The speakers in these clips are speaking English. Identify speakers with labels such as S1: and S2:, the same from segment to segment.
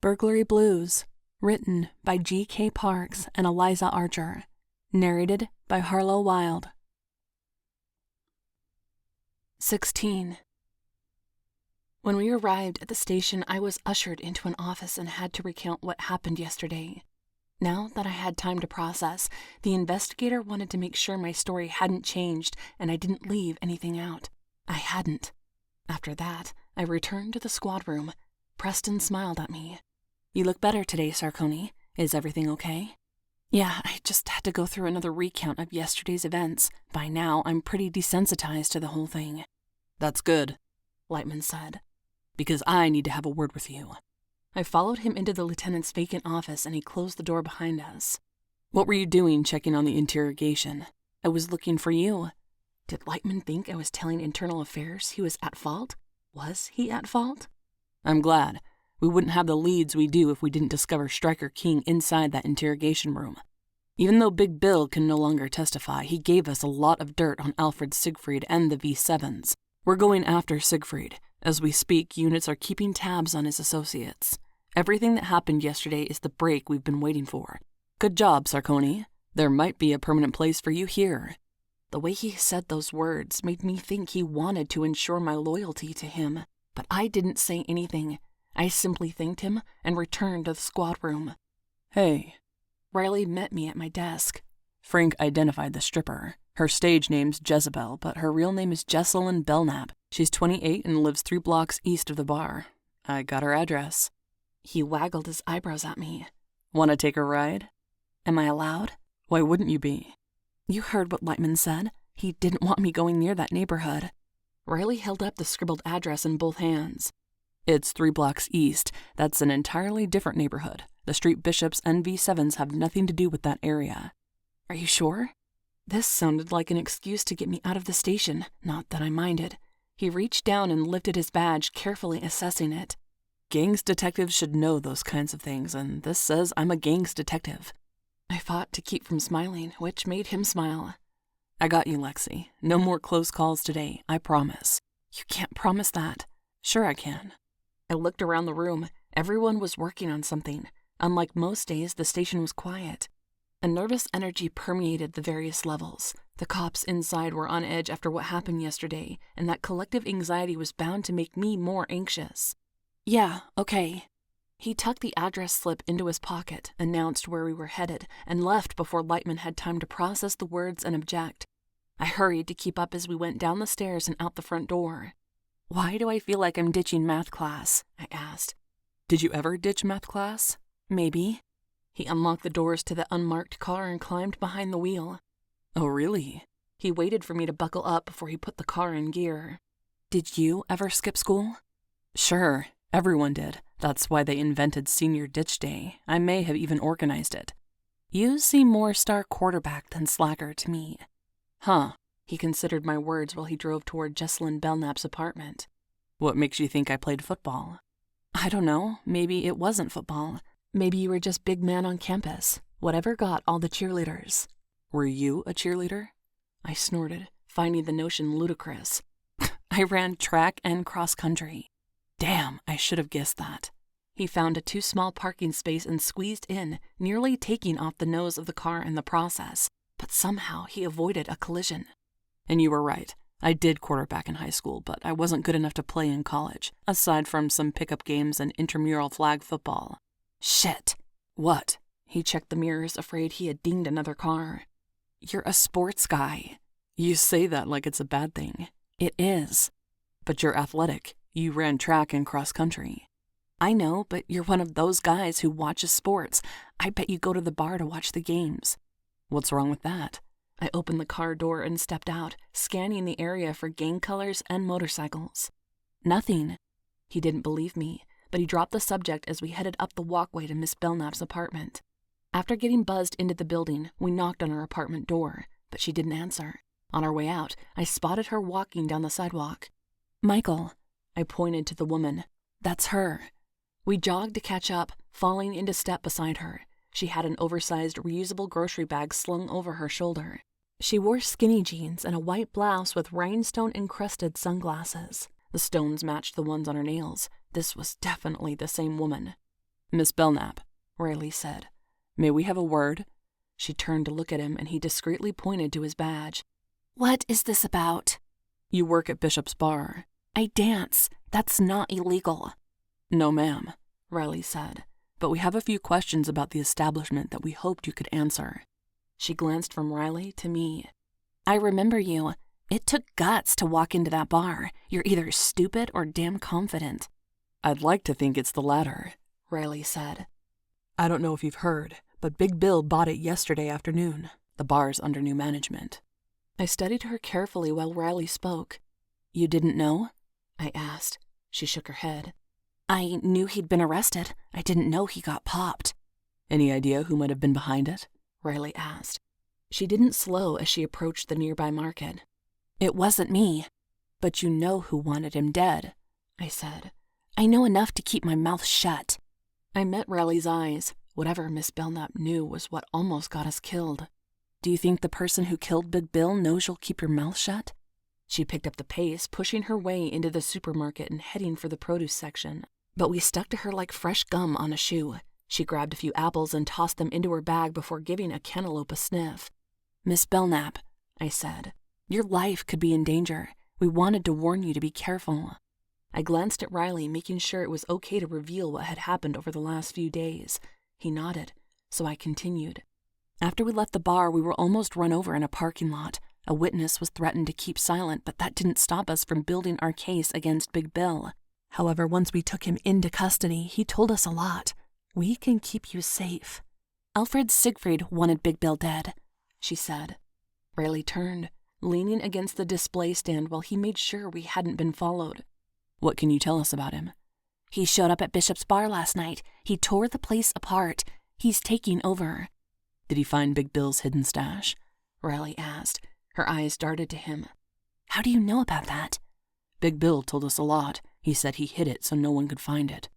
S1: Burglary Blues, written by G.K. Parks and Elisa Archer, narrated by Harlow Wilde. 16. When we arrived at the station, I was ushered into an office and had to recount what happened yesterday. Now that I had time to process, the investigator wanted to make sure my story hadn't changed and I didn't leave anything out. I hadn't. After that, I returned to the squad room. Preston smiled at me. "You look better today, Sarconi. Is everything okay?" "Yeah, I just had to go through another recount of yesterday's events. By now, I'm pretty desensitized to the whole thing." "That's good," Lightman said, "because I need to have a word with you." I followed him into the lieutenant's vacant office and he closed the door behind us. "What were you doing checking on the interrogation?" "I was looking for you." Did Lightman think I was telling internal affairs he was at fault? Was he at fault? "I'm glad. We wouldn't have the leads we do if we didn't discover Striker King inside that interrogation room. Even though Big Bill can no longer testify, he gave us a lot of dirt on Alfred Siegfried and the V7s. We're going after Siegfried. As we speak, units are keeping tabs on his associates. Everything that happened yesterday is the break we've been waiting for. Good job, Sarconi. There might be a permanent place for you here." The way he said those words made me think he wanted to ensure my loyalty to him, but I didn't say anything. I simply thanked him and returned to the squad room. "Hey." Riley met me at my desk. Frank identified the stripper. Her stage name's Jezebel, but her real name is Jessalyn Belknap. She's 28 and lives 3 blocks east of the bar. I got her address. He waggled his eyebrows at me. "Want to take a ride?" "Am I allowed?" "Why wouldn't you be?" "You heard what Lightman said. He didn't want me going near that neighborhood." Riley held up the scribbled address in both hands. "It's 3 blocks east. That's an entirely different neighborhood. The Street Bishops and V7s have nothing to do with that area." "Are you sure?" This sounded like an excuse to get me out of the station, not that I minded. He reached down and lifted his badge, carefully assessing it. "Gangs detectives should know those kinds of things, and this says I'm a gangs detective." I fought to keep from smiling, which made him smile. "I got you, Lexie. No more close calls today, I promise." "You can't promise that." "Sure I can." I looked around the room. Everyone was working on something. Unlike most days, the station was quiet. A nervous energy permeated the various levels. The cops inside were on edge after what happened yesterday, and that collective anxiety was bound to make me more anxious. "Yeah, okay." He tucked the address slip into his pocket, announced where we were headed, and left before Lightman had time to process the words and object. I hurried to keep up as we went down the stairs and out the front door. "Why do I feel like I'm ditching math class?" I asked. "Did you ever ditch math class?" "Maybe." He unlocked the doors to the unmarked car and climbed behind the wheel. "Oh, really?" He waited for me to buckle up before he put the car in gear. "Did you ever skip school?" "Sure, everyone did. That's why they invented Senior Ditch Day. I may have even organized it." "You seem more star quarterback than slacker to me." "Huh." He considered my words while he drove toward Jessalyn Belknap's apartment. "What makes you think I played football?" "I don't know. Maybe it wasn't football. Maybe you were just big man on campus. Whatever got all the cheerleaders." "Were you a cheerleader?" I snorted, finding the notion ludicrous. "I ran track and cross country." "Damn, I should have guessed that." He found a too small parking space and squeezed in, nearly taking off the nose of the car in the process. But somehow he avoided a collision. "And you were right. I did quarterback in high school, but I wasn't good enough to play in college, aside from some pickup games and intramural flag football." "Shit." "What?" He checked the mirrors, afraid he had dinged another car. "You're a sports guy." "You say that like it's a bad thing." "It is." "But you're athletic. You ran track and cross country." "I know, but you're one of those guys who watches sports. I bet you go to the bar to watch the games." "What's wrong with that?" I opened the car door and stepped out, scanning the area for gang colors and motorcycles. "Nothing." He didn't believe me, but he dropped the subject as we headed up the walkway to Miss Belknap's apartment. After getting buzzed into the building, we knocked on her apartment door, but she didn't answer. On our way out, I spotted her walking down the sidewalk. "Michael." I pointed to the woman. "That's her." We jogged to catch up, falling into step beside her. She had an oversized reusable grocery bag slung over her shoulder. She wore skinny jeans and a white blouse with rhinestone-encrusted sunglasses. The stones matched the ones on her nails. This was definitely the same woman. Miss Belknap, Riley said. May we have a word? She turned to look at him, and he discreetly pointed to his badge. What is this about? You work at Bishop's Bar. I dance. That's not illegal. No, ma'am, Riley said, but we have a few questions about the establishment that we hoped you could answer. She glanced from Riley to me. I remember you. It took guts to walk into that bar. You're either stupid or damn confident. I'd like to think it's the latter, Riley said. I don't know if you've heard, but Big Bill bought it yesterday afternoon. The bar's under new management. I studied her carefully while Riley spoke. You didn't know? I asked. She shook her head. I knew he'd been arrested. I didn't know he got popped. Any idea who might have been behind it? Riley asked. She didn't slow as she approached the nearby market. It wasn't me. But you know who wanted him dead, I said. I know enough to keep my mouth shut. I met Riley's eyes. Whatever Miss Belknap knew was what almost got us killed. Do you think the person who killed Big Bill knows you'll keep your mouth shut? She picked up the pace, pushing her way into the supermarket and heading for the produce section. But we stuck to her like fresh gum on a shoe. She grabbed a few apples and tossed them into her bag before giving a cantaloupe a sniff. Miss Belknap, I said, your life could be in danger. We wanted to warn you to be careful. I glanced at Riley, making sure it was okay to reveal what had happened over the last few days. He nodded, so I continued. After we left the bar, we were almost run over in a parking lot. A witness was threatened to keep silent, but that didn't stop us from building our case against Big Bill. However, once we took him into custody, he told us a lot. We can keep you safe. Alfred Siegfried wanted Big Bill dead, she said. Riley turned, leaning against the display stand while he made sure we hadn't been followed. What can you tell us about him? He showed up at Bishop's Bar last night. He tore the place apart. He's taking over. Did he find Big Bill's hidden stash? Riley asked. Her eyes darted to him. How do you know about that? Big Bill told us a lot. He said he hid it so no one could find it.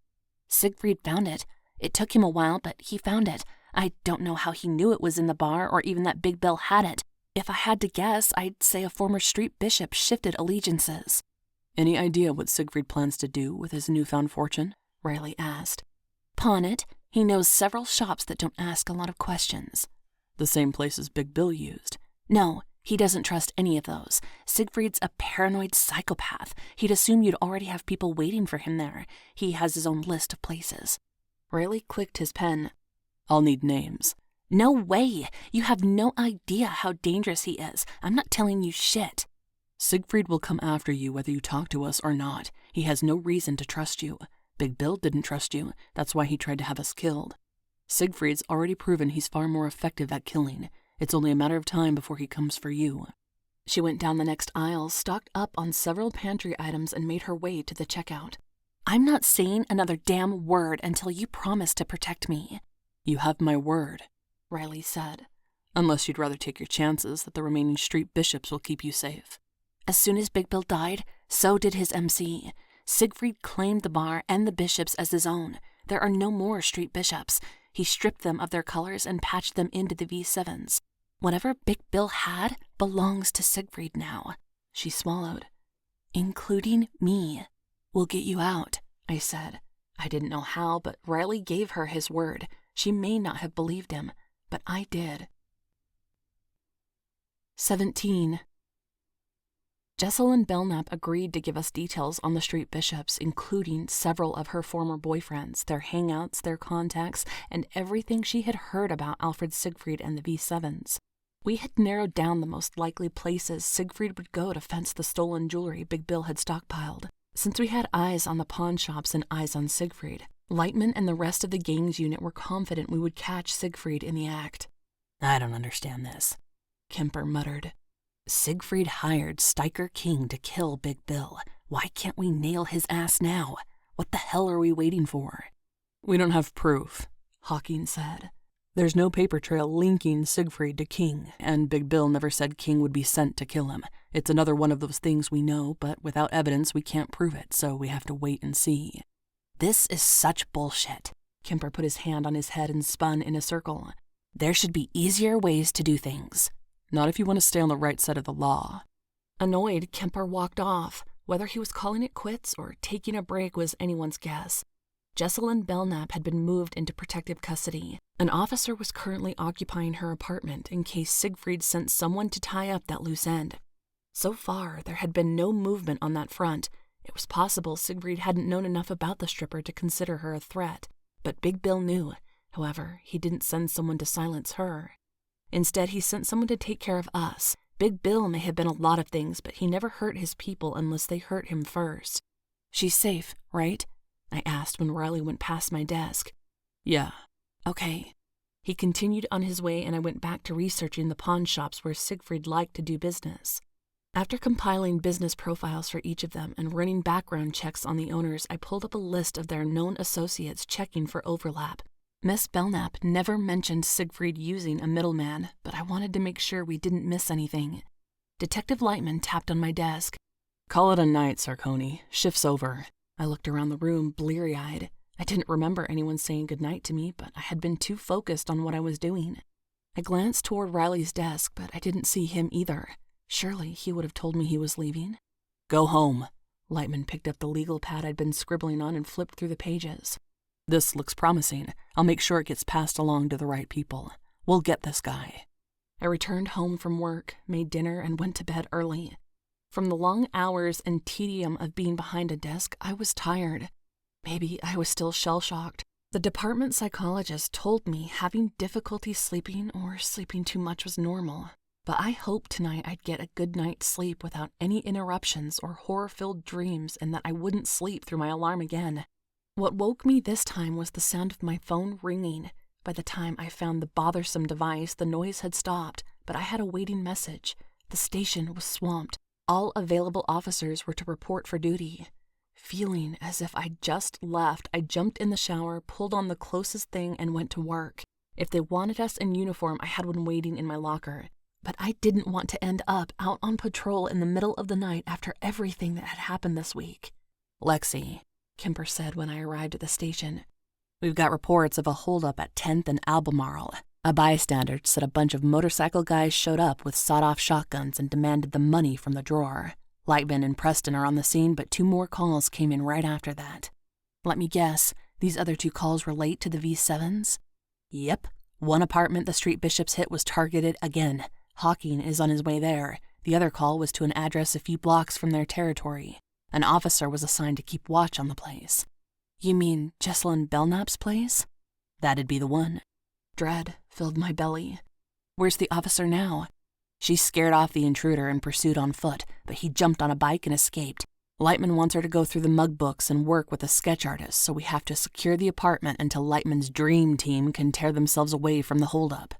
S1: Siegfried found it. It took him a while, but he found it. I don't know how he knew it was in the bar or even that Big Bill had it. If I had to guess, I'd say a former street bishop shifted allegiances. Any idea what Siegfried plans to do with his newfound fortune? Riley asked. Pawn it. He knows several shops that don't ask a lot of questions. The same places Big Bill used. No, he doesn't trust any of those. Siegfried's a paranoid psychopath. He'd assume you'd already have people waiting for him there. He has his own list of places. Riley clicked his pen. I'll need names. No way! You have no idea how dangerous he is. I'm not telling you shit. Siegfried will come after you whether you talk to us or not. He has no reason to trust you. Big Bill didn't trust you. That's why he tried to have us killed. Siegfried's already proven he's far more effective at killing. It's only a matter of time before he comes for you. She went down the next aisle, stocked up on several pantry items, and made her way to the checkout. I'm not saying another damn word until you promise to protect me. You have my word, Riley said. Unless you'd rather take your chances that the remaining street bishops will keep you safe. As soon as Big Bill died, so did his MC. Siegfried claimed the bar and the bishops as his own. There are no more street bishops. He stripped them of their colors and patched them into the V7s. Whatever Big Bill had belongs to Siegfried now. She swallowed. Including me. We'll get you out, I said. I didn't know how, but Riley gave her his word. She may not have believed him, but I did. 17. Jesselyn Belknap agreed to give us details on the street bishops, including several of her former boyfriends, their hangouts, their contacts, and everything she had heard about Alfred Siegfried and the V7s. We had narrowed down the most likely places Siegfried would go to fence the stolen jewelry Big Bill had stockpiled. Since we had eyes on the pawn shops and eyes on Siegfried, Lightman and the rest of the gang's unit were confident we would catch Siegfried in the act. I don't understand this, Kemper muttered. Siegfried hired Steiker King to kill Big Bill. Why can't we nail his ass now? What the hell are we waiting for? We don't have proof, Hawking said. There's no paper trail linking Siegfried to King, and Big Bill never said King would be sent to kill him. It's another one of those things we know, but without evidence we can't prove it, so we have to wait and see. This is such bullshit. Kemper put his hand on his head and spun in a circle. There should be easier ways to do things. Not if you want to stay on the right side of the law. Annoyed, Kemper walked off. Whether he was calling it quits or taking a break was anyone's guess. Jessalyn Belknap had been moved into protective custody. An officer was currently occupying her apartment in case Siegfried sent someone to tie up that loose end. So far, there had been no movement on that front. It was possible Siegfried hadn't known enough about the stripper to consider her a threat. But Big Bill knew. However, he didn't send someone to silence her. Instead, he sent someone to take care of us. Big Bill may have been a lot of things, but he never hurt his people unless they hurt him first. "She's safe, right?" I asked when Riley went past my desk. "Yeah." "Okay." He continued on his way, and I went back to researching the pawn shops where Siegfried liked to do business. After compiling business profiles for each of them and running background checks on the owners, I pulled up a list of their known associates checking for overlap. Miss Belknap never mentioned Siegfried using a middleman, but I wanted to make sure we didn't miss anything. Detective Lightman tapped on my desk. "Call it a night, Sarconi. Shift's over." I looked around the room, bleary-eyed. I didn't remember anyone saying goodnight to me, but I had been too focused on what I was doing. I glanced toward Riley's desk, but I didn't see him either. Surely he would have told me he was leaving. "Go home." Lightman picked up the legal pad I'd been scribbling on and flipped through the pages. "This looks promising. I'll make sure it gets passed along to the right people. We'll get this guy." I returned home from work, made dinner, and went to bed early. From the long hours and tedium of being behind a desk, I was tired. Maybe I was still shell-shocked. The department psychologist told me having difficulty sleeping or sleeping too much was normal. But I hoped tonight I'd get a good night's sleep without any interruptions or horror-filled dreams, and that I wouldn't sleep through my alarm again. What woke me this time was the sound of my phone ringing. By the time I found the bothersome device, the noise had stopped, but I had a waiting message. The station was swamped. All available officers were to report for duty. Feeling as if I'd just left, I jumped in the shower, pulled on the closest thing, and went to work. If they wanted us in uniform, I had one waiting in my locker. But I didn't want to end up out on patrol in the middle of the night after everything that had happened this week. "Lexie," Kemper said when I arrived at the station, "we've got reports of a holdup at 10th and Albemarle. A bystander said a bunch of motorcycle guys showed up with sawed-off shotguns and demanded the money from the drawer. Lightman and Preston are on the scene, but 2 more calls came in right after that." "Let me guess, these other 2 calls relate to the V7s? "Yep. One apartment the Street Bishops hit was targeted again. Hawking is on his way there. The other call was to an address a few blocks from their territory. An officer was assigned to keep watch on the place." "You mean Jessalyn Belknap's place?" "That'd be the one." Dread filled my belly. "Where's the officer now?" "She scared off the intruder and pursued on foot, but he jumped on a bike and escaped. Lightman wants her to go through the mug books and work with a sketch artist, so we have to secure the apartment until Lightman's dream team can tear themselves away from the holdup."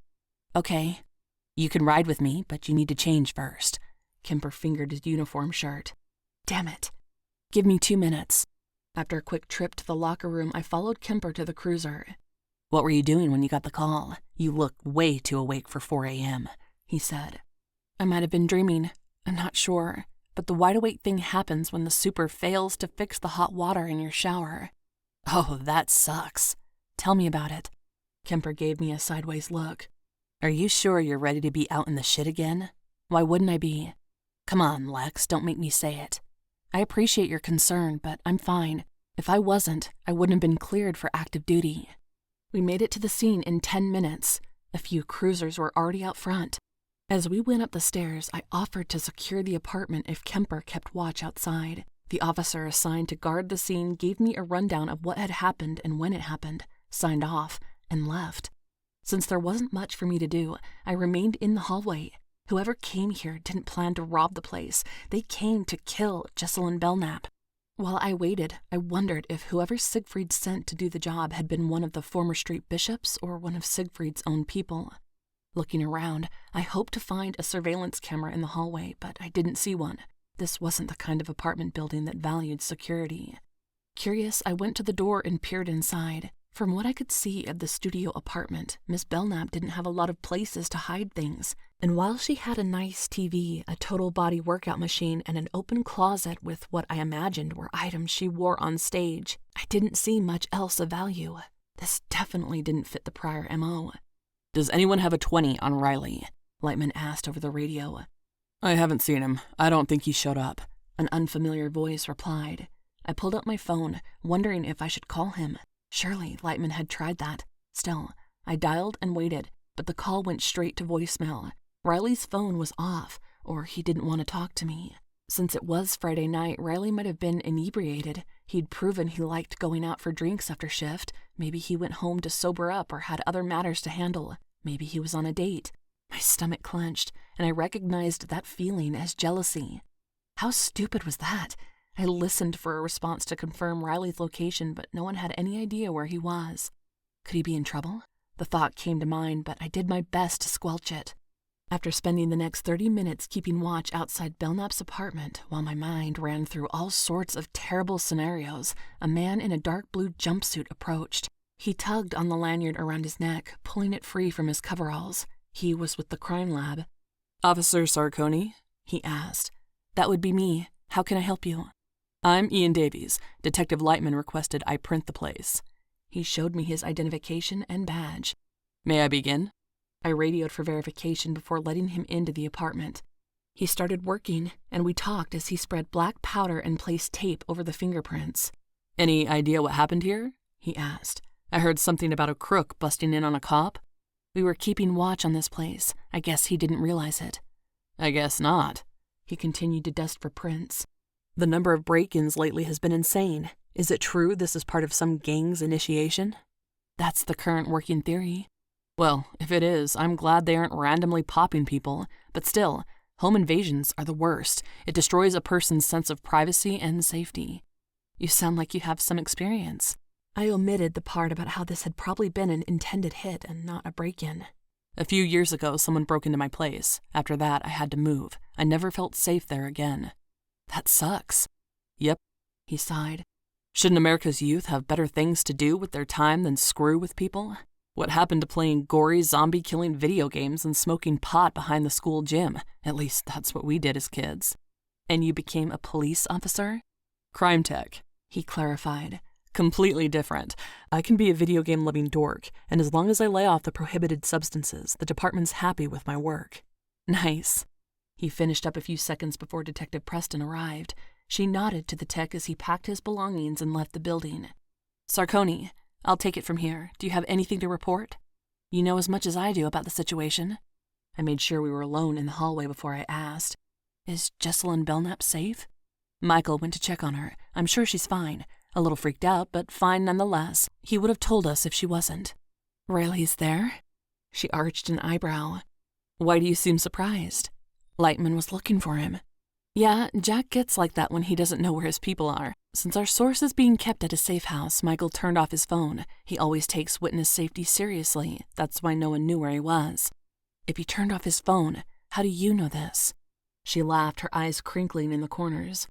S1: "Okay. You can ride with me, but you need to change first." Kemper fingered his uniform shirt. "Damn it. Give me 2 minutes." After a quick trip to the locker room, I followed Kemper to the cruiser. "What were you doing when you got the call? You look way too awake for 4 a.m., he said. "I might have been dreaming. I'm not sure. But the wide-awake thing happens when the super fails to fix the hot water in your shower." "Oh, that sucks. Tell me about it." Kemper gave me a sideways look. "Are you sure you're ready to be out in the shit again?" "Why wouldn't I be?" "Come on, Lex, don't make me say it." "I appreciate your concern, but I'm fine. If I wasn't, I wouldn't have been cleared for active duty." We made it to the scene in 10 minutes. A few cruisers were already out front. As we went up the stairs, I offered to secure the apartment if Kemper kept watch outside. The officer assigned to guard the scene gave me a rundown of what had happened and when it happened, signed off, and left. Since there wasn't much for me to do, I remained in the hallway. Whoever came here didn't plan to rob the place. They came to kill Jessalyn Belknap. While I waited, I wondered if whoever Siegfried sent to do the job had been one of the former Street Bishops or one of Siegfried's own people. Looking around, I hoped to find a surveillance camera in the hallway, but I didn't see one. This wasn't the kind of apartment building that valued security. Curious, I went to the door and peered inside. From what I could see of the studio apartment, Miss Belknap didn't have a lot of places to hide things. And while she had a nice TV, a total body workout machine, and an open closet with what I imagined were items she wore on stage, I didn't see much else of value. This definitely didn't fit the prior MO. "Does anyone have a 20 on Riley?" Lightman asked over the radio. "I haven't seen him. I don't think he showed up," an unfamiliar voice replied. I pulled out my phone, wondering if I should call him. Surely Lightman had tried that. Still, I dialed and waited, but the call went straight to voicemail. Riley's phone was off, or he didn't want to talk to me. Since it was Friday night, Riley might have been inebriated. He'd proven he liked going out for drinks after shift. Maybe he went home to sober up or had other matters to handle. Maybe he was on a date. My stomach clenched, and I recognized that feeling as jealousy. How stupid was that? I listened for a response to confirm Riley's location, but no one had any idea where he was. Could he be in trouble? The thought came to mind, but I did my best to squelch it. After spending the next 30 minutes keeping watch outside Belknap's apartment, while my mind ran through all sorts of terrible scenarios, a man in a dark blue jumpsuit approached. He tugged on the lanyard around his neck, pulling it free from his coveralls. He was with the crime lab.
S2: "Officer Sarconi?"
S1: he asked. "That would be me. How can I help you?"
S2: "I'm Ian Davies. Detective Lightman requested I print the place."
S1: He showed me his identification and badge.
S2: "May I begin?"
S1: I radioed for verification before letting him into the apartment. He started working, and we talked as he spread black powder and placed tape over the fingerprints.
S2: "Any idea what happened here?"
S1: he asked.
S2: "I heard something about a crook busting in on a cop."
S1: "We were keeping watch on this place. I guess he didn't realize it."
S2: "I guess not."
S1: He continued to dust for prints.
S2: "The number of break-ins lately has been insane. Is it true this is part of some gang's initiation?"
S1: "That's the current working theory."
S2: "Well, if it is, I'm glad they aren't randomly popping people. But still, home invasions are the worst. It destroys a person's sense of privacy and safety."
S1: "You sound like you have some experience." I omitted the part about how this had probably been an intended hit and not a break-in.
S2: "A few years ago, someone broke into my place. After that, I had to move. I never felt safe there again."
S1: "That sucks."
S2: "Yep,"
S1: he sighed.
S2: "Shouldn't America's youth have better things to do with their time than screw with people? What happened to playing gory, zombie-killing video games and smoking pot behind the school gym? At least that's what we did as kids."
S1: "And you became a police officer?"
S2: "Crime tech,"
S1: he clarified.
S2: "Completely different. I can be a video game-loving dork, and as long as I lay off the prohibited substances, the department's happy with my work."
S1: "Nice." He finished up a few seconds before Detective Preston arrived. She nodded to the tech as he packed his belongings and left the building. "Sarconi, I'll take it from here. Do you have anything to report?" "You know as much as I do about the situation." I made sure we were alone in the hallway before I asked. "Is Jessalyn Belknap safe?" "Michael went to check on her. I'm sure she's fine. A little freaked out, but fine nonetheless. He would have told us if she wasn't." "Riley's there?" She arched an eyebrow. "Why do you seem surprised?" "Lightman was looking for him." "Yeah, Jack gets like that when he doesn't know where his people are. Since our source is being kept at a safe house, Michael turned off his phone. He always takes witness safety seriously. That's why no one knew where he was." "If he turned off his phone, how do you know this?" She laughed, her eyes crinkling in the corners.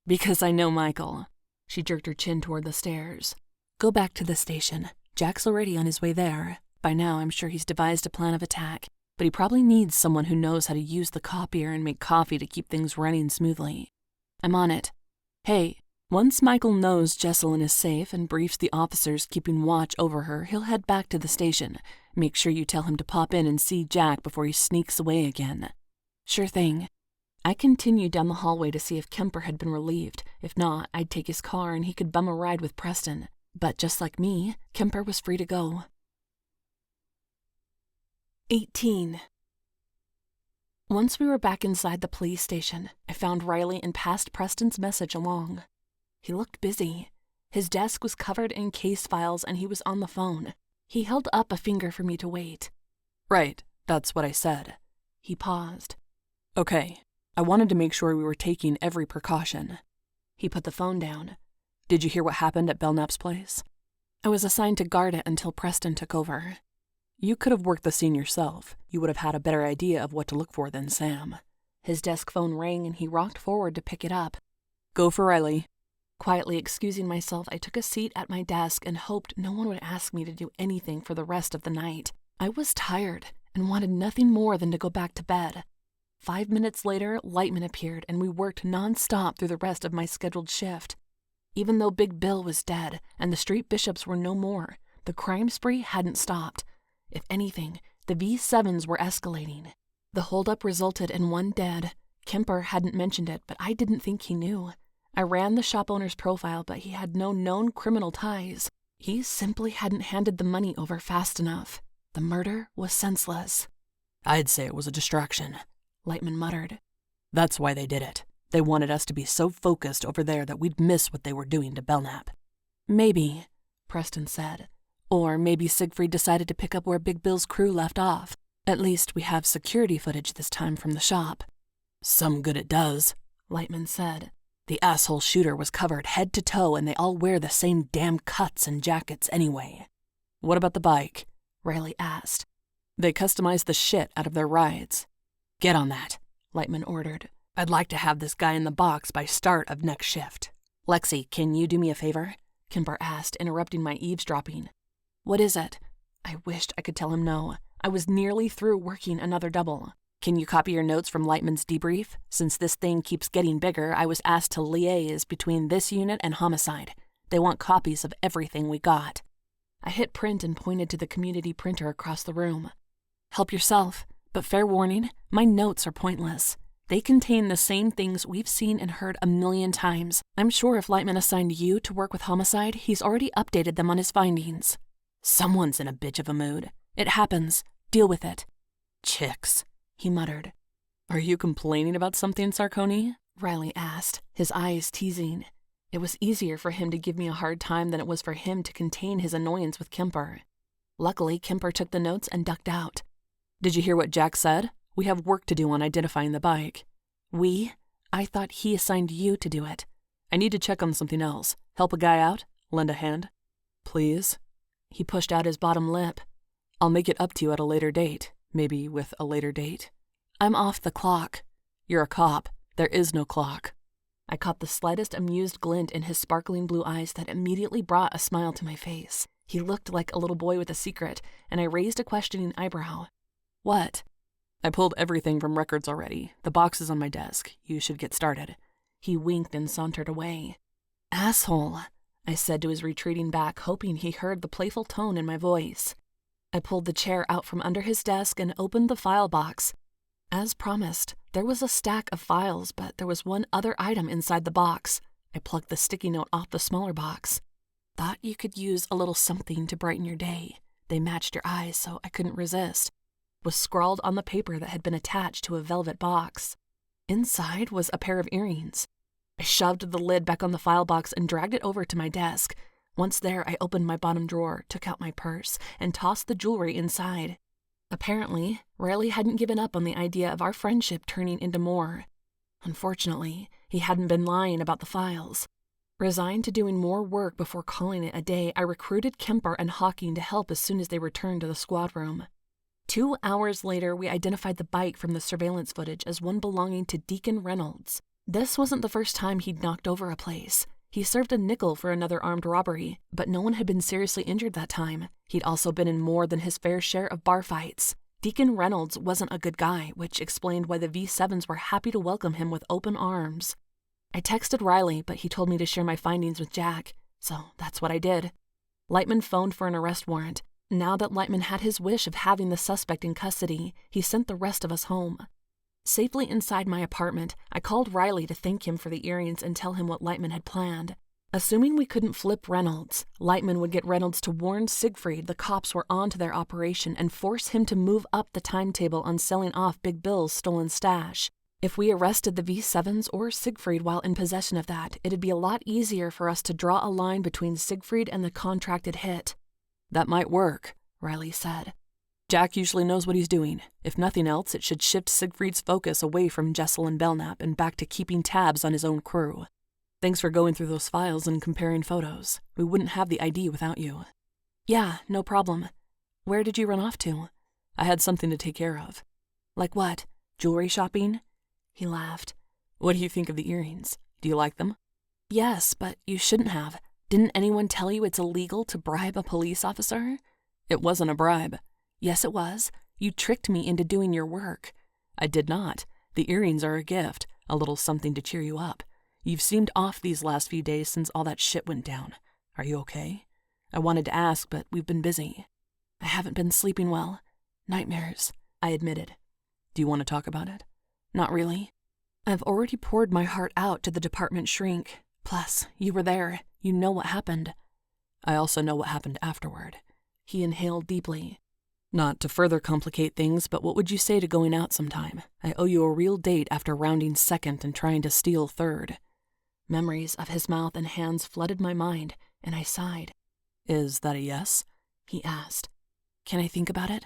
S1: "Because I know Michael." She jerked her chin toward the stairs. "Go back to the station. Jack's already on his way there. By now, I'm sure he's devised a plan of attack. But he probably needs someone who knows how to use the copier and make coffee to keep things running smoothly." "I'm on it." "Hey, once Michael knows Jessalyn is safe and briefs the officers keeping watch over her, he'll head back to the station. Make sure you tell him to pop in and see Jack before he sneaks away again." "Sure thing." I continued down the hallway to see if Kemper had been relieved. If not, I'd take his car and he could bum a ride with Preston. But just like me, Kemper was free to go. 18. Once we were back inside the police station, I found Riley and passed Preston's message along. He looked busy. His desk was covered in case files and he was on the phone. He held up a finger for me to wait.
S2: "Right, that's what I said."
S1: He paused.
S2: "Okay, I wanted to make sure we were taking every precaution."
S1: He put the phone down.
S2: "Did you hear what happened at Belknap's place?"
S1: "I was assigned to guard it until Preston took over."
S2: "You could have worked the scene yourself. You would have had a better idea of what to look for than Sam."
S1: His desk phone rang and he rocked forward to pick it up.
S2: "Go for Riley."
S1: Quietly excusing myself, I took a seat at my desk and hoped no one would ask me to do anything for the rest of the night. I was tired and wanted nothing more than to go back to bed. 5 minutes later, Lightman appeared and we worked non-stop through the rest of my scheduled shift. Even though Big Bill was dead and the street bishops were no more, the crime spree hadn't stopped. If anything, the V7s were escalating. The holdup resulted in one dead. Kemper hadn't mentioned it, but I didn't think he knew. I ran the shop owner's profile, but he had no known criminal ties. He simply hadn't handed the money over fast enough. The murder was senseless.
S2: I'd say it was a distraction,
S1: Lightman muttered.
S2: That's why they did it. They wanted us to be so focused over there that we'd miss what they were doing to Belknap.
S1: Maybe, Preston said. Or maybe Siegfried decided to pick up where Big Bill's crew left off. At least we have security footage this time from the shop.
S2: Some good it does,
S1: Lightman said.
S2: The asshole shooter was covered head to toe and they all wear the same damn cuts and jackets anyway.
S1: What about the bike? Riley asked.
S2: They customized the shit out of their rides.
S1: Get on that, Lightman ordered.
S2: I'd like to have this guy in the box by start of next shift.
S1: Lexie, can you do me a favor? Kimber asked, interrupting my eavesdropping. What is it? I wished I could tell him no. I was nearly through working another double. Can you copy your notes from Lightman's debrief? Since this thing keeps getting bigger, I was asked to liaise between this unit and homicide. They want copies of everything we got. I hit print and pointed to the community printer across the room. Help yourself, but fair warning, my notes are pointless. They contain the same things we've seen and heard 1,000,000 times. I'm sure if Lightman assigned you to work with homicide, he's already updated them on his findings.
S2: Someone's in a bitch of a mood.
S1: It happens. Deal with it.
S2: Chicks,
S1: he muttered.
S2: Are you complaining about something, Sarconi?
S1: Riley asked, his eyes teasing. It was easier for him to give me a hard time than it was for him to contain his annoyance with Kemper. Luckily, Kemper took the notes and ducked out.
S2: Did you hear what Jack said? We have work to do on identifying the bike.
S1: We? I thought he assigned you to do it.
S2: I need to check on something else. Help a guy out? Lend a hand? Please?
S1: He pushed out his bottom lip.
S2: I'll make it up to you at a later date. Maybe with a later date.
S1: I'm off the clock.
S2: You're a cop. There is no clock.
S1: I caught the slightest amused glint in his sparkling blue eyes that immediately brought a smile to my face. He looked like a little boy with a secret, and I raised a questioning eyebrow. What?
S2: I pulled everything from records already. The box is on my desk. You should get started.
S1: He winked and sauntered away. Asshole, I said to his retreating back, hoping he heard the playful tone in my voice. I pulled the chair out from under his desk and opened the file box. As promised, there was a stack of files, but there was one other item inside the box. I plucked the sticky note off the smaller box. Thought you could use a little something to brighten your day. They matched your eyes, so I couldn't resist. Was scrawled on the paper that had been attached to a velvet box. Inside was a pair of earrings. I shoved the lid back on the file box and dragged it over to my desk. Once there, I opened my bottom drawer, took out my purse, and tossed the jewelry inside. Apparently, Riley hadn't given up on the idea of our friendship turning into more. Unfortunately, he hadn't been lying about the files. Resigned to doing more work before calling it a day, I recruited Kemper and Hawking to help as soon as they returned to the squad room. 2 hours later, we identified the bike from the surveillance footage as one belonging to Deacon Reynolds. This wasn't the first time he'd knocked over a place. He served a nickel for another armed robbery, but no one had been seriously injured that time. He'd also been in more than his fair share of bar fights. Deacon Reynolds wasn't a good guy, which explained why the V7s were happy to welcome him with open arms. I texted Riley, but he told me to share my findings with Jack, so that's what I did. Lightman phoned for an arrest warrant. Now that Lightman had his wish of having the suspect in custody, he sent the rest of us home. Safely inside my apartment, I called Riley to thank him for the earrings and tell him what Lightman had planned. Assuming we couldn't flip Reynolds, Lightman would get Reynolds to warn Siegfried the cops were on to their operation and force him to move up the timetable on selling off Big Bill's stolen stash. If we arrested the V7s or Siegfried while in possession of that, it'd be a lot easier for us to draw a line between Siegfried and the contracted hit.
S2: That might work, Riley said. Jack usually knows what he's doing. If nothing else, it should shift Siegfried's focus away from Jessel and Belknap and back to keeping tabs on his own crew. Thanks for going through those files and comparing photos. We wouldn't have the ID without you.
S1: Yeah, no problem. Where did you run off to?
S2: I had something to take care of.
S1: Like what? Jewelry shopping? He laughed.
S2: What do you think of the earrings? Do you like them?
S1: Yes, but you shouldn't have. Didn't anyone tell you it's illegal to bribe a police officer?
S2: It wasn't a bribe.
S1: Yes, it was. You tricked me into doing your work.
S2: I did not. The earrings are a gift, a little something to cheer you up. You've seemed off these last few days since all that shit went down. Are you okay? I wanted to ask, but we've been busy.
S1: I haven't been sleeping well. Nightmares, I admitted.
S2: Do you want to talk about it?
S1: Not really. I've already poured my heart out to the department shrink.
S2: Plus, you were there. You know what happened. I also know what happened afterward. He inhaled deeply. Not to further complicate things, but what would you say to going out sometime? I owe you a real date after rounding second and trying to steal third. Memories of his mouth and hands flooded my mind, and I sighed. Is that a yes? He asked. Can I think about it?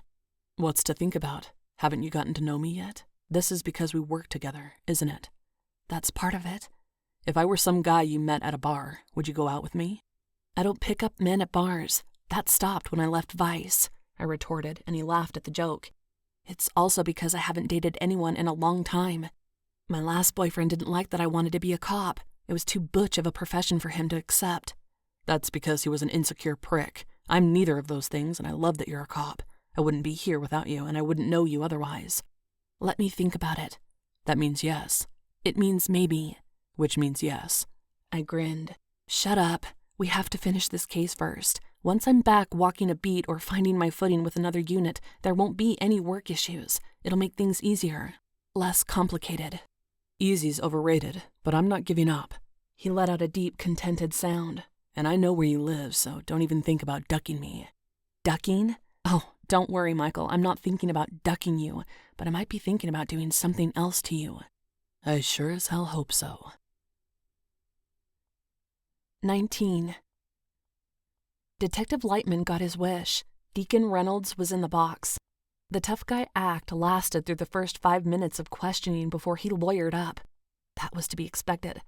S2: What's to think about? Haven't you gotten to know me yet? This is because we work together, isn't it? That's part of it. If I were some guy you met at a bar, would you go out with me? I don't pick up men at bars. That stopped when I left Vice, I retorted, and he laughed at the joke. It's also because I haven't dated anyone in a long time. My last boyfriend didn't like that I wanted to be a cop. It was too butch of a profession for him to accept. That's because he was an insecure prick. I'm neither of those things, and I love that you're a cop. I wouldn't be here without you, and I wouldn't know you otherwise. Let me think about it. That means yes. It means maybe. Which means yes. I grinned. Shut up. We have to finish this case first. Once I'm back walking a beat or finding my footing with another unit, there won't be any work issues. It'll make things easier. Less complicated. Easy's overrated, but I'm not giving up. He let out a deep, contented sound. And I know where you live, so don't even think about ducking me. Ducking? Oh, don't worry, Michael. I'm not thinking about ducking you, but I might be thinking about doing something else to you. I sure as hell hope so. 19. Detective Lightman got his wish. Deacon Reynolds was in the box. The tough guy act lasted through the first 5 minutes of questioning before he lawyered up. That was to be expected.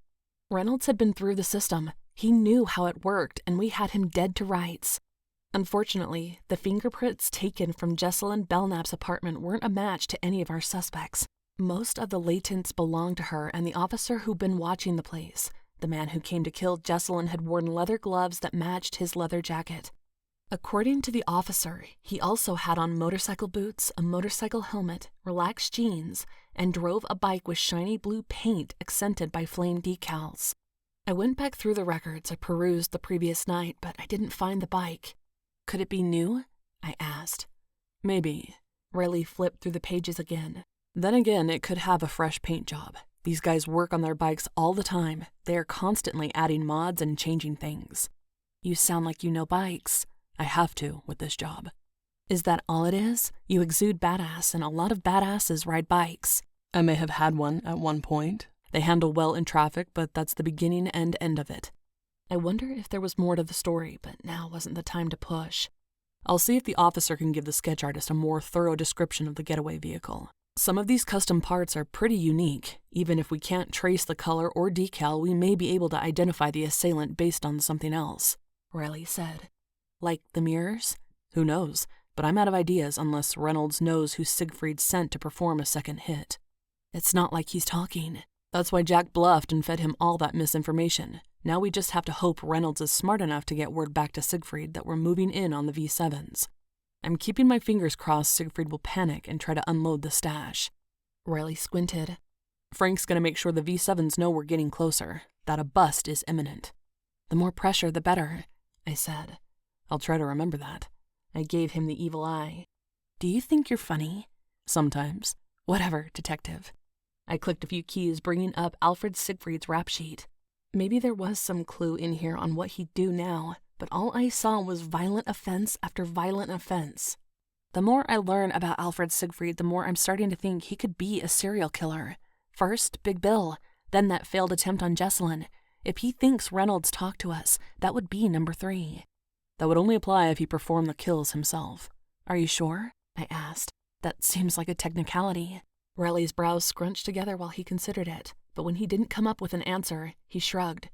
S2: Reynolds had been through the system. He knew how it worked, and we had him dead to rights. Unfortunately, the fingerprints taken from Jessalyn Belknap's apartment weren't a match to any of our suspects. Most of the latents belonged to her and the officer who'd been watching the place. The man who came to kill Jessalyn had worn leather gloves that matched his leather jacket. According to the officer, he also had on motorcycle boots, a motorcycle helmet, relaxed jeans, and drove a bike with shiny blue paint accented by flame decals. I went back through the records I perused the previous night, but I didn't find the bike. Could it be new? I asked. Maybe. Riley flipped through the pages again. Then again, it could have a fresh paint job. These guys work on their bikes all the time. They are constantly adding mods and changing things. You sound like you know bikes. I have to with this job. Is that all it is? You exude badass, and a lot of badasses ride bikes. I may have had one at one point. They handle well in traffic, but that's the beginning and end of it. I wonder if there was more to the story, but now wasn't the time to push. I'll see if the officer can give the sketch artist a more thorough description of the getaway vehicle. Some of these custom parts are pretty unique. Even if we can't trace the color or decal, we may be able to identify the assailant based on something else, Riley said. Like the mirrors? Who knows? But I'm out of ideas unless Reynolds knows who Siegfried sent to perform a second hit. It's not like he's talking. That's why Jack bluffed and fed him all that misinformation. Now we just have to hope Reynolds is smart enough to get word back to Siegfried that we're moving in on the V7s. I'm keeping my fingers crossed Siegfried will panic and try to unload the stash. Riley squinted. Frank's gonna make sure the V7s know we're getting closer, that a bust is imminent. The more pressure, the better, I said. I'll try to remember that. I gave him the evil eye. Do you think you're funny? Sometimes. Whatever, detective. I clicked a few keys, bringing up Alfred Siegfried's rap sheet. Maybe there was some clue in here on what he'd do now, but all I saw was violent offense after violent offense. The more I learn about Alfred Siegfried, the more I'm starting to think he could be a serial killer. First, Big Bill, then that failed attempt on Jessalyn. If he thinks Reynolds talked to us, that would be number 3. That would only apply if he performed the kills himself. Are you sure? I asked. That seems like a technicality. Riley's brows scrunched together while he considered it, but when he didn't come up with an answer, he shrugged.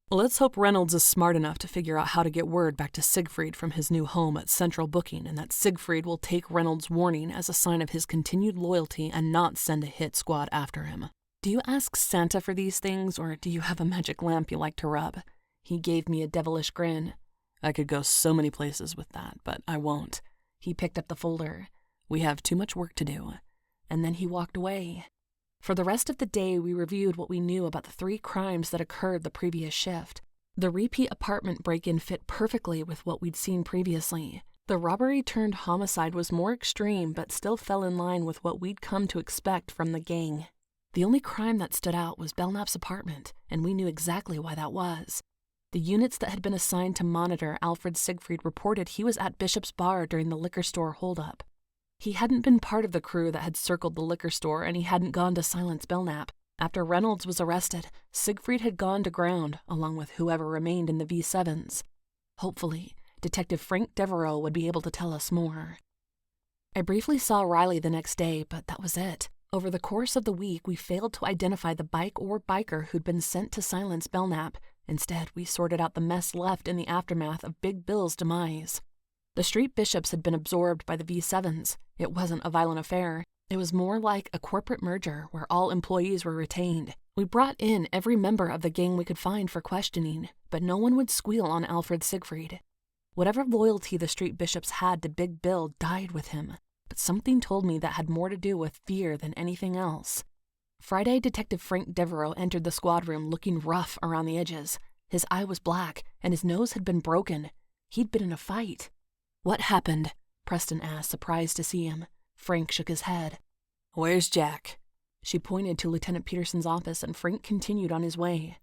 S2: Let's hope Reynolds is smart enough to figure out how to get word back to Siegfried from his new home at Central Booking, and that Siegfried will take Reynolds' warning as a sign of his continued loyalty and not send a hit squad after him. Do you ask Santa for these things, or do you have a magic lamp you like to rub? He gave me a devilish grin. I could go so many places with that, but I won't. He picked up the folder. We have too much work to do. And then he walked away. For the rest of the day, we reviewed what we knew about the 3 crimes that occurred the previous shift. The repeat apartment break-in fit perfectly with what we'd seen previously. The robbery turned homicide was more extreme, but still fell in line with what we'd come to expect from the gang.
S1: The only crime that stood out was Belknap's apartment, and we knew exactly why that was. The units that had been assigned to monitor Alfred Siegfried reported he was at Bishop's bar during the liquor store holdup. He hadn't been part of the crew that had circled the liquor store, and he hadn't gone to silence Belknap. After Reynolds was arrested, Siegfried had gone to ground, along with whoever remained in the V7s. Hopefully, Detective Frank Devereaux would be able to tell us more. I briefly saw Riley the next day, but that was it. Over the course of the week, we failed to identify the bike or biker who'd been sent to silence Belknap. Instead, we sorted out the mess left in the aftermath of Big Bill's demise. The street bishops had been absorbed by the V7s. It wasn't a violent affair. It was more like a corporate merger where all employees were retained. We brought in every member of the gang we could find for questioning, but no one would squeal on Alfred Siegfried. Whatever loyalty the street bishops had to Big Bill died with him, but something told me that had more to do with fear than anything else. Friday, Detective Frank Devereaux entered the squad room looking rough around the edges. His eye was black, and his nose had been broken. He'd been in a fight. "What happened?" Preston asked, surprised to see him. Frank shook his head.
S2: "Where's Jack?"
S1: She pointed to Lieutenant Peterson's office, and Frank continued on his way.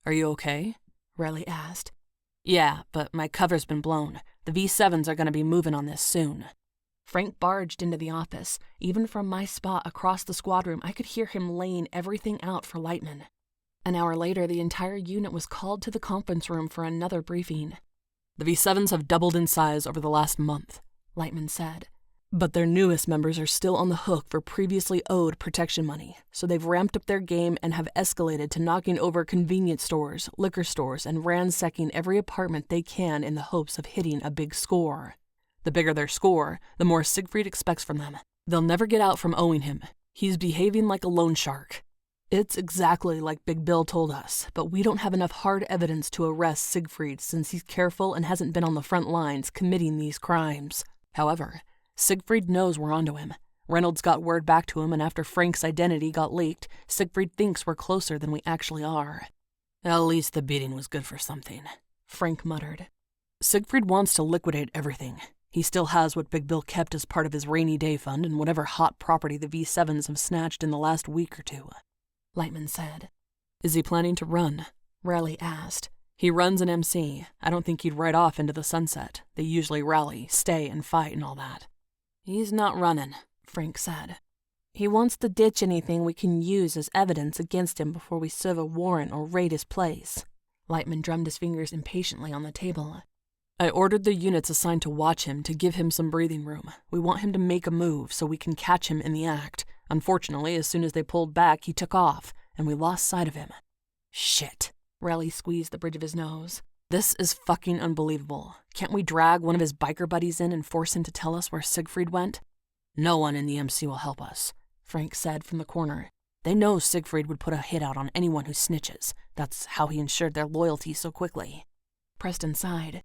S2: "Are you okay?"
S1: Riley asked.
S2: "Yeah, but my cover's been blown. The V7s are going to be moving on this soon."
S1: Frank barged into the office. Even from my spot across the squad room, I could hear him laying everything out for Lightman. An hour later, the entire unit was called to the conference room for another briefing.
S2: "The V7s have doubled in size over the last month,"
S1: Lightman said.
S2: "But their newest members are still on the hook for previously owed protection money, so they've ramped up their game and have escalated to knocking over convenience stores, liquor stores, and ransacking every apartment they can in the hopes of hitting a big score. The bigger their score, the more Siegfried expects from them. They'll never get out from owing him. He's behaving like a loan shark. It's exactly like Big Bill told us, but we don't have enough hard evidence to arrest Siegfried since he's careful and hasn't been on the front lines committing these crimes. However, Siegfried knows we're onto him. Reynolds got word back to him, and after Frank's identity got leaked, Siegfried thinks we're closer than we actually are." "At least the beating was good for something,"
S1: Frank muttered.
S2: "Siegfried wants to liquidate everything. He still has what Big Bill kept as part of his rainy day fund and whatever hot property the V7s have snatched in the last week or two,"
S1: Lightman said.
S2: "Is he planning to run?"
S1: Riley asked.
S2: "He runs an MC. I don't think he'd ride off into the sunset. They usually rally, stay, and fight and all that."
S1: "He's not running," Frank said. "He wants to ditch anything we can use as evidence against him before we serve a warrant or raid his place." Lightman drummed his fingers impatiently on the table.
S2: "I ordered the units assigned to watch him to give him some breathing room. We want him to make a move so we can catch him in the act. Unfortunately, as soon as they pulled back, he took off, and we lost sight of him."
S1: "Shit." Riley squeezed the bridge of his nose.
S2: "This is fucking unbelievable. Can't we drag one of his biker buddies in and force him to tell us where Siegfried went?" "No one in the MC will help us," Frank said from the corner. "They know Siegfried would put a hit out on anyone who snitches. That's how he ensured their loyalty so quickly."
S1: Preston sighed.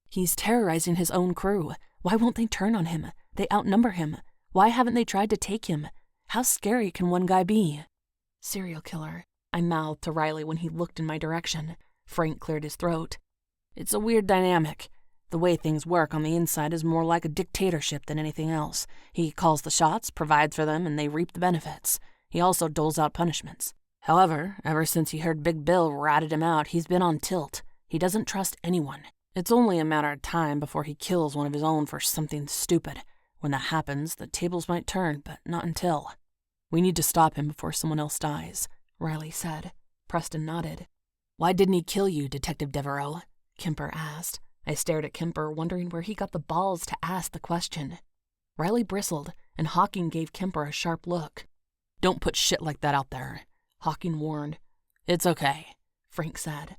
S1: "He's terrorizing his own crew. Why won't they turn on him? They outnumber him. Why haven't they tried to take him? How scary can one guy be?" "Serial killer," I mouthed to Riley when he looked in my direction. Frank cleared his throat.
S2: "It's a weird dynamic. The way things work on the inside is more like a dictatorship than anything else. He calls the shots, provides for them, and they reap the benefits. He also doles out punishments. However, ever since he heard Big Bill ratted him out, he's been on tilt. He doesn't trust anyone. It's only a matter of time before he kills one of his own for something stupid. When that happens, the tables might turn, but not until." "We need to stop him before someone else dies," Riley said. Preston nodded. "Why didn't he kill you, Detective Devereaux?" Kemper asked. I stared at Kemper, wondering where he got the balls to ask the question. Riley bristled, and Hawking gave Kemper a sharp look. "Don't put shit like that out there," Hawking warned. "It's okay," Frank said.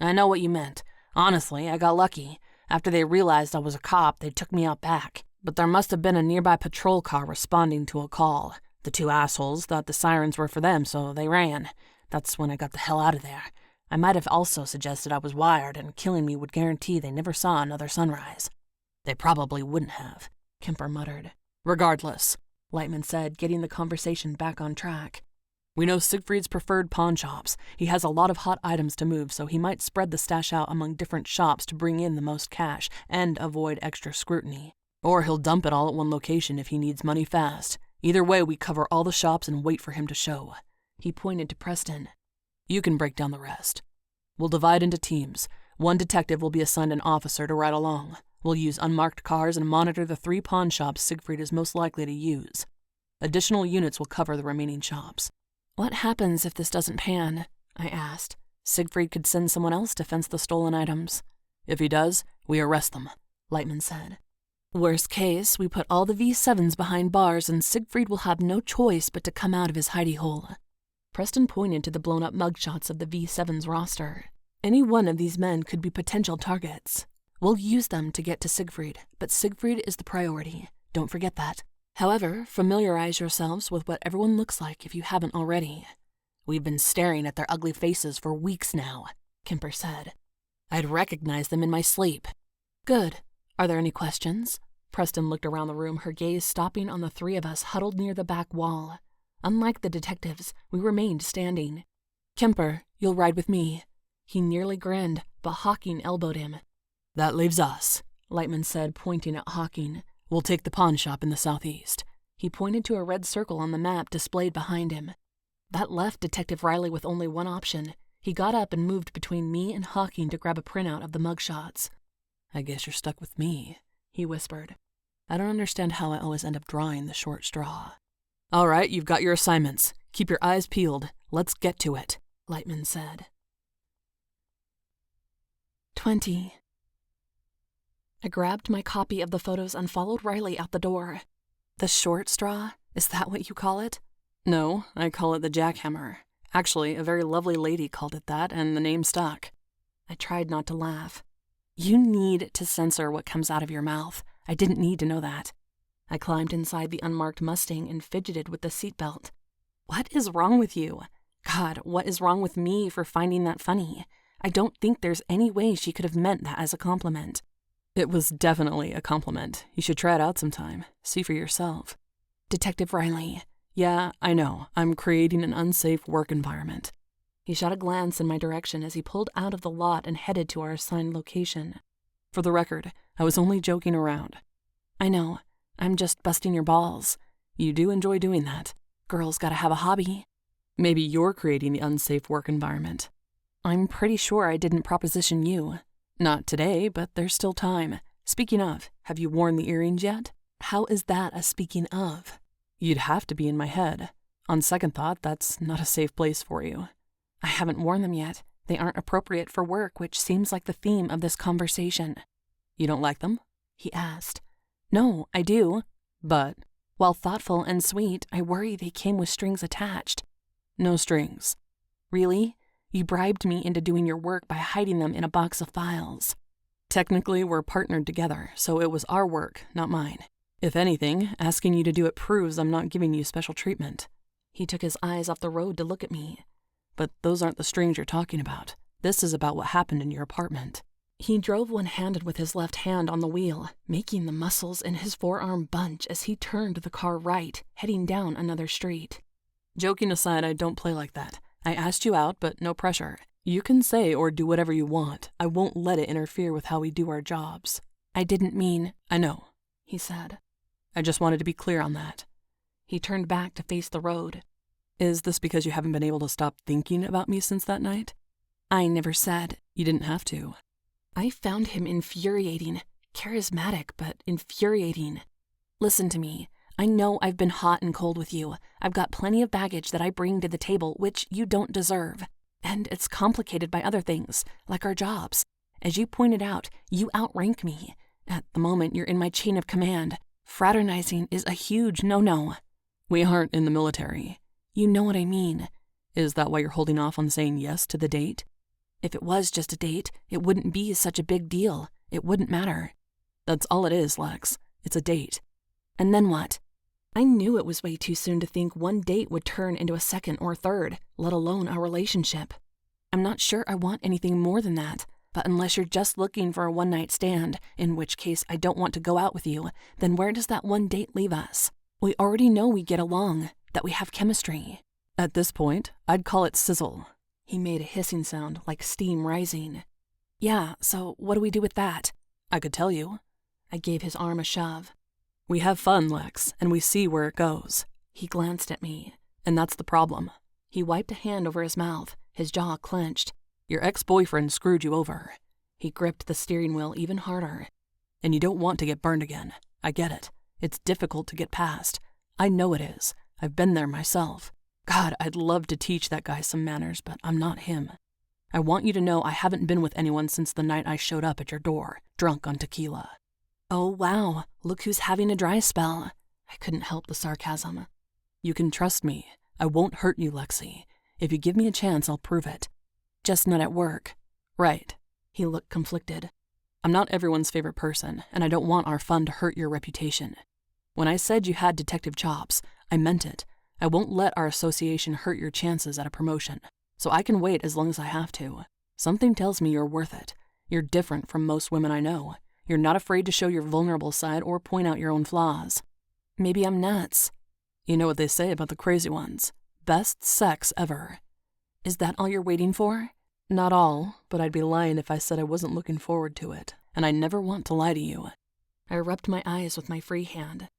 S2: "I know what you meant. Honestly, I got lucky. After they realized I was a cop, they took me out back. But there must have been a nearby patrol car responding to a call. The two assholes thought the sirens were for them, so they ran. That's when I got the hell out of there. I might have also suggested I was wired, and killing me would guarantee they never saw another sunrise." "They probably wouldn't have," Kemper muttered. "Regardless," Lightman said, getting the conversation back on track. "We know Siegfried's preferred pawn shops. He has a lot of hot items to move, so he might spread the stash out among different shops to bring in the most cash and avoid extra scrutiny. Or he'll dump it all at one location if he needs money fast. Either way, we cover all the shops and wait for him to show." He pointed to Preston. You can break down the rest. We'll divide into teams. One detective will be assigned an officer to ride along. We'll use unmarked cars and monitor the 3 pawn shops Siegfried is most likely to use. Additional units will cover the remaining shops.
S1: What happens if this doesn't pan? I asked.
S2: Siegfried could send someone else to fence the stolen items. If he does, we arrest them, Lightman said.
S1: Worst case, we put all the V7s behind bars and Siegfried will have no choice but to come out of his hidey hole. Preston pointed to the blown-up mugshots of the V7's roster. Any one of these men could be potential targets. We'll use them to get to Siegfried, but Siegfried is the priority. Don't forget that. However, familiarize yourselves with what everyone looks like if you haven't already.
S2: We've been staring at their ugly faces for weeks now, Kemper said. I'd recognize them in my sleep.
S1: Good. Are there any questions? Preston looked around the room, her gaze stopping on the 3 of us huddled near the back wall. Unlike the detectives, we remained standing. Kemper, you'll ride with me. He nearly grinned, but Hawking elbowed him.
S2: That leaves us, Lightman said, pointing at Hawking. We'll take the pawn shop in the southeast.
S1: He pointed to a red circle on the map displayed behind him. That left Detective Riley with only one option. He got up and moved between me and Hawking to grab a printout of the mugshots.
S2: I guess you're stuck with me, he whispered. I don't understand how I always end up drawing the short straw. All right, you've got your assignments. Keep your eyes peeled. Let's get to it, Lightman said.
S1: 20. I grabbed my copy of the photos and followed Riley out the door. The short straw? Is that what you call it?
S2: No, I call it the jackhammer. Actually, a very lovely lady called it that, and the name stuck.
S1: I tried not to laugh. You need to censor what comes out of your mouth. I didn't need to know that. I climbed inside the unmarked Mustang and fidgeted with the seatbelt. What is wrong with you? God, what is wrong with me for finding that funny? I don't think there's any way she could have meant that as a compliment.
S2: It was definitely a compliment. You should try it out sometime. See for yourself.
S1: Detective Riley.
S2: Yeah, I know. I'm creating an unsafe work environment.
S1: He shot a glance in my direction as he pulled out of the lot and headed to our assigned location.
S2: For the record, I was only joking around.
S1: I know. I'm just busting your balls.
S2: You do enjoy doing that.
S1: Girls gotta have a hobby.
S2: Maybe you're creating the unsafe work environment.
S1: I'm pretty sure I didn't proposition you.
S2: Not today, but there's still time. Speaking of, have you worn the earrings yet?
S1: How is that a speaking of?
S2: You'd have to be in my head. On second thought, that's not a safe place for you.
S1: I haven't worn them yet. They aren't appropriate for work, which seems like the theme of this conversation.
S2: You don't like them?
S1: He asked. No, I do.
S2: But,
S1: while thoughtful and sweet, I worry they came with strings attached.
S2: No strings.
S1: Really? You bribed me into doing your work by hiding them in a box of files.
S2: Technically, we're partnered together, so it was our work, not mine. If anything, asking you to do it proves I'm not giving you special treatment.
S1: He took his eyes off the road to look at me.
S2: But those aren't the strings you're talking about. This is about what happened in your apartment.
S1: He drove one-handed with his left hand on the wheel, making the muscles in his forearm bunch as he turned the car right, heading down another street.
S2: Joking aside, I don't play like that. I asked you out, but no pressure. You can say or do whatever you want. I won't let it interfere with how we do our jobs.
S1: I didn't mean...
S2: I know,
S1: he said.
S2: I just wanted to be clear on that.
S1: He turned back to face the road.
S2: Is this because you haven't been able to stop thinking about me since that night?
S1: I never said.
S2: You didn't have to.
S1: I found him infuriating. Charismatic, but infuriating. Listen to me. I know I've been hot and cold with you. I've got plenty of baggage that I bring to the table, which you don't deserve. And it's complicated by other things, like our jobs. As you pointed out, you outrank me. At the moment, you're in my chain of command. Fraternizing is a huge no-no.
S2: We aren't in the military.
S1: You know what I mean.
S2: Is that why you're holding off on saying yes to the date?
S1: If it was just a date, it wouldn't be such a big deal. It wouldn't matter.
S2: That's all it is, Lex. It's a date.
S1: And then what? I knew it was way too soon to think one date would turn into a second or third, let alone a relationship. I'm not sure I want anything more than that, but unless you're just looking for a one-night stand, in which case I don't want to go out with you, then where does that one date leave us? We already know we get along, that we have chemistry.
S2: At this point, I'd call it sizzle.
S1: He made a hissing sound like steam rising. Yeah, so what do we do with that?
S2: I could tell you.
S1: I gave his arm a shove.
S2: We have fun, Lex, and we see where it goes.
S1: He glanced at me.
S2: And that's the problem.
S1: He wiped a hand over his mouth, his jaw clenched.
S2: Your ex-boyfriend screwed you over.
S1: He gripped the steering wheel even harder.
S2: And you don't want to get burned again. I get it. It's difficult to get past. I know it is. I've been there myself. God, I'd love to teach that guy some manners, but I'm not him. I want you to know I haven't been with anyone since the night I showed up at your door, drunk on tequila.
S1: Oh, wow. Look who's having a dry spell. I couldn't help the sarcasm.
S2: You can trust me. I won't hurt you, Lexie. If you give me a chance, I'll prove it.
S1: Just not at work.
S2: Right.
S1: He looked conflicted.
S2: I'm not everyone's favorite person, and I don't want our fun to hurt your reputation. When I said you had detective chops, I meant it. I won't let our association hurt your chances at a promotion, so I can wait as long as I have to. Something tells me you're worth it. You're different from most women I know. You're not afraid to show your vulnerable side or point out your own flaws.
S1: Maybe I'm nuts.
S2: You know what they say about the crazy ones. Best sex ever.
S1: Is that all you're waiting for?
S2: Not all, but I'd be lying if I said I wasn't looking forward to it, and I never want to lie to you.
S1: I rubbed my eyes with my free hand.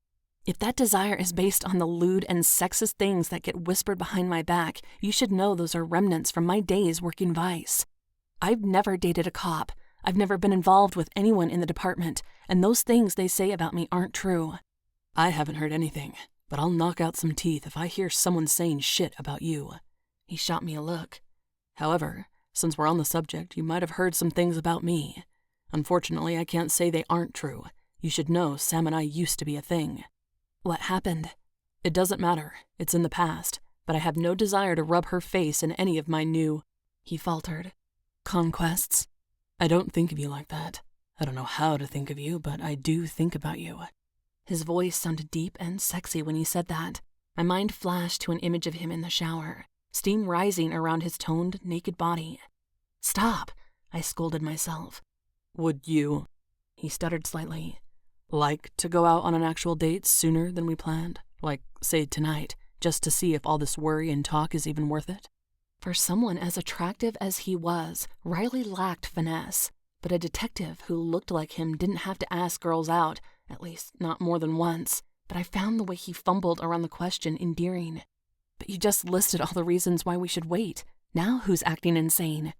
S1: If that desire is based on the lewd and sexist things that get whispered behind my back, you should know those are remnants from my days working Vice. I've never dated a cop. I've never been involved with anyone in the department, and those things they say about me aren't true.
S2: I haven't heard anything, but I'll knock out some teeth if I hear someone saying shit about you.
S1: He shot me a look.
S2: However, since we're on the subject, you might have heard some things about me. Unfortunately, I can't say they aren't true. You should know Sam and I used to be a thing.
S1: What happened?
S2: It doesn't matter. It's in the past, but I have no desire to rub her face in any of my new,
S1: he faltered, conquests.
S2: I don't think of you like that. I don't know how to think of you, but I do think about you.
S1: His voice sounded deep and sexy when he said that. My mind flashed to an image of him in the shower, steam rising around his toned, naked body. Stop, I scolded myself.
S2: Would you,
S1: he stuttered slightly,
S2: like to go out on an actual date sooner than we planned? Like, say tonight, just to see if all this worry and talk is even worth it?
S1: For someone as attractive as he was, Riley lacked finesse, but a detective who looked like him didn't have to ask girls out, at least not more than once. But I found the way he fumbled around the question endearing. But you just listed all the reasons why we should wait. Now who's acting insane?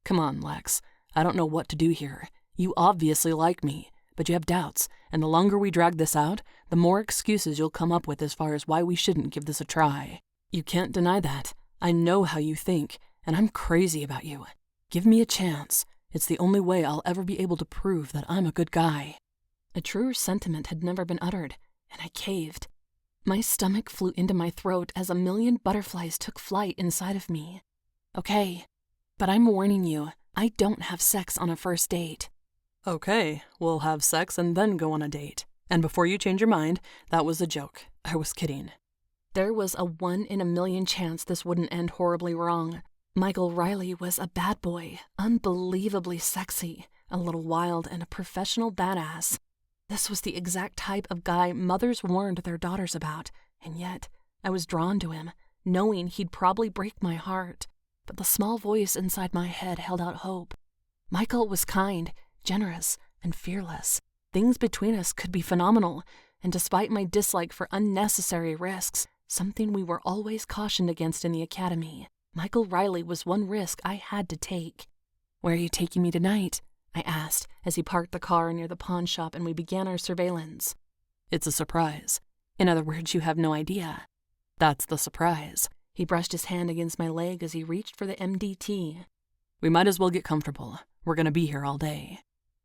S2: Come on, Lex. I don't know what to do here. You obviously like me, but you have doubts, and the longer we drag this out, the more excuses you'll come up with as far as why we shouldn't give this a try. You can't deny that. I know how you think, and I'm crazy about you. Give me a chance. It's the only way I'll ever be able to prove that I'm a good guy.
S1: A truer sentiment had never been uttered, and I caved. My stomach flew into my throat as a million butterflies took flight inside of me. Okay, but I'm warning you, I don't have sex on a first date.
S2: Okay, we'll have sex and then go on a date. And before you change your mind, that was a joke. I was kidding.
S1: There was a 1 in a million chance this wouldn't end horribly wrong. Michael Riley was a bad boy, unbelievably sexy, a little wild, and a professional badass. This was the exact type of guy mothers warned their daughters about, and yet I was drawn to him, knowing he'd probably break my heart. But the small voice inside my head held out hope. Michael was kind, generous, and fearless. Things between us could be phenomenal, and despite my dislike for unnecessary risks, something we were always cautioned against in the academy, Michael Riley was one risk I had to take. Where are you taking me tonight? I asked as he parked the car near the pawn shop and we began our surveillance.
S2: It's a surprise.
S1: In other words, you have no idea.
S2: That's the surprise.
S1: He brushed his hand against my leg as he reached for the MDT.
S2: We might as well get comfortable. We're going to be here all day.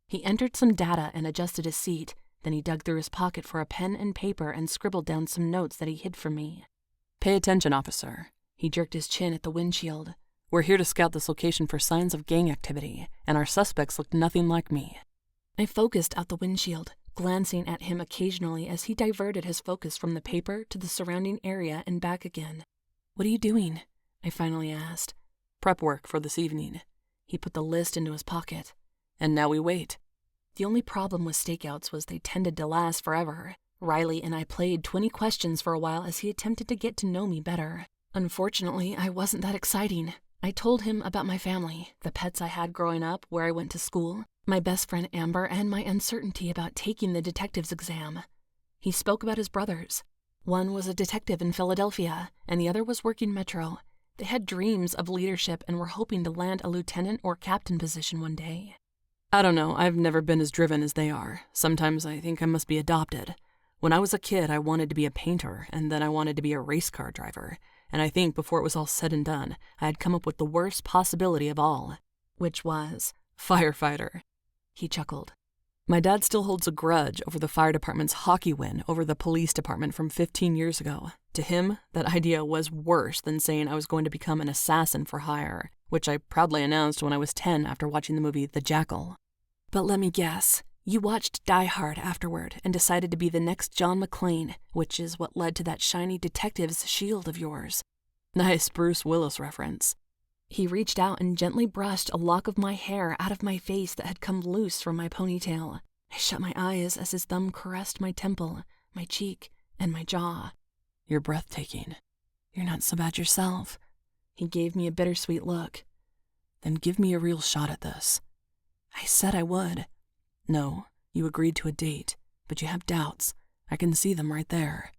S1: He entered some data and adjusted his seat. Then he dug through his pocket for a pen and paper and scribbled down some notes that he hid from me.
S2: Pay attention, officer.
S1: He jerked his chin at the windshield.
S2: We're here to scout this location for signs of gang activity, and our suspects look nothing like me.
S1: I focused out the windshield, glancing at him occasionally as he diverted his focus from the paper to the surrounding area and back again. What are you doing? I finally asked.
S2: Prep work for this evening.
S1: He put the list into his pocket.
S2: And now we wait.
S1: The only problem with stakeouts was they tended to last forever. Riley and I played 20 questions for a while as he attempted to get to know me better. Unfortunately, I wasn't that exciting. I told him about my family, the pets I had growing up, where I went to school, my best friend Amber, and my uncertainty about taking the detective's exam. He spoke about his brothers. One was a detective in Philadelphia, and the other was working Metro. They had dreams of leadership and were hoping to land a lieutenant or captain position one day.
S2: I don't know, I've never been as driven as they are. Sometimes I think I must be adopted. When I was a kid, I wanted to be a painter, and then I wanted to be a race car driver. And I think before it was all said and done, I had come up with the worst possibility of all.
S1: Which was?
S2: Firefighter.
S1: He chuckled.
S2: My dad still holds a grudge over the fire department's hockey win over the police department from 15 years ago. To him, that idea was worse than saying I was going to become an assassin for hire, which I proudly announced when I was 10 after watching the movie The Jackal.
S1: But let me guess, you watched Die Hard afterward and decided to be the next John McClane, which is what led to that shiny detective's shield of yours.
S2: Nice Bruce Willis reference.
S1: He reached out and gently brushed a lock of my hair out of my face that had come loose from my ponytail. I shut my eyes as his thumb caressed my temple, my cheek, and my jaw.
S2: You're breathtaking.
S1: You're not so bad yourself. He gave me a bittersweet look.
S2: Then give me a real shot at this.
S1: I said I would.
S2: No, you agreed to a date, but you have doubts. I can see them right there.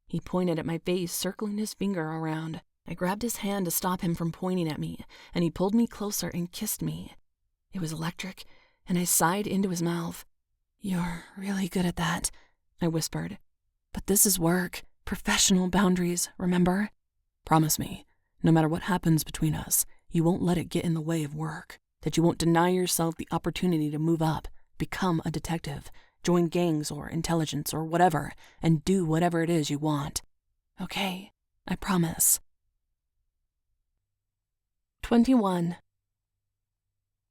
S1: He pointed at my face, circling his finger around. I grabbed his hand to stop him from pointing at me, and he pulled me closer and kissed me. It was electric, and I sighed into his mouth. You're really good at that, I whispered. But this is work, professional boundaries, remember?
S2: Promise me, no matter what happens between us, you won't let it get in the way of work, that you won't deny yourself the opportunity to move up, become a detective, join gangs or intelligence or whatever, and do whatever it is you want.
S1: Okay, I promise. 21.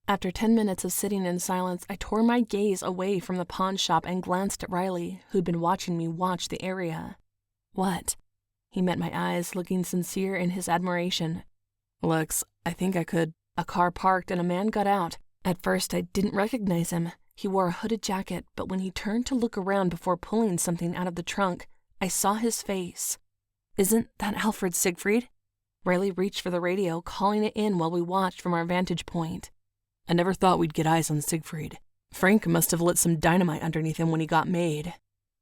S1: After 10 minutes of sitting in silence, I tore my gaze away from the pawn shop and glanced at Riley, who'd been watching me watch the area. What? He met my eyes, looking sincere in his admiration.
S2: Lex, I think I could.
S1: A car parked and a man got out. At first, I didn't recognize him. He wore a hooded jacket, but when he turned to look around before pulling something out of the trunk, I saw his face. Isn't that Alfred Siegfried? Riley reached for the radio, calling it in while we watched from our vantage point.
S2: I never thought we'd get eyes on Siegfried. Frank must have lit some dynamite underneath him when he got made.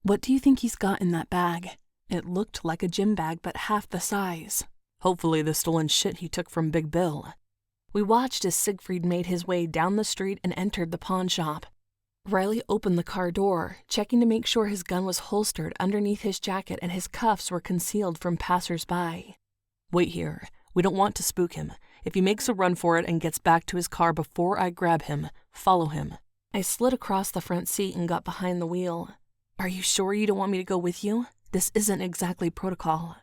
S1: What do you think he's got in that bag? It looked like a gym bag, but half the size.
S2: Hopefully the stolen shit he took from Big Bill.
S1: We watched as Siegfried made his way down the street and entered the pawn shop. Riley opened the car door, checking to make sure his gun was holstered underneath his jacket and his cuffs were concealed from passers-by.
S2: Wait here. We don't want to spook him. If he makes a run for it and gets back to his car before I grab him, follow him.
S1: I slid across the front seat and got behind the wheel. Are you sure you don't want me to go with you? This isn't exactly protocol.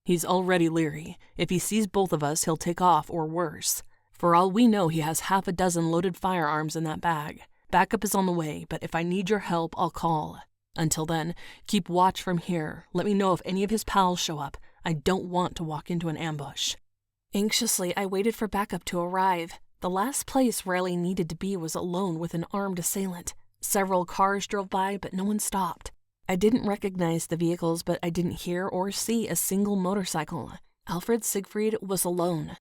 S2: He's already leery. If he sees both of us, he'll take off or worse. For all we know, he has half a dozen loaded firearms in that bag. Backup is on the way, but if I need your help, I'll call. Until then, keep watch from here. Let me know if any of his pals show up. I don't want to walk into an ambush.
S1: Anxiously, I waited for backup to arrive. The last place Riley needed to be was alone with an armed assailant. Several cars drove by, but no one stopped. I didn't recognize the vehicles, but I didn't hear or see a single motorcycle. Alfred Siegfried was alone.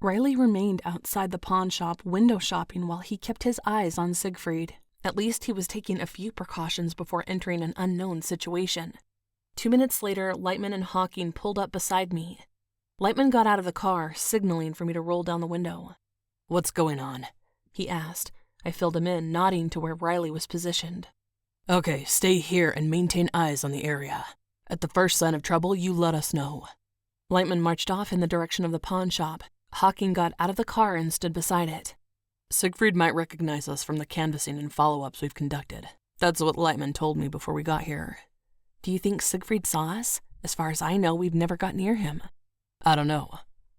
S1: Riley remained outside the pawn shop window shopping while he kept his eyes on Siegfried. At least he was taking a few precautions before entering an unknown situation. 2 minutes later, Lightman and Hawking pulled up beside me. Lightman got out of the car, signaling for me to roll down the window.
S2: What's going on?
S1: He asked. I filled him in, nodding to where Riley was positioned.
S2: Okay, stay here and maintain eyes on the area. At the first sign of trouble, you let us know.
S1: Lightman marched off in the direction of the pawn shop. Hawking got out of the car and stood beside it.
S2: Siegfried might recognize us from the canvassing and follow-ups we've conducted. That's what Lightman told me before we got here.
S1: Do you think Siegfried saw us? As far as I know, we've never got near him.
S2: I don't know.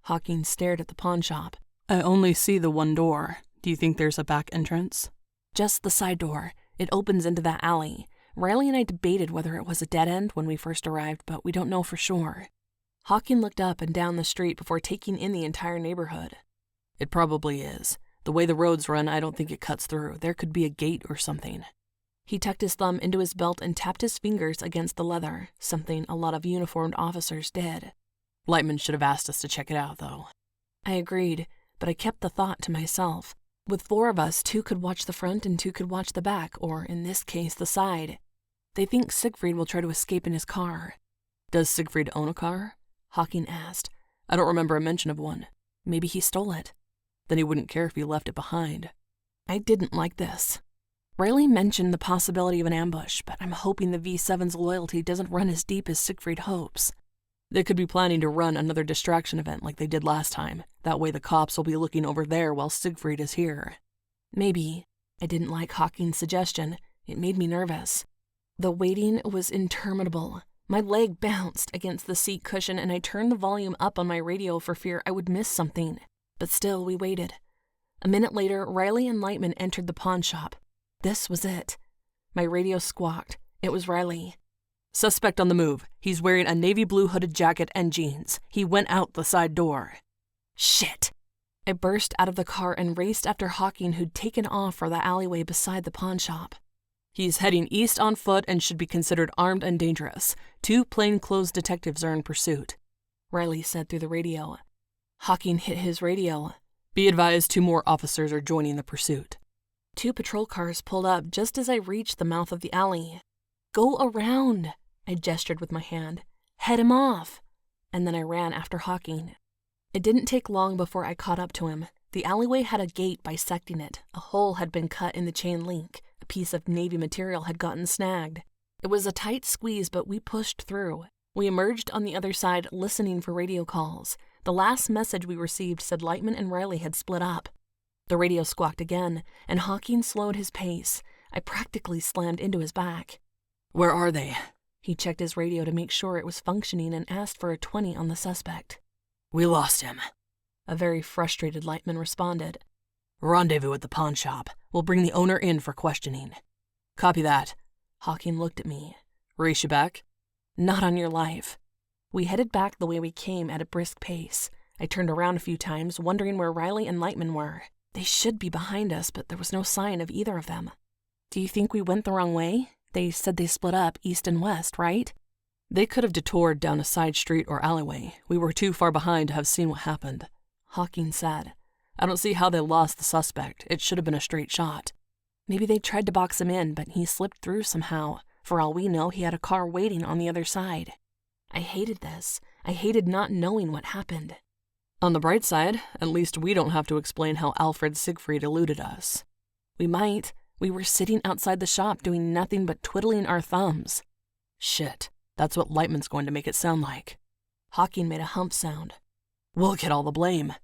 S1: Hawking stared at the pawn shop.
S2: I only see the one door. Do you think there's a back entrance?
S1: Just the side door. It opens into that alley. Riley and I debated whether it was a dead end when we first arrived, but we don't know for sure. Hawking looked up and down the street before taking in the entire neighborhood.
S2: It probably is. The way the roads run, I don't think it cuts through. There could be a gate or something.
S1: He tucked his thumb into his belt and tapped his fingers against the leather, something a lot of uniformed officers did.
S2: Lightman should have asked us to check it out, though.
S1: I agreed, but I kept the thought to myself. With 4 of us, 2 could watch the front and 2 could watch the back, or in this case, the side. They think Siegfried will try to escape in his car.
S2: Does Siegfried own a car?
S1: Hawking asked.
S2: I don't remember a mention of one. Maybe he stole it. Then he wouldn't care if he left it behind.
S1: I didn't like this. Riley mentioned the possibility of an ambush, but I'm hoping the V7's loyalty doesn't run as deep as Siegfried hopes.
S2: They could be planning to run another distraction event like they did last time. That way the cops will be looking over there while Siegfried is here.
S1: Maybe. I didn't like Hawking's suggestion. It made me nervous. The waiting was interminable. My leg bounced against the seat cushion and I turned the volume up on my radio for fear I would miss something. But still, we waited. A minute later, Riley and Lightman entered the pawn shop. This was it. My radio squawked. It was Riley.
S2: Suspect on the move. He's wearing a navy blue hooded jacket and jeans. He went out the side door.
S1: Shit! I burst out of the car and raced after Hawking, who'd taken off for the alleyway beside the pawn shop.
S2: He's heading east on foot and should be considered armed and dangerous. 2 plainclothes detectives are in pursuit,
S1: Riley said through the radio. Hawking hit his radio.
S2: Be advised 2 more officers are joining the pursuit.
S1: 2 patrol cars pulled up just as I reached the mouth of the alley. Go around, I gestured with my hand. Head him off. And then I ran after Hawking. It didn't take long before I caught up to him. The alleyway had a gate bisecting it. A hole had been cut in the chain link. A piece of navy material had gotten snagged. It was a tight squeeze, but we pushed through. We emerged on the other side, listening for radio calls. The last message we received said Lightman and Riley had split up. The radio squawked again, and Hawking slowed his pace. I practically slammed into his back.
S2: Where are they?
S1: He checked his radio to make sure it was functioning and asked for a 20 on the suspect.
S2: We lost him.
S1: A very frustrated Lightman responded.
S2: Rendezvous at the pawn shop. We'll bring the owner in for questioning. Copy that.
S1: Hawking looked at me.
S2: Race you back?
S1: Not on your life. We headed back the way we came at a brisk pace. I turned around a few times, wondering where Riley and Lightman were. They should be behind us, but there was no sign of either of them. Do you think we went the wrong way? They said they split up east and west, right?
S2: They could have detoured down a side street or alleyway. We were too far behind to have seen what happened,
S1: Hawking said.
S2: I don't see how they lost the suspect. It should have been a straight shot.
S1: Maybe they tried to box him in, but he slipped through somehow. For all we know, he had a car waiting on the other side. I hated this. I hated not knowing what happened.
S2: On the bright side, at least we don't have to explain how Alfred Siegfried eluded us.
S1: We might. We were sitting outside the shop doing nothing but twiddling our thumbs.
S2: Shit, that's what Lightman's going to make it sound like.
S1: Hawking made a hump sound.
S2: We'll get all the blame.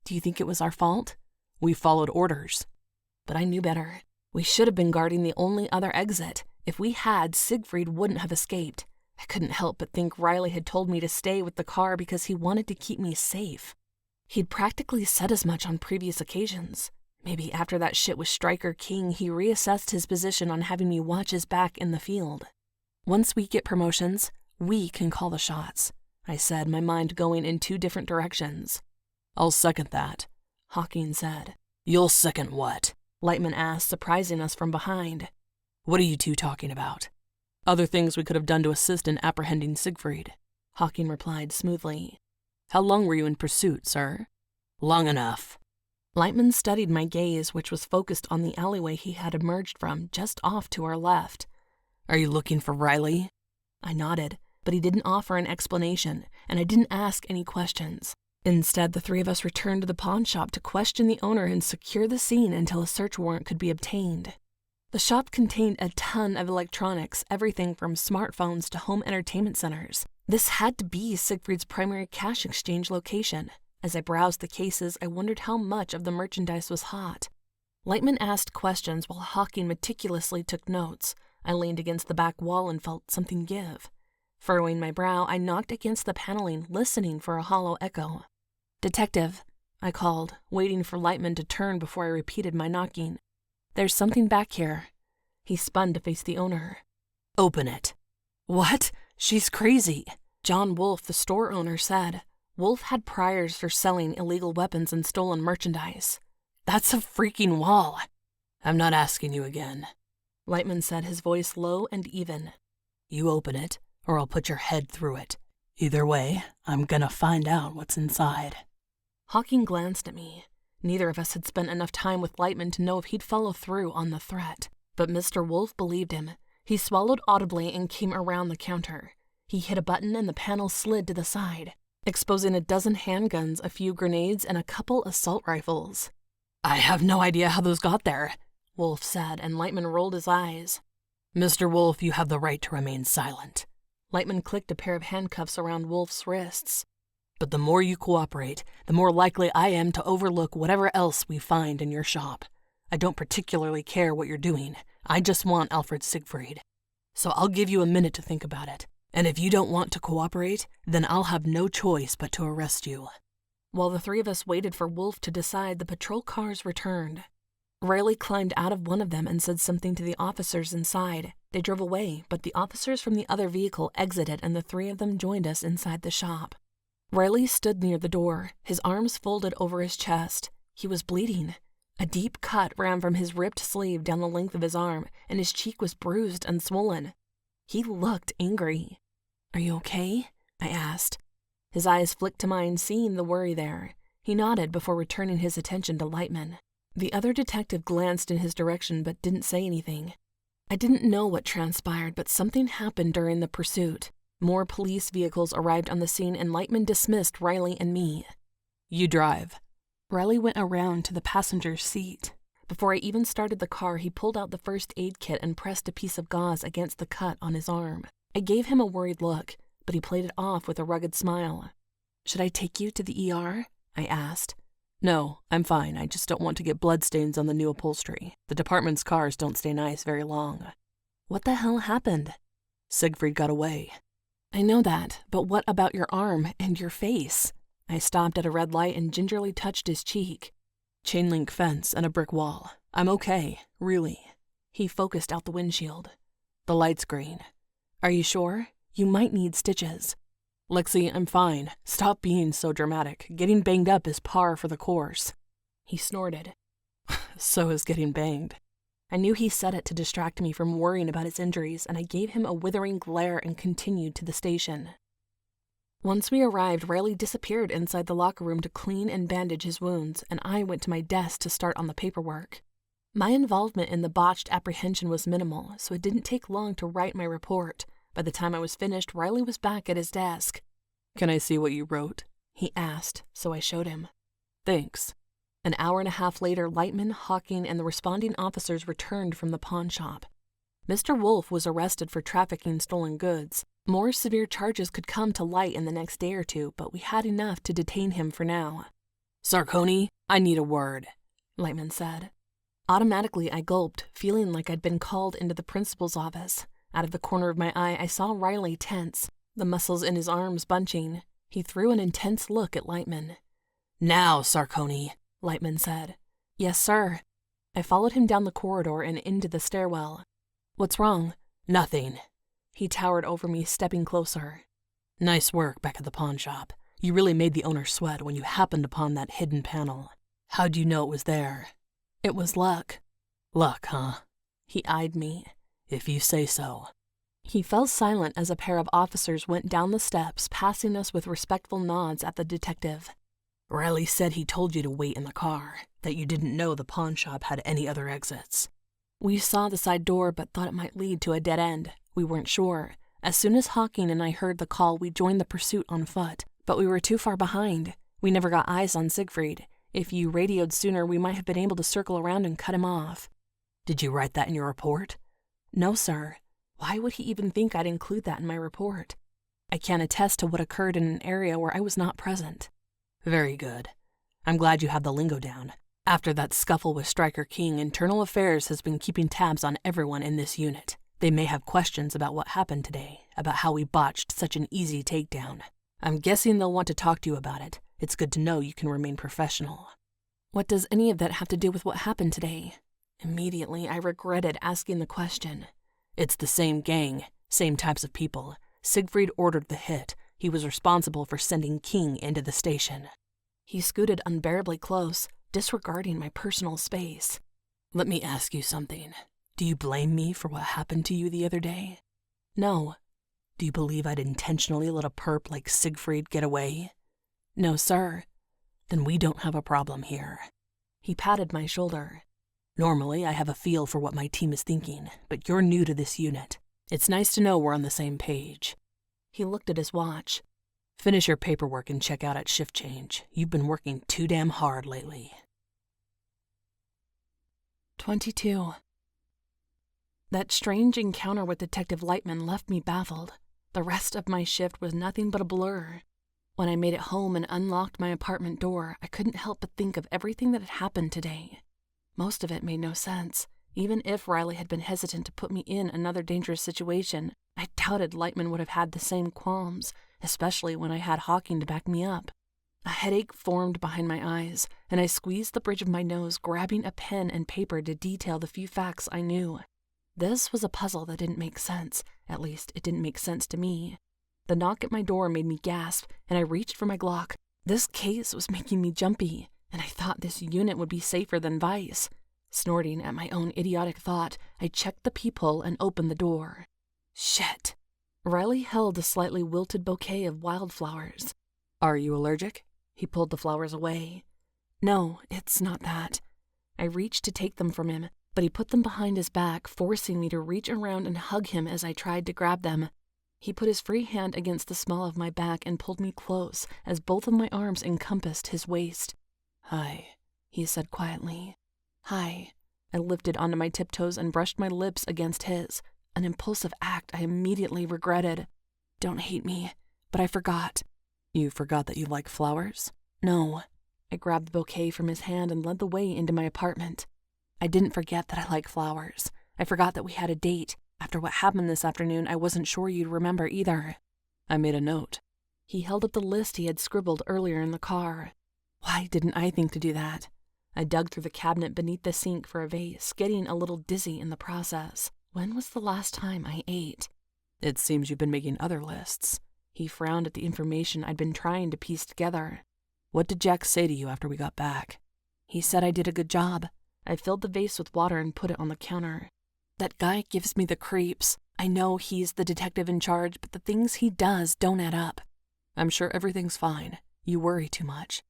S1: Do you think it was our fault?
S2: We followed orders.
S1: But I knew better. We should have been guarding the only other exit. If we had, Siegfried wouldn't have escaped. I couldn't help but think Riley had told me to stay with the car because he wanted to keep me safe. He'd practically said as much on previous occasions. Maybe after that shit with Stryker King, he reassessed his position on having me watch his back in the field. Once we get promotions, we can call the shots, I said, my mind going in 2 different directions.
S2: I'll second that,
S1: Hawking said.
S2: You'll second what?
S1: Lightman asked, surprising us from behind.
S2: What are you 2 talking about? Other things we could have done to assist in apprehending Siegfried,
S1: Hawking replied smoothly.
S2: How long were you in pursuit, sir? Long enough.
S1: Lightman studied my gaze, which was focused on the alleyway he had emerged from, just off to our left.
S2: Are you looking for Riley?
S1: I nodded, but he didn't offer an explanation, and I didn't ask any questions. Instead, the 3 of us returned to the pawn shop to question the owner and secure the scene until a search warrant could be obtained. The shop contained a ton of electronics, everything from smartphones to home entertainment centers. This had to be Siegfried's primary cash exchange location. As I browsed the cases, I wondered how much of the merchandise was hot. Lightman asked questions while Hawking meticulously took notes. I leaned against the back wall and felt something give. Furrowing my brow, I knocked against the paneling, listening for a hollow echo. Detective, I called, waiting for Lightman to turn before I repeated my knocking. There's something back here. He spun to face the owner.
S2: Open it.
S1: What? She's crazy, John Wolfe, the store owner, said. Wolfe had priors for selling illegal weapons and stolen merchandise. That's a freaking wall.
S2: I'm not asking you again,
S1: Lightman said, his voice low and even.
S2: You open it, or I'll put your head through it. Either way, I'm gonna find out what's inside.
S1: Hawking glanced at me. Neither of us had spent enough time with Lightman to know if he'd follow through on the threat. But Mr. Wolfe believed him. He swallowed audibly and came around the counter. He hit a button and the panel slid to the side. exposing a dozen handguns, a few grenades, and a couple assault rifles.
S2: "I have no idea how those got there,"
S1: Wolf said, and Lightman rolled his eyes.
S2: "Mr. Wolf, you have the right to remain silent."
S1: Lightman clicked a pair of handcuffs around Wolf's wrists.
S2: "But the more you cooperate, the more likely I am to overlook whatever else we find in your shop. I don't particularly care what you're doing. I just want Alfred Siegfried. So I'll give you a minute to think about it. And if you don't want to cooperate, then I'll have no choice but to arrest you."
S1: While the three of us waited for Wolf to decide, the patrol cars returned. Riley climbed out of one of them and said something to the officers inside. They drove away, but the officers from the other vehicle exited and the three of them joined us inside the shop. Riley stood near the door, his arms folded over his chest. He was bleeding. A deep cut ran from his ripped sleeve down the length of his arm, and his cheek was bruised and swollen. He looked angry. "Are you okay?" I asked. His eyes flicked to mine, seeing the worry there. He nodded before returning his attention to Lightman. The other detective glanced in his direction but didn't say anything. I didn't know what transpired, but something happened during the pursuit. More police vehicles arrived on the scene and Lightman dismissed Riley and me.
S2: "You drive."
S1: Riley went around to the passenger's seat. Before I even started the car, he pulled out the first aid kit and pressed a piece of gauze against the cut on his arm. I gave him a worried look, but he played it off with a rugged smile. "Should I take you to the ER?" I asked.
S2: "No, I'm fine. I just don't want to get bloodstains on the new upholstery. The department's cars don't stay nice very long."
S1: "What the hell happened?"
S2: "Siegfried got away."
S1: "I know that, but what about your arm and your face?" I stopped at a red light and gingerly touched his cheek.
S2: "Chain link fence and a brick wall. I'm okay, really."
S1: He focused out the windshield.
S2: "The light's green."
S1: "Are you sure? You might need stitches."
S2: "Lexie, I'm fine. Stop being so dramatic. Getting banged up is par for the course."
S1: He snorted.
S2: "So is getting banged."
S1: I knew he said it to distract me from worrying about his injuries, and I gave him a withering glare and continued to the station. Once we arrived, Riley disappeared inside the locker room to clean and bandage his wounds, and I went to my desk to start on the paperwork. My involvement in the botched apprehension was minimal, so it didn't take long to write my report. By the time I was finished, Riley was back at his desk.
S2: "Can I see what you wrote?"
S1: he asked, so I showed him.
S2: "Thanks."
S1: An hour and a half later, Lightman, Hawking, and the responding officers returned from the pawn shop. Mr. Wolf was arrested for trafficking stolen goods. More severe charges could come to light in the next day or two, but we had enough to detain him for now.
S2: "Sarconi, I need a word,"
S1: Lightman said. Automatically, I gulped, feeling like I'd been called into the principal's office. Out of the corner of my eye, I saw Riley tense, the muscles in his arms bunching. He threw an intense look at Lightman.
S2: "Now, Sarconi,"
S1: Lightman said. "Yes, sir." I followed him down the corridor and into the stairwell. "What's wrong?"
S2: "Nothing."
S1: He towered over me, stepping closer.
S2: "Nice work back at the pawn shop. You really made the owner sweat when you happened upon that hidden panel. How'd you know it was there?"
S1: "It was luck."
S2: "Luck, huh?"
S1: He eyed me.
S2: "If you say so."
S1: He fell silent as a pair of officers went down the steps, passing us with respectful nods at the detective.
S2: "Riley said he told you to wait in the car, that you didn't know the pawn shop had any other exits."
S1: "We saw the side door but thought it might lead to a dead end. We weren't sure. As soon as Hawking and I heard the call, we joined the pursuit on foot. But we were too far behind. We never got eyes on Siegfried. If you radioed sooner, we might have been able to circle around and cut him off."
S2: "Did you write that in your report?"
S1: "No, sir. Why would he even think I'd include that in my report? I can't attest to what occurred in an area where I was not present."
S2: "Very good. I'm glad you have the lingo down. After that scuffle with Striker King, Internal Affairs has been keeping tabs on everyone in this unit. They may have questions about what happened today, about how we botched such an easy takedown. I'm guessing they'll want to talk to you about it. It's good to know you can remain professional."
S1: "What does any of that have to do with what happened today?" Immediately, I regretted asking the question.
S2: "It's the same gang, same types of people. Siegfried ordered the hit. He was responsible for sending King into the station."
S1: He scooted unbearably close, disregarding my personal space.
S2: "Let me ask you something. Do you blame me for what happened to you the other day?"
S1: "No."
S2: "Do you believe I'd intentionally let a perp like Siegfried get away?"
S1: "No, sir."
S2: "Then we don't have a problem here."
S1: He patted my shoulder.
S2: "Normally, I have a feel for what my team is thinking, but you're new to this unit. It's nice to know we're on the same page."
S1: He looked at his watch.
S2: Finish your paperwork and check out at shift change. You've been working too damn hard lately.
S1: 22. That strange encounter with Detective Lightman left me baffled. The rest of my shift was nothing but a blur. When I made it home and unlocked my apartment door, I couldn't help but think of everything that had happened today. Most of it made no sense. Even if Riley had been hesitant to put me in another dangerous situation, I doubted Lightman would have had the same qualms, especially when I had Hawking to back me up. A headache formed behind my eyes, and I squeezed the bridge of my nose, grabbing a pen and paper to detail the few facts I knew. This was a puzzle that didn't make sense. At least, it didn't make sense to me. The knock at my door made me gasp, and I reached for my Glock. This case was making me jumpy, and I thought this unit would be safer than Vice. Snorting at my own idiotic thought, I checked the peephole and opened the door. Shit. Riley held a slightly wilted bouquet of wildflowers.
S2: Are you allergic?
S1: He pulled the flowers away. No, it's not that. I reached to take them from him, but he put them behind his back, forcing me to reach around and hug him as I tried to grab them. He put his free hand against the small of my back and pulled me close as both of my arms encompassed his waist.
S2: Hi,
S1: he said quietly. Hi. I lifted onto my tiptoes and brushed my lips against his, an impulsive act I immediately regretted. Don't hate me, but I forgot.
S2: You forgot that you like flowers?
S1: No. I grabbed the bouquet from his hand and led the way into my apartment. I didn't forget that I like flowers. I forgot that we had a date. After what happened this afternoon, I wasn't sure you'd remember either.
S2: I made a note.
S1: He held up the list he had scribbled earlier in the car. Why didn't I think to do that? I dug through the cabinet beneath the sink for a vase, getting a little dizzy in the process. When was the last time I ate?
S2: It seems you've been making other lists.
S1: He frowned at the information I'd been trying to piece together.
S2: What did Jack say to you after we got back?
S1: He said I did a good job. I filled the vase with water and put it on the counter. That guy gives me the creeps. I know he's the detective in charge, but the things he does don't add up.
S2: I'm sure everything's fine. You worry too much.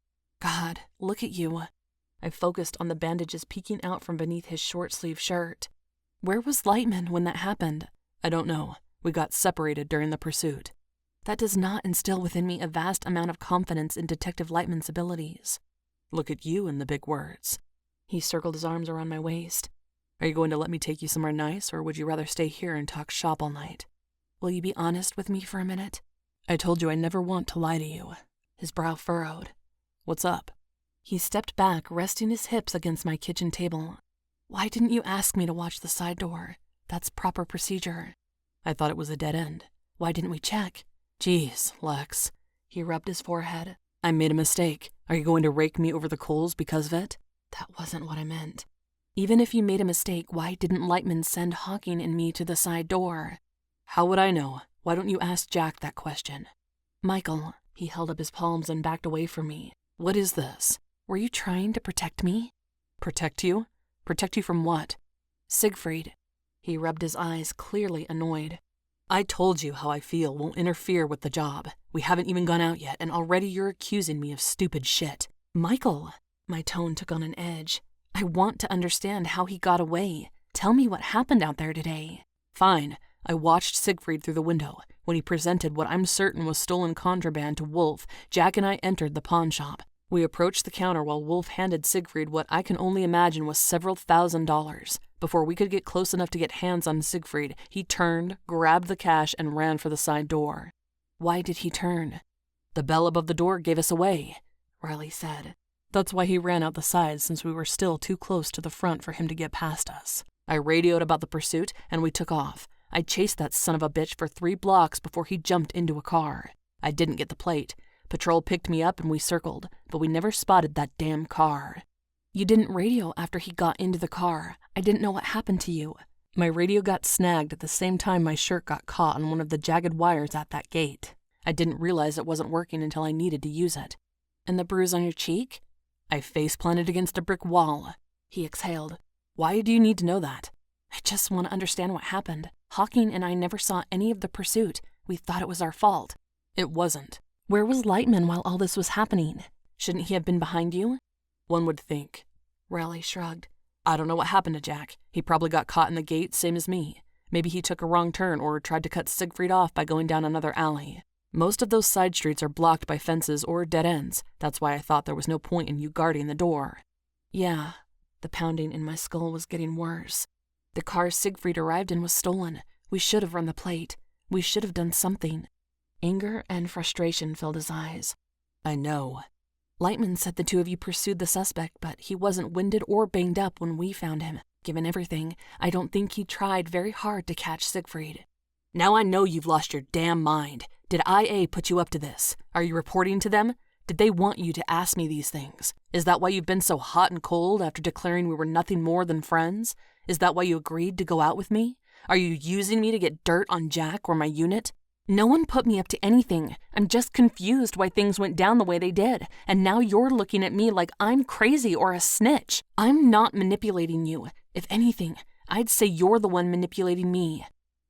S1: God, look at you. I focused on the bandages peeking out from beneath his short-sleeved shirt. Where was Lightman when that happened?
S2: I don't know. We got separated during the pursuit.
S1: That does not instill within me a vast amount of confidence in Detective Lightman's abilities.
S2: Look at you and the big words.
S1: He circled his arms around my waist.
S2: Are you going to let me take you somewhere nice, or would you rather stay here and talk shop all night?
S1: Will you be honest with me for a minute?
S2: I told you I never want to lie to you.
S1: His brow furrowed.
S2: What's up?
S1: He stepped back, resting his hips against my kitchen table. Why didn't you ask me to watch the side door? That's proper procedure.
S2: I thought it was a dead end.
S1: Why didn't we check?
S2: Jeez, Lex.
S1: He rubbed his forehead.
S2: I made a mistake. Are you going to rake me over the coals because of it?
S1: That wasn't what I meant. Even if you made a mistake, why didn't Lightman send Hawking and me to the side door?
S2: How would I know? Why don't you ask Jack that question?
S1: Michael, he held up his palms and backed away from me.
S2: What is this?
S1: Were you trying to protect me?
S2: Protect you? Protect you from what?
S1: Siegfried. He rubbed his eyes, clearly annoyed.
S2: I told you how I feel won't interfere with the job. We haven't even gone out yet, and already you're accusing me of stupid shit.
S1: Michael, my tone took on an edge. I want to understand how he got away. Tell me what happened out there today.
S2: Fine. I watched Siegfried through the window. When he presented what I'm certain was stolen contraband to Wolf, Jack and I entered the pawn shop. We approached the counter while Wolf handed Siegfried what I can only imagine was several $1,000s. Before we could get close enough to get hands on Siegfried, he turned, grabbed the cash, and ran for the side door.
S1: Why did he turn?
S2: The bell above the door gave us away,
S1: Riley said.
S2: That's why he ran out the side, since we were still too close to the front for him to get past us. I radioed about the pursuit, and we took off. I chased that son of a bitch for 3 blocks before he jumped into a car. I didn't get the plate. Patrol picked me up and we circled, but we never spotted that damn car.
S1: You didn't radio after he got into the car. I didn't know what happened to you.
S2: My radio got snagged at the same time my shirt got caught on one of the jagged wires at that gate. I didn't realize it wasn't working until I needed to use it.
S1: And the bruise on your cheek?
S2: I face-planted against a brick wall.
S1: He exhaled.
S2: Why do you need to know that?
S1: I just want to understand what happened. Hawking and I never saw any of the pursuit. We thought it was our fault.
S2: It wasn't.
S1: Where was Lightman while all this was happening? Shouldn't he have been behind you?
S2: One would think.
S1: Riley shrugged.
S2: I don't know what happened to Jack. He probably got caught in the gate, same as me. Maybe he took a wrong turn or tried to cut Siegfried off by going down another alley. Most of those side streets are blocked by fences or dead ends. That's why I thought there was no point in you guarding the door.
S1: Yeah, the pounding in my skull was getting worse. The car Siegfried arrived in was stolen. We should have run the plate. We should have done something. Anger and frustration filled his eyes.
S2: I know.
S1: Lightman said the two of you pursued the suspect, but he wasn't winded or banged up when we found him. Given everything, I don't think he tried very hard to catch Siegfried.
S2: Now I know you've lost your damn mind. Did IA put you up to this? Are you reporting to them? Did they want you to ask me these things? Is that why you've been so hot and cold after declaring we were nothing more than friends? Is that why you agreed to go out with me? Are you using me to get dirt on Jack or my unit?
S1: No one put me up to anything. I'm just confused why things went down the way they did, and now you're looking at me like I'm crazy or a snitch. I'm not manipulating you. If anything, I'd say you're the one manipulating me.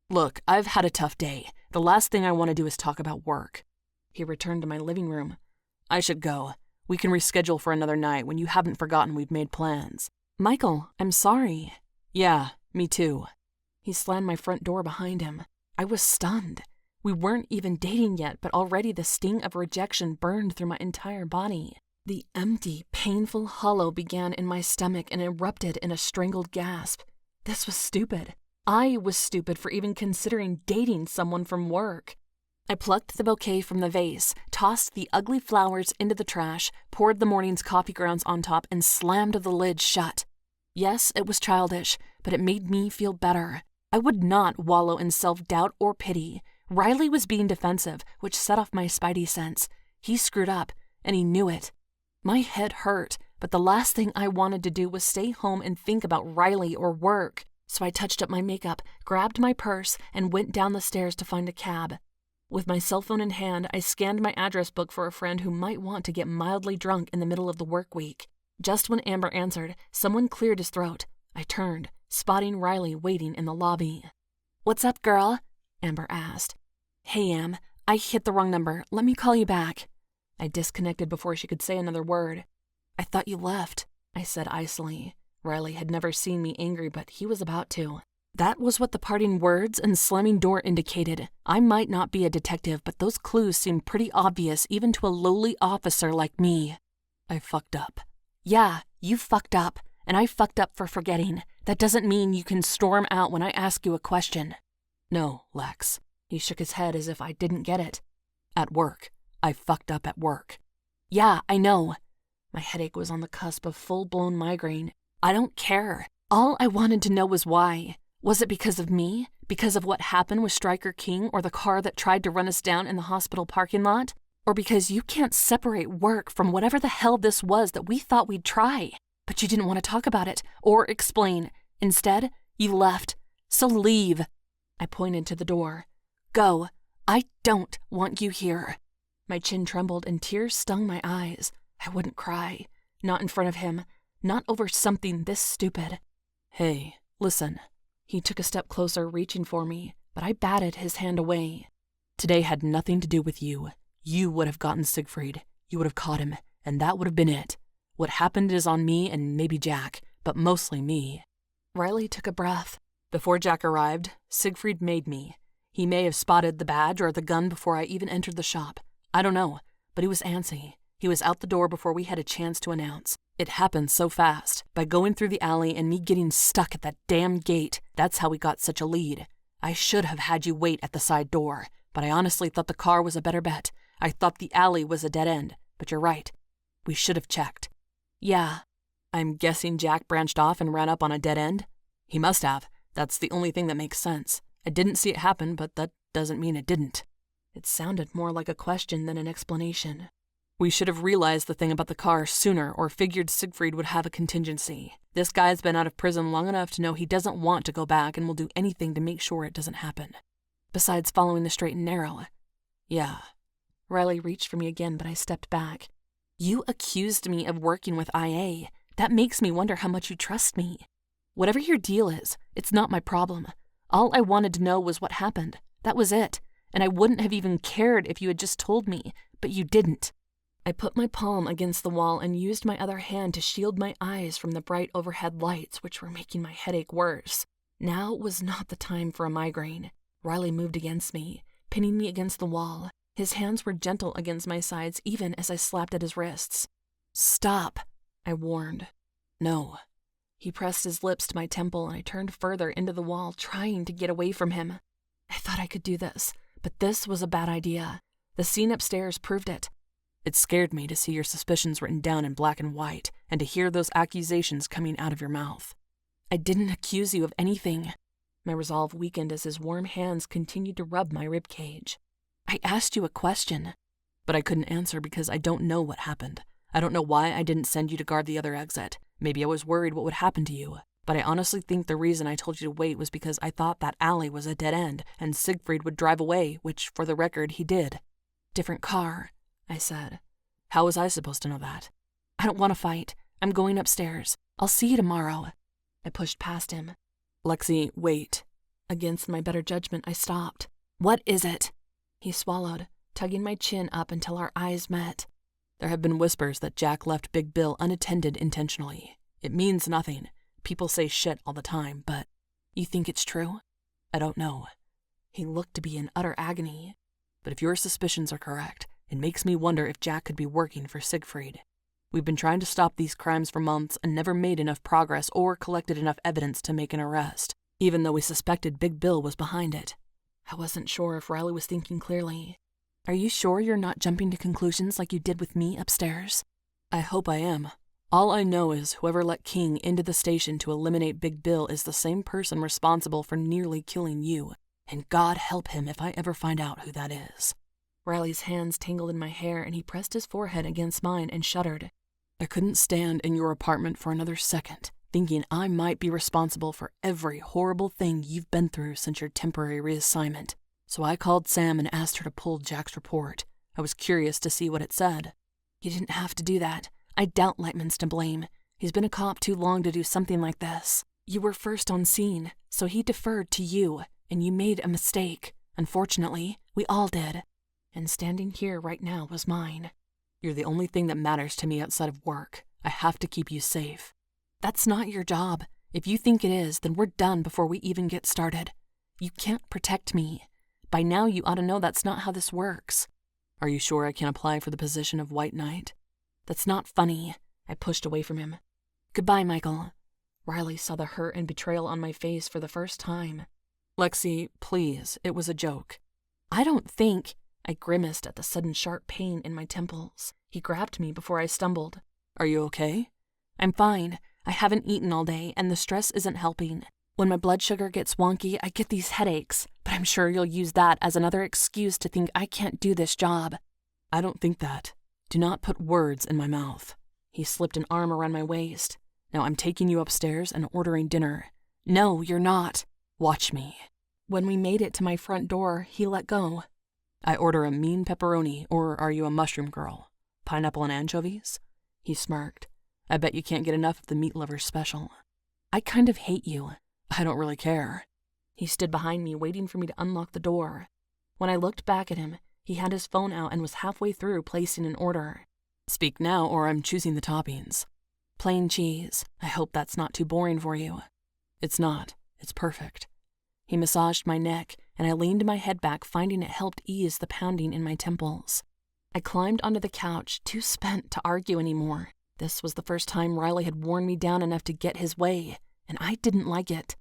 S2: Look, I've had a tough day. The last thing I want to do is talk about work.
S1: He returned to my living room.
S2: I should go. We can reschedule for another night when you haven't forgotten we've made plans.
S1: Michael, I'm sorry.
S2: Yeah, me too.
S1: He slammed my front door behind him. I was stunned. We weren't even dating yet, but already the sting of rejection burned through my entire body. The empty, painful hollow began in my stomach and erupted in a strangled gasp. This was stupid. I was stupid for even considering dating someone from work. I plucked the bouquet from the vase, tossed the ugly flowers into the trash, poured the morning's coffee grounds on top, and slammed the lid shut. Yes, it was childish, but it made me feel better. I would not wallow in self-doubt or pity. Riley was being defensive, which set off my spidey sense. He screwed up, and he knew it. My head hurt, but the last thing I wanted to do was stay home and think about Riley or work. So I touched up my makeup, grabbed my purse, and went down the stairs to find a cab. With my cell phone in hand, I scanned my address book for a friend who might want to get mildly drunk in the middle of the work week. Just when Amber answered, someone cleared his throat. I turned, spotting Riley waiting in the lobby. "What's up, girl?" Amber asked. "Hey, Am, I hit the wrong number. Let me call you back." I disconnected before she could say another word. "I thought you left," I said icily. Riley had never seen me angry, but he was about to. That was what the parting words and slamming door indicated. I might not be a detective, but those clues seemed pretty obvious even to a lowly officer like me.
S2: I fucked up.
S1: Yeah, you fucked up, and I fucked up for forgetting. That doesn't mean you can storm out when I ask you a question.
S2: No, Lex.
S1: He shook his head as if I didn't get it.
S2: At work. I fucked up at work.
S1: Yeah, I know. My headache was on the cusp of full-blown migraine. I don't care. All I wanted to know was why. Was it because of me? Because of what happened with Stryker King or the car that tried to run us down in the hospital parking lot? Or because you can't separate work from whatever the hell this was that we thought we'd try? But you didn't want to talk about it or explain. Instead, you left. So leave. I pointed to the door. Go. I don't want you here. My chin trembled and tears stung my eyes. I wouldn't cry. Not in front of him. Not over something this stupid.
S2: Hey, listen.
S1: He took a step closer, reaching for me, but I batted his hand away.
S2: Today had nothing to do with you. You would have gotten Siegfried. You would have caught him, and that would have been it. What happened is on me and maybe Jack, but mostly me.
S1: Riley took a breath.
S2: Before Jack arrived, Siegfried made me. He may have spotted the badge or the gun before I even entered the shop. I don't know, but he was antsy. He was out the door before we had a chance to announce. It happened so fast. By going through the alley and me getting stuck at that damn gate, that's how we got such a lead. I should have had you wait at the side door, but I honestly thought the car was a better bet. I thought the alley was a dead end, but you're right. We should have checked.
S1: Yeah.
S2: I'm guessing Jack branched off and ran up on a dead end? He must have. That's the only thing that makes sense. I didn't see it happen, but that doesn't mean it didn't.
S1: It sounded more like a question than an explanation.
S2: We should have realized the thing about the car sooner or figured Siegfried would have a contingency. This guy's been out of prison long enough to know he doesn't want to go back and will do anything to make sure it doesn't happen.
S1: Besides following the straight and narrow.
S2: Yeah.
S1: Riley reached for me again, but I stepped back. You accused me of working with IA. That makes me wonder how much you trust me. Whatever your deal is, it's not my problem. All I wanted to know was what happened. That was it. And I wouldn't have even cared if you had just told me, but you didn't. I put my palm against the wall and used my other hand to shield my eyes from the bright overhead lights, which were making my headache worse. Now was not the time for a migraine. Riley moved against me, pinning me against the wall. His hands were gentle against my sides even as I slapped at his wrists. "Stop," I warned. "No." He pressed his lips to my temple and I turned further into the wall, trying to get away from him. I thought I could do this, but this was a bad idea. The scene upstairs proved it. It scared me to see your suspicions written down in black and white and to hear those accusations coming out of your mouth. I didn't accuse you of anything. My resolve weakened as his warm hands continued to rub my ribcage. I asked you a question. But I couldn't answer because I don't know what happened. I don't know why I didn't send you to guard the other exit. Maybe I was worried what would happen to you. But I honestly think the reason I told you to wait was because I thought that alley was a dead end and Siegfried would drive away, which, for the record, he did. "Different car," I said. "How was I supposed to know that?" "I don't want to fight. I'm going upstairs. I'll see you tomorrow." I pushed past him. "Lexie, wait." Against my better judgment, I stopped. "What is it?" He swallowed, tugging my chin up until our eyes met. "There have been whispers that Jack left Big Bill unattended intentionally. It means nothing. People say shit all the time, but..." "You think it's true?" "I don't know." He looked to be in utter agony. "But if your suspicions are correct, it makes me wonder if Jack could be working for Siegfried. We've been trying to stop these crimes for months and never made enough progress or collected enough evidence to make an arrest, even though we suspected Big Bill was behind it." I wasn't sure if Riley was thinking clearly. "Are you sure you're not jumping to conclusions like you did with me upstairs?" "I hope I am. All I know is whoever let King into the station to eliminate Big Bill is the same person responsible for nearly killing you, and God help him if I ever find out who that is." Riley's hands tangled in my hair and he pressed his forehead against mine and shuddered. "I couldn't stand in your apartment for another second, thinking I might be responsible for every horrible thing you've been through since your temporary reassignment. So I called Sam and asked her to pull Jack's report. I was curious to see what it said." "You didn't have to do that. I doubt Lightman's to blame. He's been a cop too long to do something like this. You were first on scene, so he deferred to you, and you made a mistake. Unfortunately, we all did. And standing here right now was mine." "You're the only thing that matters to me outside of work. I have to keep you safe." "That's not your job. If you think it is, then we're done before we even get started. You can't protect me. By now you ought to know that's not how this works." "Are you sure I can apply for the position of White Knight?" "That's not funny." I pushed away from him. "Goodbye, Michael." Riley saw the hurt and betrayal on my face for the first time. "Lexie, please, it was a joke." "I don't think..." I grimaced at the sudden sharp pain in my temples. He grabbed me before I stumbled. "Are you okay?" "I'm fine. I haven't eaten all day, and the stress isn't helping. When my blood sugar gets wonky, I get these headaches, but I'm sure you'll use that as another excuse to think I can't do this job." "I don't think that. Do not put words in my mouth." He slipped an arm around my waist. "Now I'm taking you upstairs and ordering dinner." "No, you're not." "Watch me." When we made it to my front door, he let go. "I order a mean pepperoni, or are you a mushroom girl? Pineapple and anchovies?" He smirked. "I bet you can't get enough of the meat lover's special." "I kind of hate you." "I don't really care." He stood behind me, waiting for me to unlock the door. When I looked back at him, he had his phone out and was halfway through placing an order. "Speak now, or I'm choosing the toppings." "Plain cheese. I hope that's not too boring for you." "It's not. It's perfect." He massaged my neck, and I leaned my head back, finding it helped ease the pounding in my temples. I climbed onto the couch, too spent to argue anymore. This was the first time Riley had worn me down enough to get his way, and I didn't like it.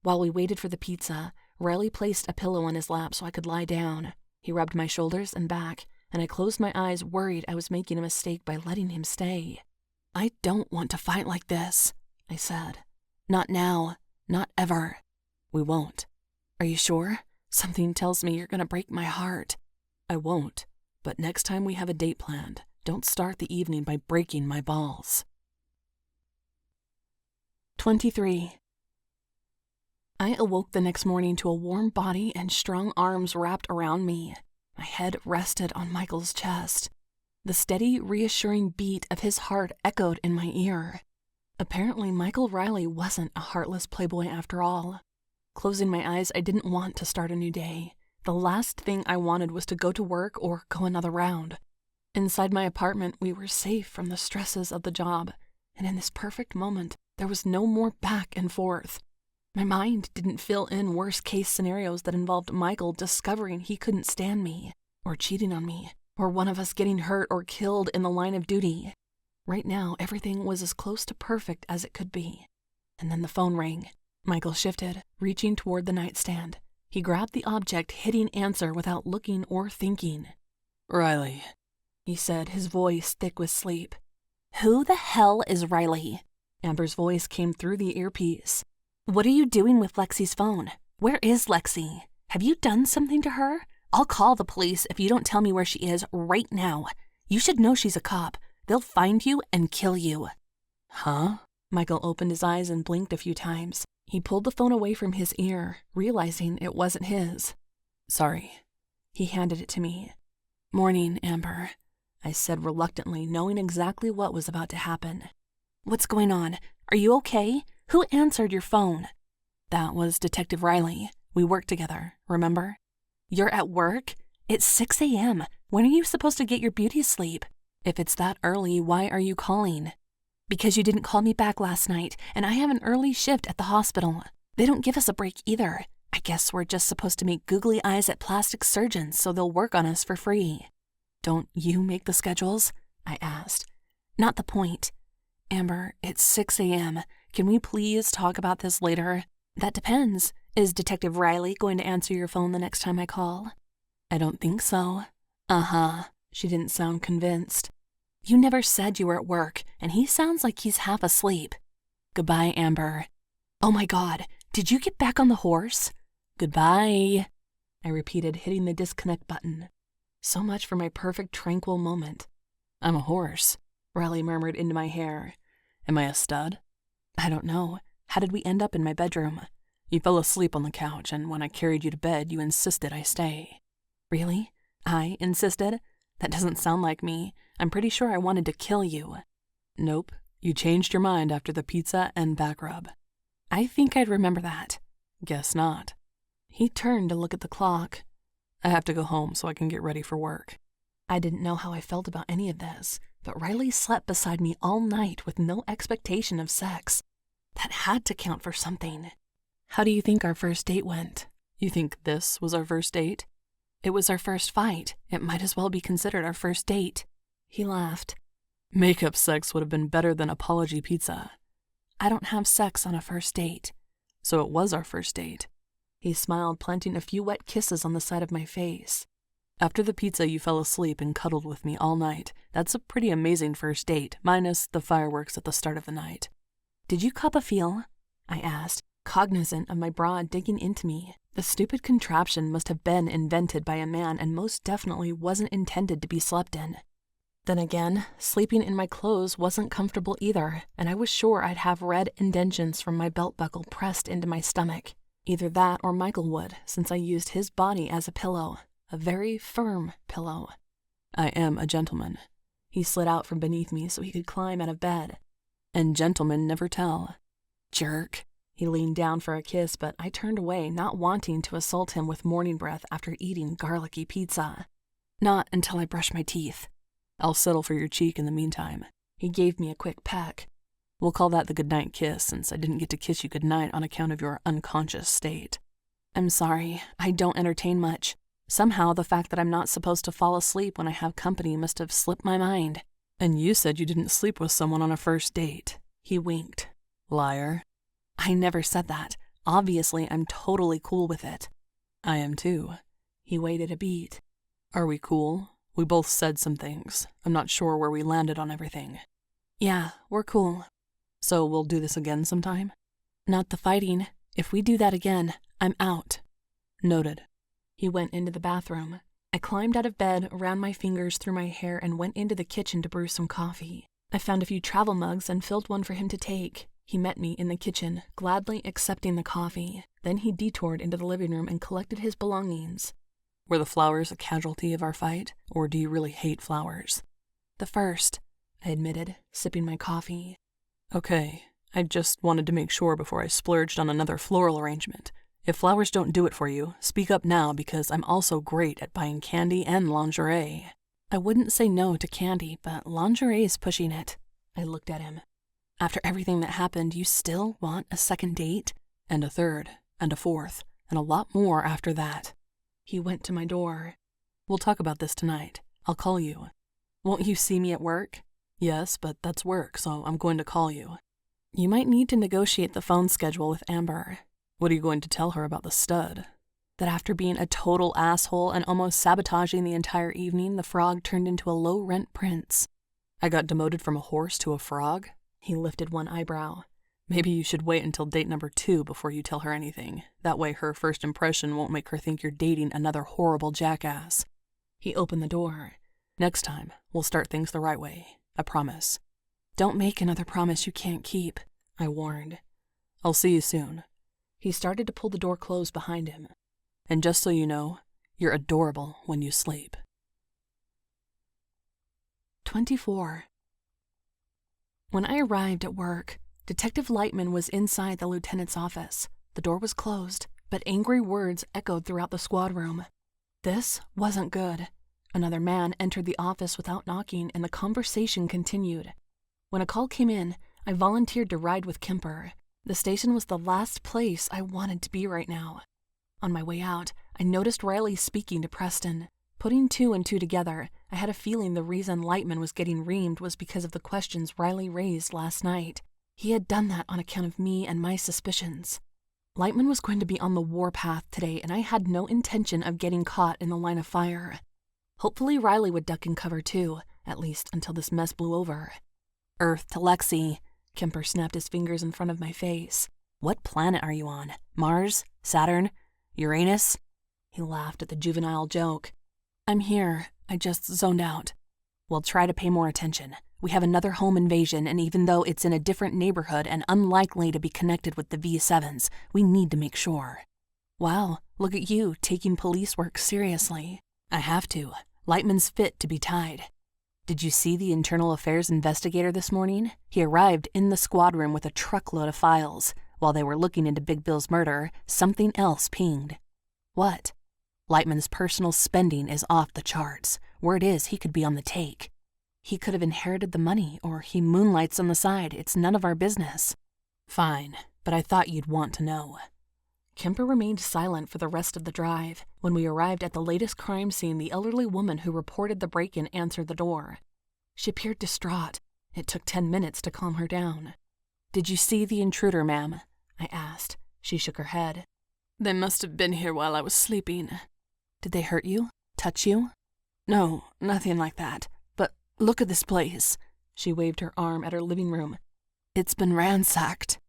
S1: While we waited for the pizza, Riley placed a pillow on his lap so I could lie down. He rubbed my shoulders and back, and I closed my eyes, worried I was making a mistake by letting him stay. "I don't want to fight like this," I said. "Not now. Not ever." "We won't." "Are you sure? Something tells me you're gonna break my heart." "I won't. But next time we have a date planned, don't start the evening by breaking my balls." 23. I awoke the next morning to a warm body and strong arms wrapped around me. My head rested on Michael's chest. The steady, reassuring beat of his heart echoed in my ear. Apparently, Michael Riley wasn't a heartless playboy after all. Closing my eyes, I didn't want to start a new day. The last thing I wanted was to go to work or go another round. Inside my apartment, we were safe from the stresses of the job, and in this perfect moment, there was no more back and forth. My mind didn't fill in worst-case scenarios that involved Michael discovering he couldn't stand me, or cheating on me, or one of us getting hurt or killed in the line of duty. Right now, everything was as close to perfect as it could be. And then the phone rang. Michael shifted, reaching toward the nightstand. He grabbed the object, hitting answer without looking or thinking.
S2: Riley,
S1: he said, his voice thick with sleep. Who the hell is Riley? Amber's voice came through the earpiece. What are you doing with Lexie's phone? Where is Lexie? Have you done something to her? I'll call the police if you don't tell me where she is right now. You should know she's a cop. They'll find you and kill you.
S2: Huh?
S1: Michael opened his eyes and blinked a few times. He pulled the phone away from his ear, realizing it wasn't his.
S2: Sorry.
S1: He handed it to me. Morning, Amber, I said reluctantly, knowing exactly what was about to happen. What's going on? Are you okay? Who answered your phone? That was Detective Riley. We work together, remember? You're at work? It's 6 a.m. When are you supposed to get your beauty sleep? If it's that early, why are you calling? Because you didn't call me back last night, and I have an early shift at the hospital. They don't give us a break either. I guess we're just supposed to make googly eyes at plastic surgeons so they'll work on us for free. Don't you make the schedules? I asked. Not the point. Amber, it's 6 a.m. Can we please talk about this later? That depends. Is Detective Riley going to answer your phone the next time I call? I don't think so. Uh-huh. She didn't sound convinced. You never said you were at work, and he sounds like he's half asleep. Goodbye, Amber. Oh my God, did you get back on the horse? Goodbye, I repeated, hitting the disconnect button. So much for my perfect, tranquil moment.
S2: I'm a horse,
S1: Riley murmured into my hair.
S2: Am I a stud?
S1: I don't know. How did we end up in my bedroom?
S2: You fell asleep on the couch, and when I carried you to bed, you insisted I stay.
S1: Really? I insisted? That doesn't sound like me. I'm pretty sure I wanted to kill you.
S2: Nope. You changed your mind after the pizza and back rub.
S1: I think I'd remember that.
S2: Guess not.
S1: He turned to look at the clock.
S2: I have to go home so I can get ready for work.
S1: I didn't know how I felt about any of this, but Riley slept beside me all night with no expectation of sex. That had to count for something. How do you think our first date went?
S2: You think this was our first date?
S1: It was our first fight. It might as well be considered our first date. He laughed.
S2: Makeup sex would have been better than apology pizza.
S1: I don't have sex on a first date.
S2: So it was our first date.
S1: He smiled, planting a few wet kisses on the side of my face.
S2: After the pizza, you fell asleep and cuddled with me all night. That's a pretty amazing first date, minus the fireworks at the start of the night.
S1: Did you cup a feel? I asked, cognizant of my bra digging into me. The stupid contraption must have been invented by a man and most definitely wasn't intended to be slept in. Then again, sleeping in my clothes wasn't comfortable either, and I was sure I'd have red indentions from my belt buckle pressed into my stomach. Either that or Michael would, since I used his body as a pillow, a very firm pillow.
S2: I am a gentleman.
S1: He slid out from beneath me so he could climb out of bed.
S2: And gentlemen never tell.
S1: Jerk. He leaned down for a kiss, but I turned away, not wanting to assault him with morning breath after eating garlicky pizza. Not until I brush my teeth.
S2: I'll settle for your cheek in the meantime.
S1: He gave me a quick peck.
S2: We'll call that the goodnight kiss, since I didn't get to kiss you goodnight on account of your unconscious state.
S1: I'm sorry. I don't entertain much. Somehow the fact that I'm not supposed to fall asleep when I have company must have slipped my mind.
S2: And you said you didn't sleep with someone on a first date.
S1: He winked.
S2: Liar.
S1: I never said that. Obviously, I'm totally cool with it.
S2: I am too.
S1: He waited a beat.
S2: Are we cool? We both said some things. I'm not sure where we landed on everything.
S1: Yeah, we're cool.
S2: So we'll do this again sometime?
S1: Not the fighting. If we do that again, I'm out.
S2: Noted.
S1: He went into the bathroom. I climbed out of bed, ran my fingers through my hair, and went into the kitchen to brew some coffee. I found a few travel mugs and filled one for him to take. He met me in the kitchen, gladly accepting the coffee. Then he detoured into the living room and collected his belongings.
S2: Were the flowers a casualty of our fight, or do you really hate flowers?
S1: The first, I admitted, sipping my coffee.
S2: Okay, I just wanted to make sure before I splurged on another floral arrangement. If flowers don't do it for you, speak up now because I'm also great at buying candy and lingerie.
S1: I wouldn't say no to candy, but lingerie's pushing it. I looked at him. After everything that happened, you still want a second date?
S2: And a third, and a fourth, and a lot more after that.
S1: He went to my door.
S2: We'll talk about this tonight. I'll call you. Won't you see me at work? Yes, but that's work, so I'm going to call you. You might need to negotiate the phone schedule with Amber. What are you going to tell her about the stud? That after being a total asshole and almost sabotaging the entire evening, the frog turned into a low-rent prince. I got demoted from a horse to a frog? He lifted one eyebrow. Maybe you should wait until date number 2 before you tell her anything. That way her first impression won't make her think you're dating another horrible jackass. He opened the door. Next time, we'll start things the right way. I promise.
S1: Don't make another promise you can't keep, I warned.
S2: I'll see you soon.
S1: He started to pull the door closed behind him.
S2: And just so you know, you're adorable when you sleep.
S1: 24. When I arrived at work, Detective Lightman was inside the lieutenant's office. The door was closed, but angry words echoed throughout the squad room. This wasn't good. Another man entered the office without knocking, and the conversation continued. When a call came in, I volunteered to ride with Kemper. The station was the last place I wanted to be right now. On my way out, I noticed Riley speaking to Preston. Putting 2 and 2 together, I had a feeling the reason Lightman was getting reamed was because of the questions Riley raised last night. He had done that on account of me and my suspicions. Lightman was going to be on the warpath today, and I had no intention of getting caught in the line of fire. Hopefully Riley would duck and cover too, at least until this mess blew over. Earth to Lexie. Kemper snapped his fingers in front of my face. What planet are you on? Mars? Saturn? Uranus? He laughed at the juvenile joke. I'm here. I just zoned out. Well, try to pay more attention. We have another home invasion, and even though it's in a different neighborhood and unlikely to be connected with the V7s, we need to make sure. Wow, look at you, taking police work seriously. I have to. Lightman's fit to be tied. Did you see the internal affairs investigator this morning? He arrived in the squad room with a truckload of files. While they were looking into Big Bill's murder, something else pinged. What? Lightman's personal spending is off the charts. Word is he could be on the take. He could have inherited the money, or he moonlights on the side. It's none of our business. Fine, but I thought you'd want to know. Kemper remained silent for the rest of the drive. When we arrived at the latest crime scene, the elderly woman who reported the break-in answered the door. She appeared distraught. It took 10 minutes to calm her down. Did you see the intruder, ma'am? I asked. She shook her head. They must have been here while I was sleeping. Did they hurt you? Touch you? No, nothing like that. But look at this place. She waved her arm at her living room. It's been ransacked.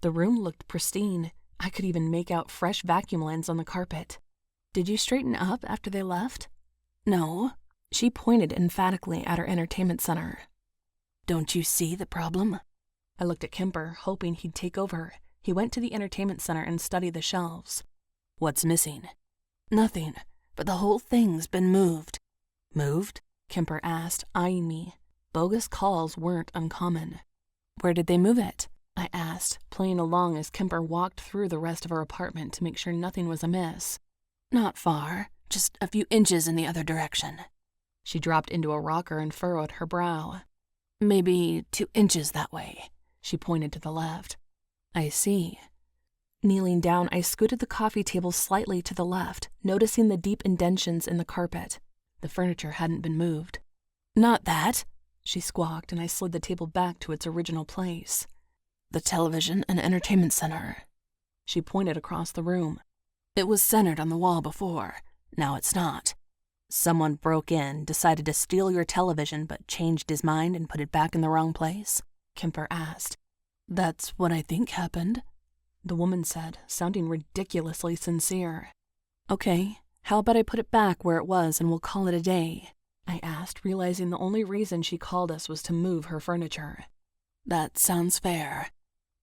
S1: The room looked pristine. I could even make out fresh vacuum lines on the carpet. Did you straighten up after they left? No. She pointed emphatically at her entertainment center. Don't you see the problem? I looked at Kemper, hoping he'd take over. He went to the entertainment center and studied the shelves. What's missing? Nothing, but the whole thing's been moved. Moved? Kemper asked, eyeing me. Bogus calls weren't uncommon. Where did they move it? I asked, playing along as Kemper walked through the rest of her apartment to make sure nothing was amiss. Not far, just a few inches in the other direction. She dropped into a rocker and furrowed her brow. Maybe 2 inches that way. She pointed to the left. I see. Kneeling down, I scooted the coffee table slightly to the left, noticing the deep indentions in the carpet. The furniture hadn't been moved. Not that, she squawked, and I slid the table back to its original place. The television and entertainment center. She pointed across the room. It was centered on the wall before. Now it's not. Someone broke in, decided to steal your television, but changed his mind and put it back in the wrong place? Kemper asked. That's what I think happened, the woman said, sounding ridiculously sincere. Okay, how about I put it back where it was and we'll call it a day? I asked, realizing the only reason she called us was to move her furniture. That sounds fair.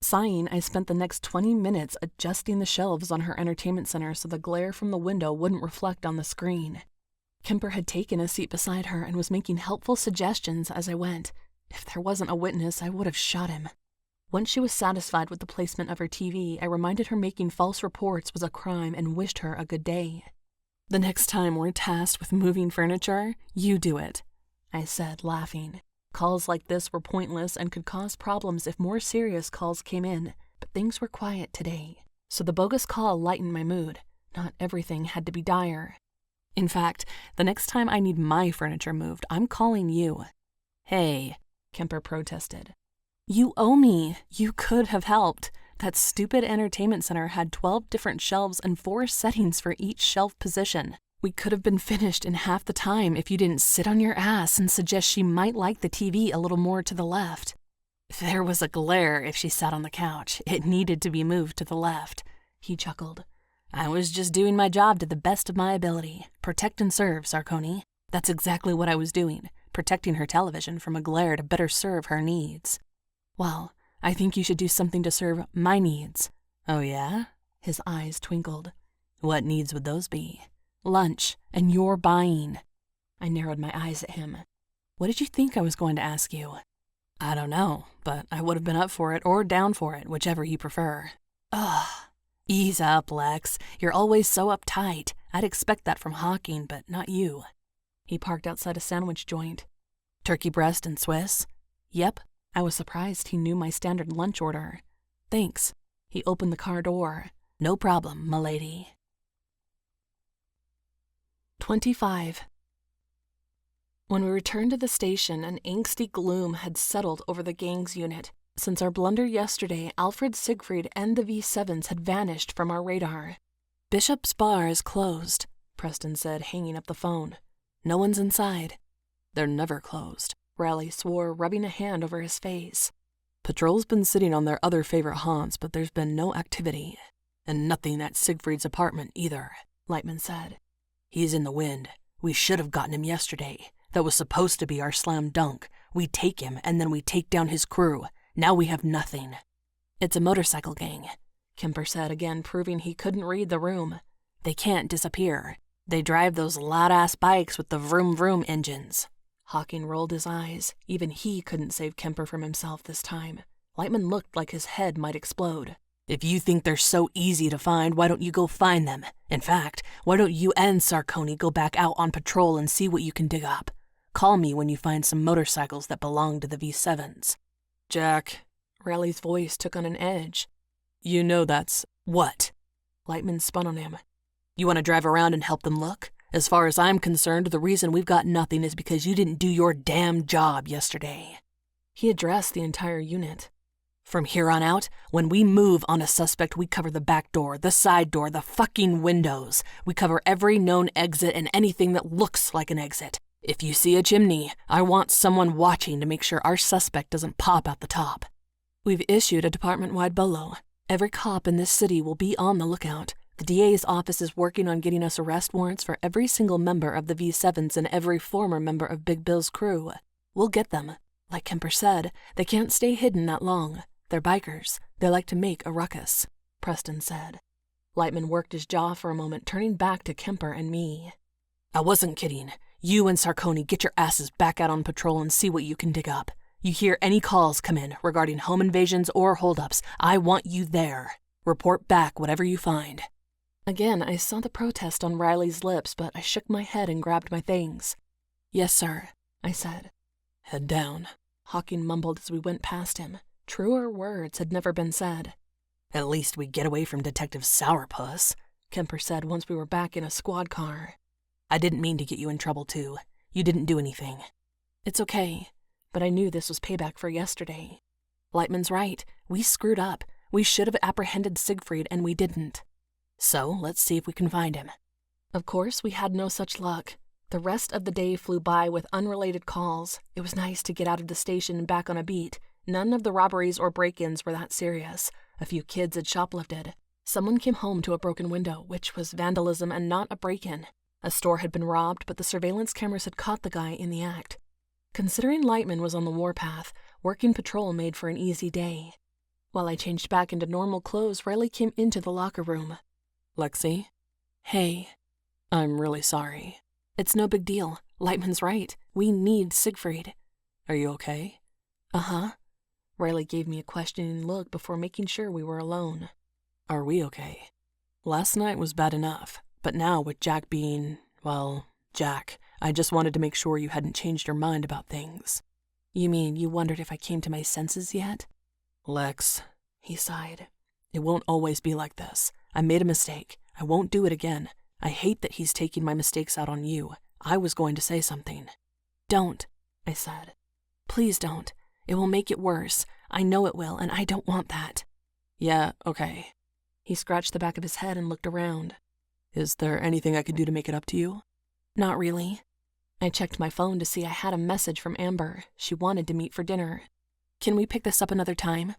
S1: Sighing, I spent the next 20 minutes adjusting the shelves on her entertainment center so the glare from the window wouldn't reflect on the screen. Kemper had taken a seat beside her and was making helpful suggestions as I went. If there wasn't a witness, I would have shot him. Once she was satisfied with the placement of her TV, I reminded her making false reports was a crime and wished her a good day. The next time we're tasked with moving furniture, you do it, I said, laughing. Calls like this were pointless and could cause problems if more serious calls came in, but things were quiet today. So the bogus call lightened my mood. Not everything had to be dire.
S2: In fact, the next time I need my furniture moved, I'm calling you. Hey, Kemper protested. You owe me. You could have helped. That stupid entertainment center had 12 different shelves and 4 settings for each shelf position. We could have been finished in half the time if you didn't sit on your ass and suggest she might like the TV a little more to the left. There was a glare if she sat on the couch. It needed to be moved to the left. He chuckled. I was just doing my job to the best of my ability. Protect and serve, Sarconi. That's exactly what I was doing, protecting her television from a glare to better serve her needs. Well, I think you should do something to serve my needs. Oh yeah? His eyes twinkled. What needs would those be? Lunch, and you're buying. I narrowed my eyes at him. What did you think I was going to ask you? I don't know, but I would have been up for it or down for it, whichever you prefer. Ugh. Ease up, Lex. You're always so uptight. I'd expect that from Hawking, but not you. He parked outside a sandwich joint. Turkey breast and Swiss? Yep. I was surprised he knew my standard lunch order. Thanks. He opened the car door. No problem, m'lady. 25. When we returned to the station, an angsty gloom had settled over the gang's unit. Since our blunder yesterday, Alfred Siegfried and the V7s had vanished from our radar. Bishop's bar is closed, Preston said, hanging up the phone. No one's inside. They're never closed, Raleigh swore, rubbing a hand over his face. Patrol's been sitting on their other favorite haunts, but there's been no activity. And nothing at Siegfried's apartment either, Lightman said. He's in the wind. We should have gotten him yesterday. That was supposed to be our slam dunk. We take him, and then we take down his crew. Now we have nothing. It's a motorcycle gang, Kemper said, again proving he couldn't read the room. They can't disappear. They drive those loud-ass bikes with the vroom-vroom engines. Hawking rolled his eyes. Even he couldn't save Kemper from himself this time. Lightman looked like his head might explode. If you think they're so easy to find, why don't you go find them? In fact, why don't you and Sarconi go back out on patrol and see what you can dig up? Call me when you find some motorcycles that belong to the V7s. Jack, Raleigh's voice took on an edge. You know that's... What? Lightman spun on him. You want to drive around and help them look? As far as I'm concerned, the reason we've got nothing is because you didn't do your damn job yesterday. He addressed the entire unit. From here on out, when we move on a suspect, we cover the back door, the side door, the fucking windows. We cover every known exit and anything that looks like an exit. If you see a chimney, I want someone watching to make sure our suspect doesn't pop out the top. We've issued a department-wide bolo. Every cop in this city will be on the lookout. The DA's office is working on getting us arrest warrants for every single member of the V7s and every former member of Big Bill's crew. We'll get them. Like Kemper said, they can't stay hidden that long. They're bikers. They like to make a ruckus, Preston said. Lightman worked his jaw for a moment, turning back to Kemper and me. I wasn't kidding. You and Sarconi get your asses back out on patrol and see what you can dig up. You hear any calls come in regarding home invasions or holdups, I want you there. Report back whatever you find. Again, I saw the protest on Riley's lips, but I shook my head and grabbed my things. Yes, sir, I said. Head down, Hawking mumbled as we went past him. Truer words had never been said. At least we get away from Detective Sourpuss, Kemper said once we were back in a squad car. I didn't mean to get you in trouble, too. You didn't do anything. It's okay, but I knew this was payback for yesterday. Lightman's right. We screwed up. We should have apprehended Siegfried, and we didn't. So, let's see if we can find him. Of course, we had no such luck. The rest of the day flew by with unrelated calls. It was nice to get out of the station and back on a beat. None of the robberies or break-ins were that serious. A few kids had shoplifted. Someone came home to a broken window, which was vandalism and not a break-in. A store had been robbed, but the surveillance cameras had caught the guy in the act. Considering Lightman was on the warpath, working patrol made for an easy day. While I changed back into normal clothes, Riley came into the locker room. Lexie? Hey. I'm really sorry. It's no big deal. Lightman's right. We need Siegfried. Are you okay? Uh-huh. Riley gave me a questioning look before making sure we were alone. Are we okay? Last night was bad enough. But now with Jack being, well, Jack, I just wanted to make sure you hadn't changed your mind about things. You mean you wondered if I came to my senses yet? Lex, he sighed. It won't always be like this. I made a mistake. I won't do it again. I hate that he's taking my mistakes out on you. I was going to say something.
S1: Don't, I said. Please don't. It will make it worse. I know it will, and I don't want that.
S2: Yeah, okay.
S1: He scratched the back of his head and looked around.
S2: Is there anything I can do to make it up to you?
S1: Not really. I checked my phone to see I had a message from Amber. She wanted to meet for dinner. Can we pick this up another time?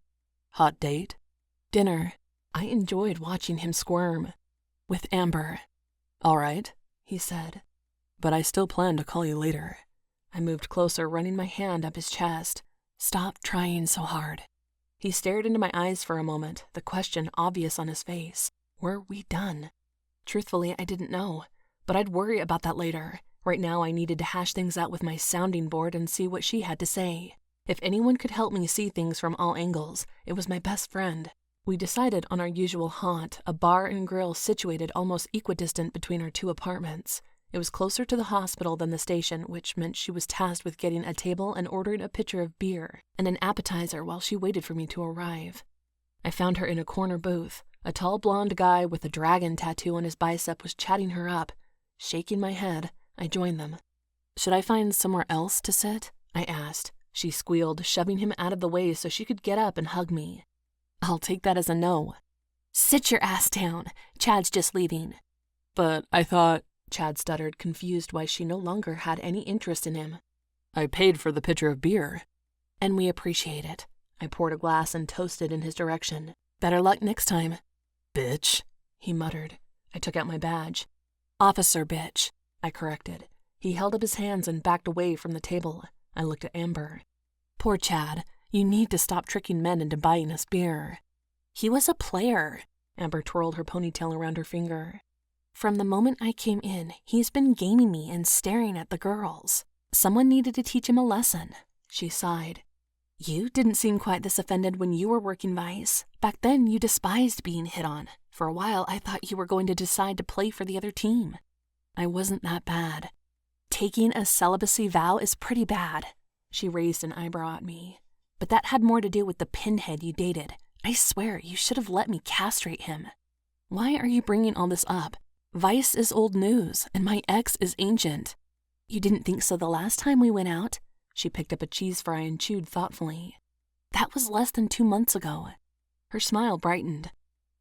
S2: Hot date?
S1: Dinner. I enjoyed watching him squirm. With Amber.
S2: All right,
S1: he said.
S2: But I still plan to call you later.
S1: I moved closer, running my hand up his chest. Stop trying so hard. He stared into my eyes for a moment, the question obvious on his face. Were we done? Truthfully, I didn't know, but I'd worry about that later. Right now, I needed to hash things out with my sounding board and see what she had to say. If anyone could help me see things from all angles, it was my best friend. We decided on our usual haunt, a bar and grill situated almost equidistant between our two apartments. It was closer to the hospital than the station, which meant she was tasked with getting a table and ordering a pitcher of beer and an appetizer while she waited for me to arrive. I found her in a corner booth. A tall blonde guy with a dragon tattoo on his bicep was chatting her up. Shaking my head, I joined them. Should I find somewhere else to sit? I asked. She squealed, shoving him out of the way so she could get up and hug me. I'll take that as a no. Sit your ass down. Chad's just leaving.
S2: But I thought...
S1: Chad stuttered, confused why she no longer had any interest in him.
S2: I paid for the pitcher of beer.
S1: And we appreciate it. I poured a glass and toasted in his direction. Better luck next time.
S2: Bitch,
S1: he muttered. I took out my badge. Officer bitch, I corrected. He held up his hands and backed away from the table. I looked at Amber. Poor Chad. You need to stop tricking men into buying us beer. He was a player. Amber twirled her ponytail around her finger. From the moment I came in, he's been gaming me and staring at the girls. Someone needed to teach him a lesson. She sighed. You didn't seem quite this offended when you were working Vice. Back then, you despised being hit on. For a while, I thought you were going to decide to play for the other team. I wasn't that bad. Taking a celibacy vow is pretty bad. She raised an eyebrow at me. But that had more to do with the pinhead you dated. I swear, you should have let me castrate him. Why are you bringing all this up? Vice is old news, and my ex is ancient. You didn't think so the last time we went out? She picked up a cheese fry and chewed thoughtfully. That was less than 2 months ago. Her smile brightened.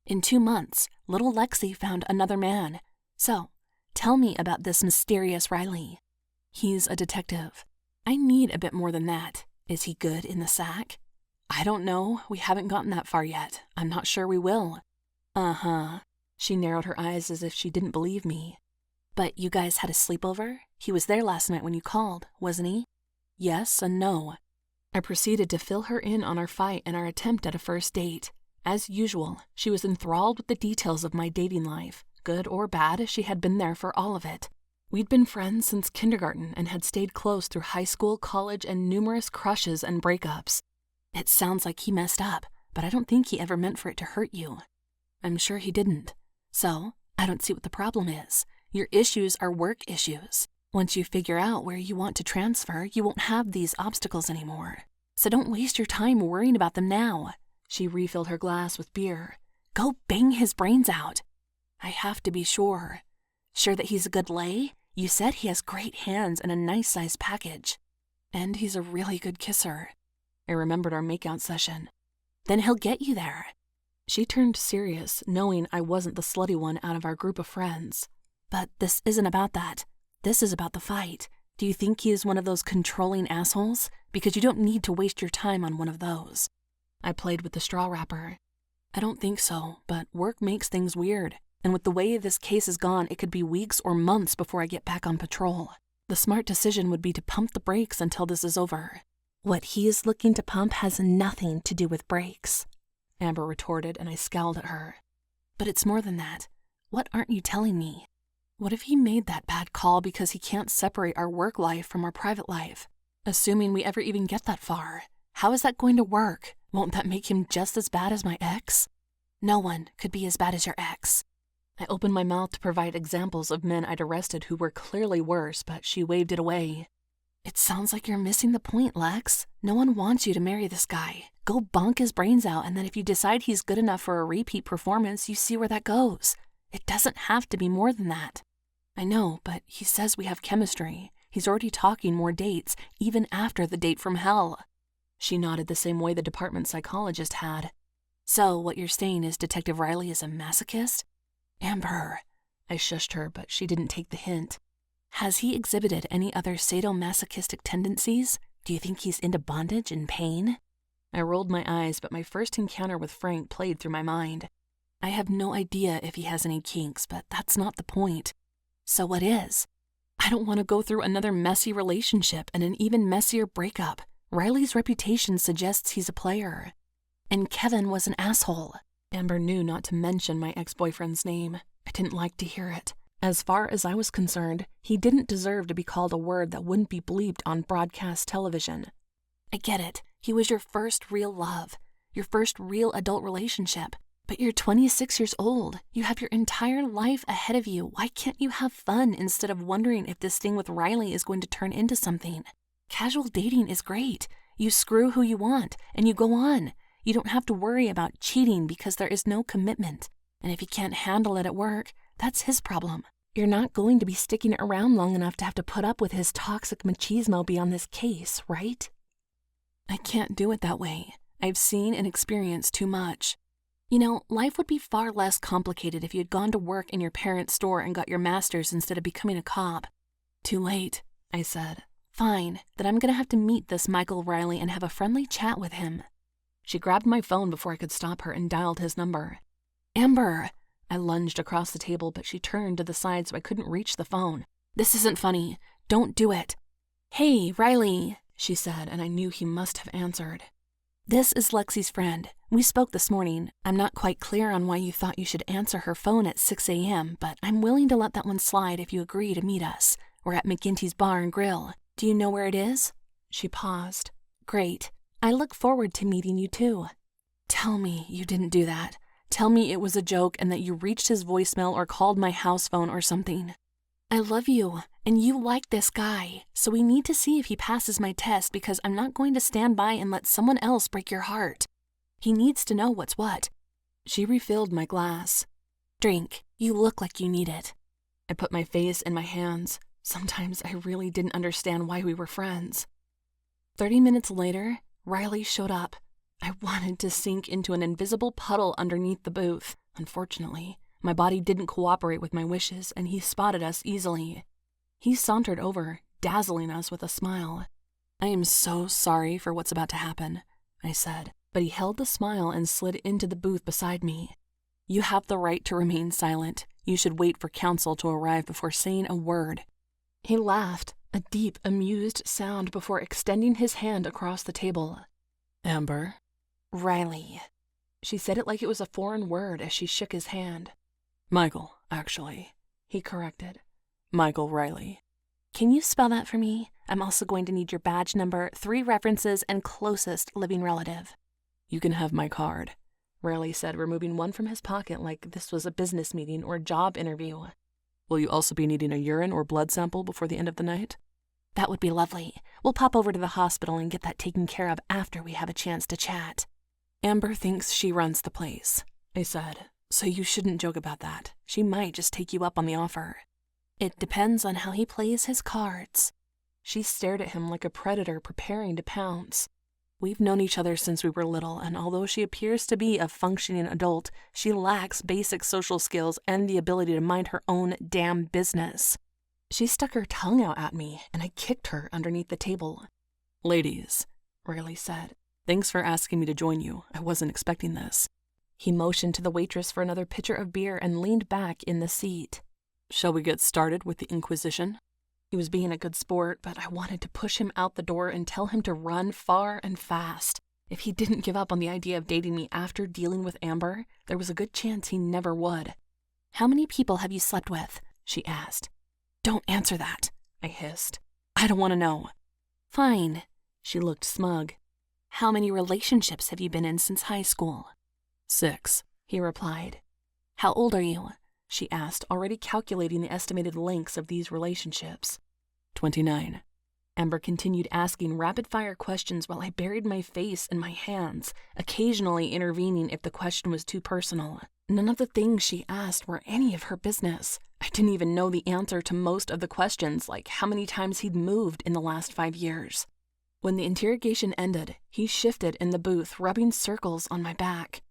S1: In 2 months, little Lexie found another man. So, tell me about this mysterious Riley. He's a detective. I need a bit more than that. Is he good in the sack? I don't know. We haven't gotten that far yet. I'm not sure we will. Uh-huh. She narrowed her eyes as if she didn't believe me. But you guys had a sleepover? He was there last night when you called, wasn't he? Yes and no. I proceeded to fill her in on our fight and our attempt at a first date. As usual, she was enthralled with the details of my dating life. Good or bad, she had been there for all of it. We'd been friends since kindergarten and had stayed close through high school, college, and numerous crushes and breakups. It sounds like he messed up, but I don't think he ever meant for it to hurt you. I'm sure he didn't. So, I don't see what the problem is. Your issues are work issues. Once you figure out where you want to transfer, you won't have these obstacles anymore. So don't waste your time worrying about them now. She refilled her glass with beer. Go bang his brains out. I have to be sure. Sure that he's a good lay? You said he has great hands and a nice-sized package. And he's a really good kisser. I remembered our makeout session. Then he'll get you there. She turned serious, knowing I wasn't the slutty one out of our group of friends. But this isn't about that. This is about the fight. Do you think he is one of those controlling assholes? Because you don't need to waste your time on one of those. I played with the straw wrapper. I don't think so, but work makes things weird. And with the way this case is gone, it could be weeks or months before I get back on patrol. The smart decision would be to pump the brakes until this is over. What he is looking to pump has nothing to do with brakes. Amber retorted, and I scowled at her. But it's more than that. What aren't you telling me? What if he made that bad call because he can't separate our work life from our private life? Assuming we ever even get that far. How is that going to work? Won't that make him just as bad as my ex? No one could be as bad as your ex. I opened my mouth to provide examples of men I'd arrested who were clearly worse, but she waved it away. It sounds like you're missing the point, Lex. No one wants you to marry this guy. Go bonk his brains out, and then if you decide he's good enough for a repeat performance, you see where that goes. It doesn't have to be more than that. I know, but he says we have chemistry. He's already talking more dates, even after the date from hell. She nodded the same way the department psychologist had. So what you're saying is Detective Riley is a masochist? Amber. I shushed her, but she didn't take the hint. Has he exhibited any other sadomasochistic tendencies? Do you think he's into bondage and pain? I rolled my eyes, but my first encounter with Frank played through my mind. I have no idea if he has any kinks, but that's not the point. So what is? I don't want to go through another messy relationship and an even messier breakup. Riley's reputation suggests he's a player. And Kevin was an asshole. Amber knew not to mention my ex-boyfriend's name. I didn't like to hear it. As far as I was concerned, he didn't deserve to be called a word that wouldn't be bleeped on broadcast television. I get it. He was your first real love, your first real adult relationship. But you're 26 years old. You have your entire life ahead of you. Why can't you have fun instead of wondering if this thing with Riley is going to turn into something? Casual dating is great. You screw who you want, and you go on. You don't have to worry about cheating because there is no commitment. And if he can't handle it at work, that's his problem. You're not going to be sticking around long enough to have to put up with his toxic machismo beyond this case, right? I can't do it that way. I've seen and experienced too much. You know, life would be far less complicated if you had gone to work in your parents' store and got your master's instead of becoming a cop. Too late, I said. Fine, then I'm gonna have to meet this Michael Riley and have a friendly chat with him. She grabbed my phone before I could stop her and dialed his number. Amber! I lunged across the table, but she turned to the side so I couldn't reach the phone. This isn't funny. Don't do it. Hey, Riley, she said, and I knew he must have answered. This is Lexie's friend. We spoke this morning. I'm not quite clear on why you thought you should answer her phone at 6 a.m., but I'm willing to let that one slide if you agree to meet us. We're at McGinty's Bar and Grill. Do you know where it is? She paused. Great. I look forward to meeting you too. Tell me you didn't do that. Tell me it was a joke and that you reached his voicemail or called my house phone or something. I love you, and you like this guy, so we need to see if he passes my test because I'm not going to stand by and let someone else break your heart. He needs to know what's what. She refilled my glass. Drink. You look like you need it. I put my face in my hands. Sometimes I really didn't understand why we were friends. 30 minutes later, Riley showed up. I wanted to sink into an invisible puddle underneath the booth. Unfortunately, my body didn't cooperate with my wishes, and he spotted us easily. He sauntered over, dazzling us with a smile. I am so sorry for what's about to happen, I said, but he held the smile and slid into the booth beside me. You have the right to remain silent. You should wait for counsel to arrive before saying a word. He laughed, a deep, amused sound before extending his hand across the table. Amber? Riley. She said it like it was a foreign word as she shook his hand. Michael, actually, he corrected. Michael Riley. Can you spell that for me? I'm also going to need your badge number, 3 references, and closest living relative. You can have my card, Riley said, removing one from his pocket like this was a business meeting or job interview. Will you also be needing a urine or blood sample before the end of the night? That would be lovely. We'll pop over to the hospital and get that taken care of after we have a chance to chat. Amber thinks she runs the place, I said, so you shouldn't joke about that. She might just take you up on the offer. It depends on how he plays his cards. She stared at him like a predator preparing to pounce. We've known each other since we were little, and although she appears to be a functioning adult, she lacks basic social skills and the ability to mind her own damn business. She stuck her tongue out at me, and I kicked her underneath the table. Ladies, Riley said, thanks for asking me to join you. I wasn't expecting this. He motioned to the waitress for another pitcher of beer and leaned back in the seat. Shall we get started with the Inquisition? He was being a good sport, but I wanted to push him out the door and tell him to run far and fast. If he didn't give up on the idea of dating me after dealing with Amber, there was a good chance he never would. How many people have you slept with? She asked. Don't answer that, I hissed. I don't want to know. Fine. She looked smug. How many relationships have you been in since high school? 6, he replied. How old are you? She asked, already calculating the estimated lengths of these relationships. 29. Amber continued asking rapid-fire questions while I buried my face in my hands, occasionally intervening if the question was too personal. None of the things she asked were any of her business. I didn't even know the answer to most of the questions, like how many times he'd moved in the last 5 years. When the interrogation ended, he shifted in the booth, rubbing circles on my back.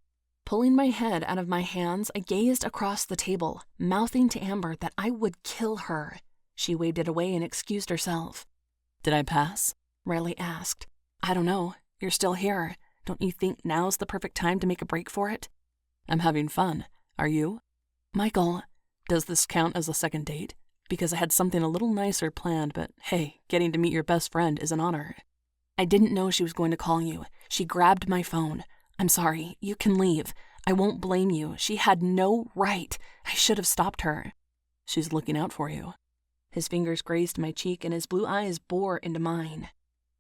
S1: Pulling my head out of my hands, I gazed across the table, mouthing to Amber that I would kill her. She waved it away and excused herself.
S2: Did I pass?
S1: Riley asked.
S2: I don't know. You're still here. Don't you think now's the perfect time to make a break for it? I'm having fun. Are you?
S1: Michael.
S2: Does this count as a second date? Because I had something a little nicer planned, but hey, getting to meet your best friend is an honor.
S1: I didn't know she was going to call you. She grabbed my phone. I'm sorry. You can leave. I won't blame you. She had no right. I should have stopped her.
S2: She's looking out for you.
S1: His fingers grazed my cheek and his blue eyes bore into mine.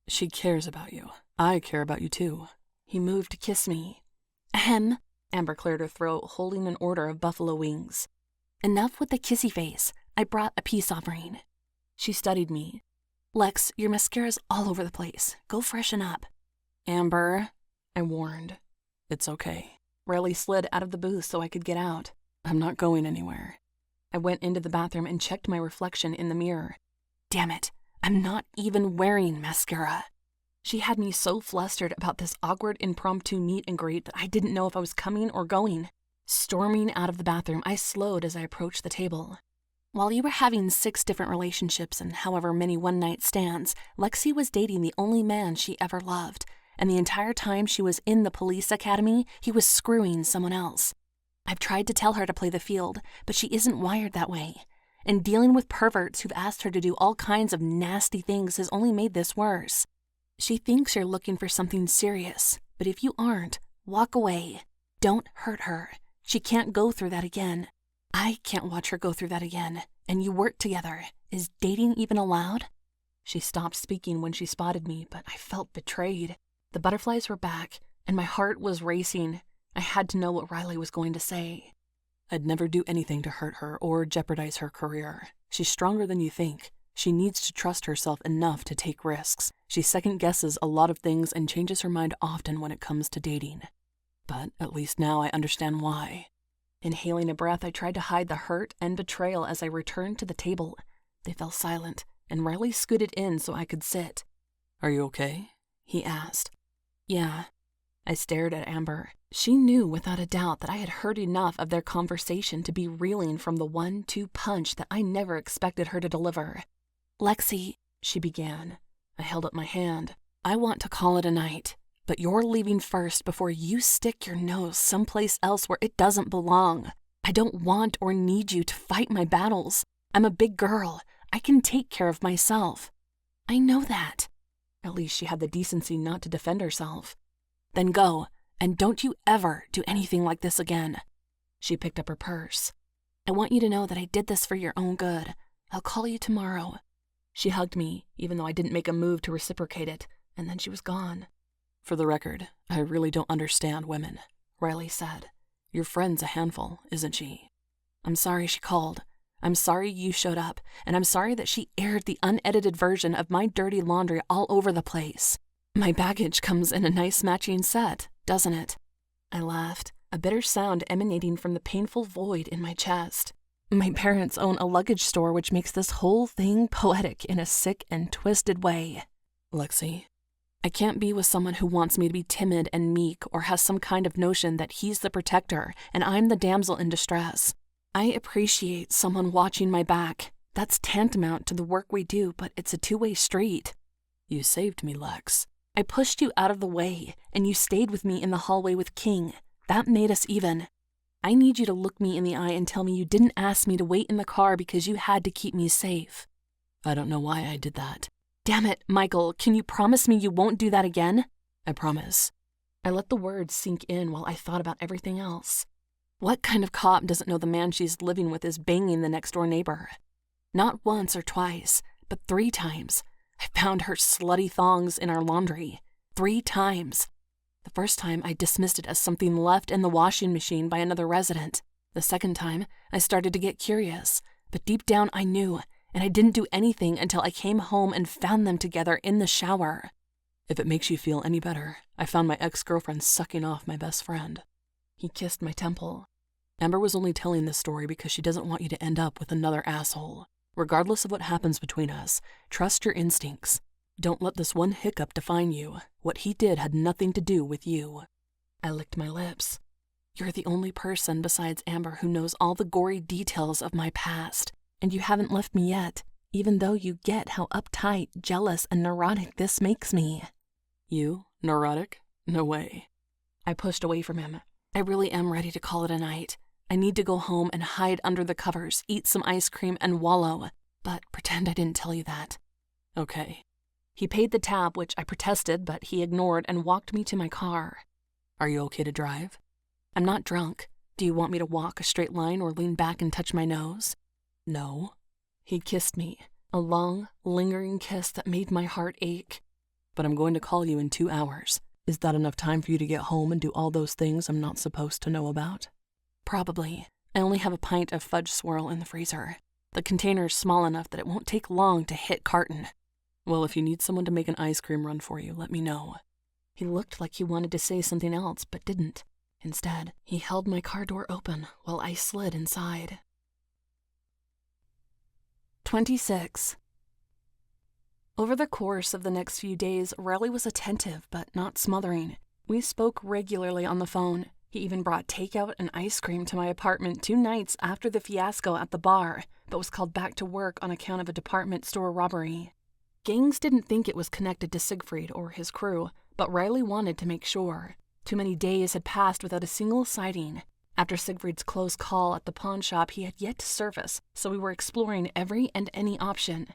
S2: She cares about you. I care about you too.
S1: He moved to kiss me. Ahem. Amber cleared her throat, holding an order of buffalo wings. Enough with the kissy face. I brought a peace offering. She studied me. Lex, your mascara's all over the place. Go freshen up.
S2: Amber,
S1: I warned.
S2: It's okay.
S1: Riley slid out of the booth so I could get out.
S2: I'm not going anywhere.
S1: I went into the bathroom and checked my reflection in the mirror. Damn it, I'm not even wearing mascara. She had me so flustered about this awkward impromptu meet and greet that I didn't know if I was coming or going. Storming out of the bathroom, I slowed as I approached the table. While you were having 6 different relationships and however many one-night stands, Lexie was dating the only man she ever loved, and the entire time she was in the police academy, he was screwing someone else. I've tried to tell her to play the field, but she isn't wired that way. And dealing with perverts who've asked her to do all kinds of nasty things has only made this worse. She thinks you're looking for something serious, but if you aren't, walk away. Don't hurt her. She can't go through that again. I can't watch her go through that again. And you work together. Is dating even allowed? She stopped speaking when she spotted me, but I felt betrayed. The butterflies were back, and my heart was racing. I had to know what Riley was going to say.
S2: I'd never do anything to hurt her or jeopardize her career. She's stronger than you think. She needs to trust herself enough to take risks. She second-guesses a lot of things and changes her mind often when it comes to dating. But at least now I understand why.
S1: Inhaling a breath, I tried to hide the hurt and betrayal as I returned to the table. They fell silent, and Riley scooted in so I could sit.
S2: Are you okay?
S1: He asked. Yeah. I stared at Amber. She knew without a doubt that I had heard enough of their conversation to be reeling from the 1-2 punch that I never expected her to deliver. Lexie, she began. I held up my hand. I want to call it a night, but you're leaving first before you stick your nose someplace else where it doesn't belong. I don't want or need you to fight my battles. I'm a big girl. I can take care of myself. I know that. At least she had the decency not to defend herself. Then go, and don't you ever do anything like this again. She picked up her purse. I want you to know that I did this for your own good. I'll call you tomorrow. She hugged me, even though I didn't make a move to reciprocate it, and then she was gone.
S2: For the record, I really don't understand women,
S1: Riley said.
S2: Your friend's a handful, isn't she?
S1: I'm sorry she called. I'm sorry you showed up, and I'm sorry that she aired the unedited version of my dirty laundry all over the place. My baggage comes in a nice matching set, doesn't it? I laughed, a bitter sound emanating from the painful void in my chest. My parents own a luggage store which makes this whole thing poetic in a sick and twisted way.
S2: Lexie,
S1: I can't be with someone who wants me to be timid and meek or has some kind of notion that he's the protector and I'm the damsel in distress. I appreciate someone watching my back. That's tantamount to the work we do, but it's a two-way street.
S2: You saved me, Lex.
S1: I pushed you out of the way, and you stayed with me in the hallway with King. That made us even. I need you to look me in the eye and tell me you didn't ask me to wait in the car because you had to keep me safe.
S2: I don't know why I did that.
S1: Damn it, Michael, can you promise me you won't do that again?
S2: I promise.
S1: I let the words sink in while I thought about everything else. What kind of cop doesn't know the man she's living with is banging the next-door neighbor? Not once or twice, but 3 times. I found her slutty thongs in our laundry. 3 times. The first time, I dismissed it as something left in the washing machine by another resident. The second time, I started to get curious, but deep down I knew, and I didn't do anything until I came home and found them together in the shower.
S2: If it makes you feel any better, I found my ex-girlfriend sucking off my best friend.
S1: He kissed my temple.
S2: Amber was only telling this story because she doesn't want you to end up with another asshole. Regardless of what happens between us, trust your instincts. Don't let this one hiccup define you. What he did had nothing to do with you. I licked my lips. You're the only person besides Amber who knows all the gory details of my past, and you haven't left me yet, even though you get how uptight, jealous, and neurotic this makes me.
S1: You? Neurotic? No way.
S2: I pushed away from him. I really am ready to call it a night. I need to go home and hide under the covers, eat some ice cream, and wallow. But pretend I didn't tell you that.
S1: Okay.
S2: He paid the tab, which I protested, but he ignored and walked me to my car.
S1: Are you okay to drive?
S2: I'm not drunk. Do you want me to walk a straight line or lean back and touch my nose?
S1: No.
S2: He kissed me, a long, lingering kiss that made my heart ache.
S1: But I'm going to call you in 2 hours. Is that enough time for you to get home and do all those things I'm not supposed to know about?
S2: Probably. I only have a pint of fudge swirl in the freezer. The container's small enough that it won't take long to hit carton.
S1: Well, if you need someone to make an ice cream run for you, let me know.
S2: He looked like he wanted to say something else, but didn't. Instead, he held my car door open while I slid inside. 26. Over the course of the next few days, Riley was attentive but not smothering. We spoke regularly on the phone. He even brought takeout and ice cream to my apartment 2 nights after the fiasco at the bar, but was called back to work on account of a department store robbery. Gangs didn't think it was connected to Siegfried or his crew, but Riley wanted to make sure. Too many days had passed without a single sighting. After Siegfried's close call at the pawn shop, he had yet to surface, so we were exploring every and any option.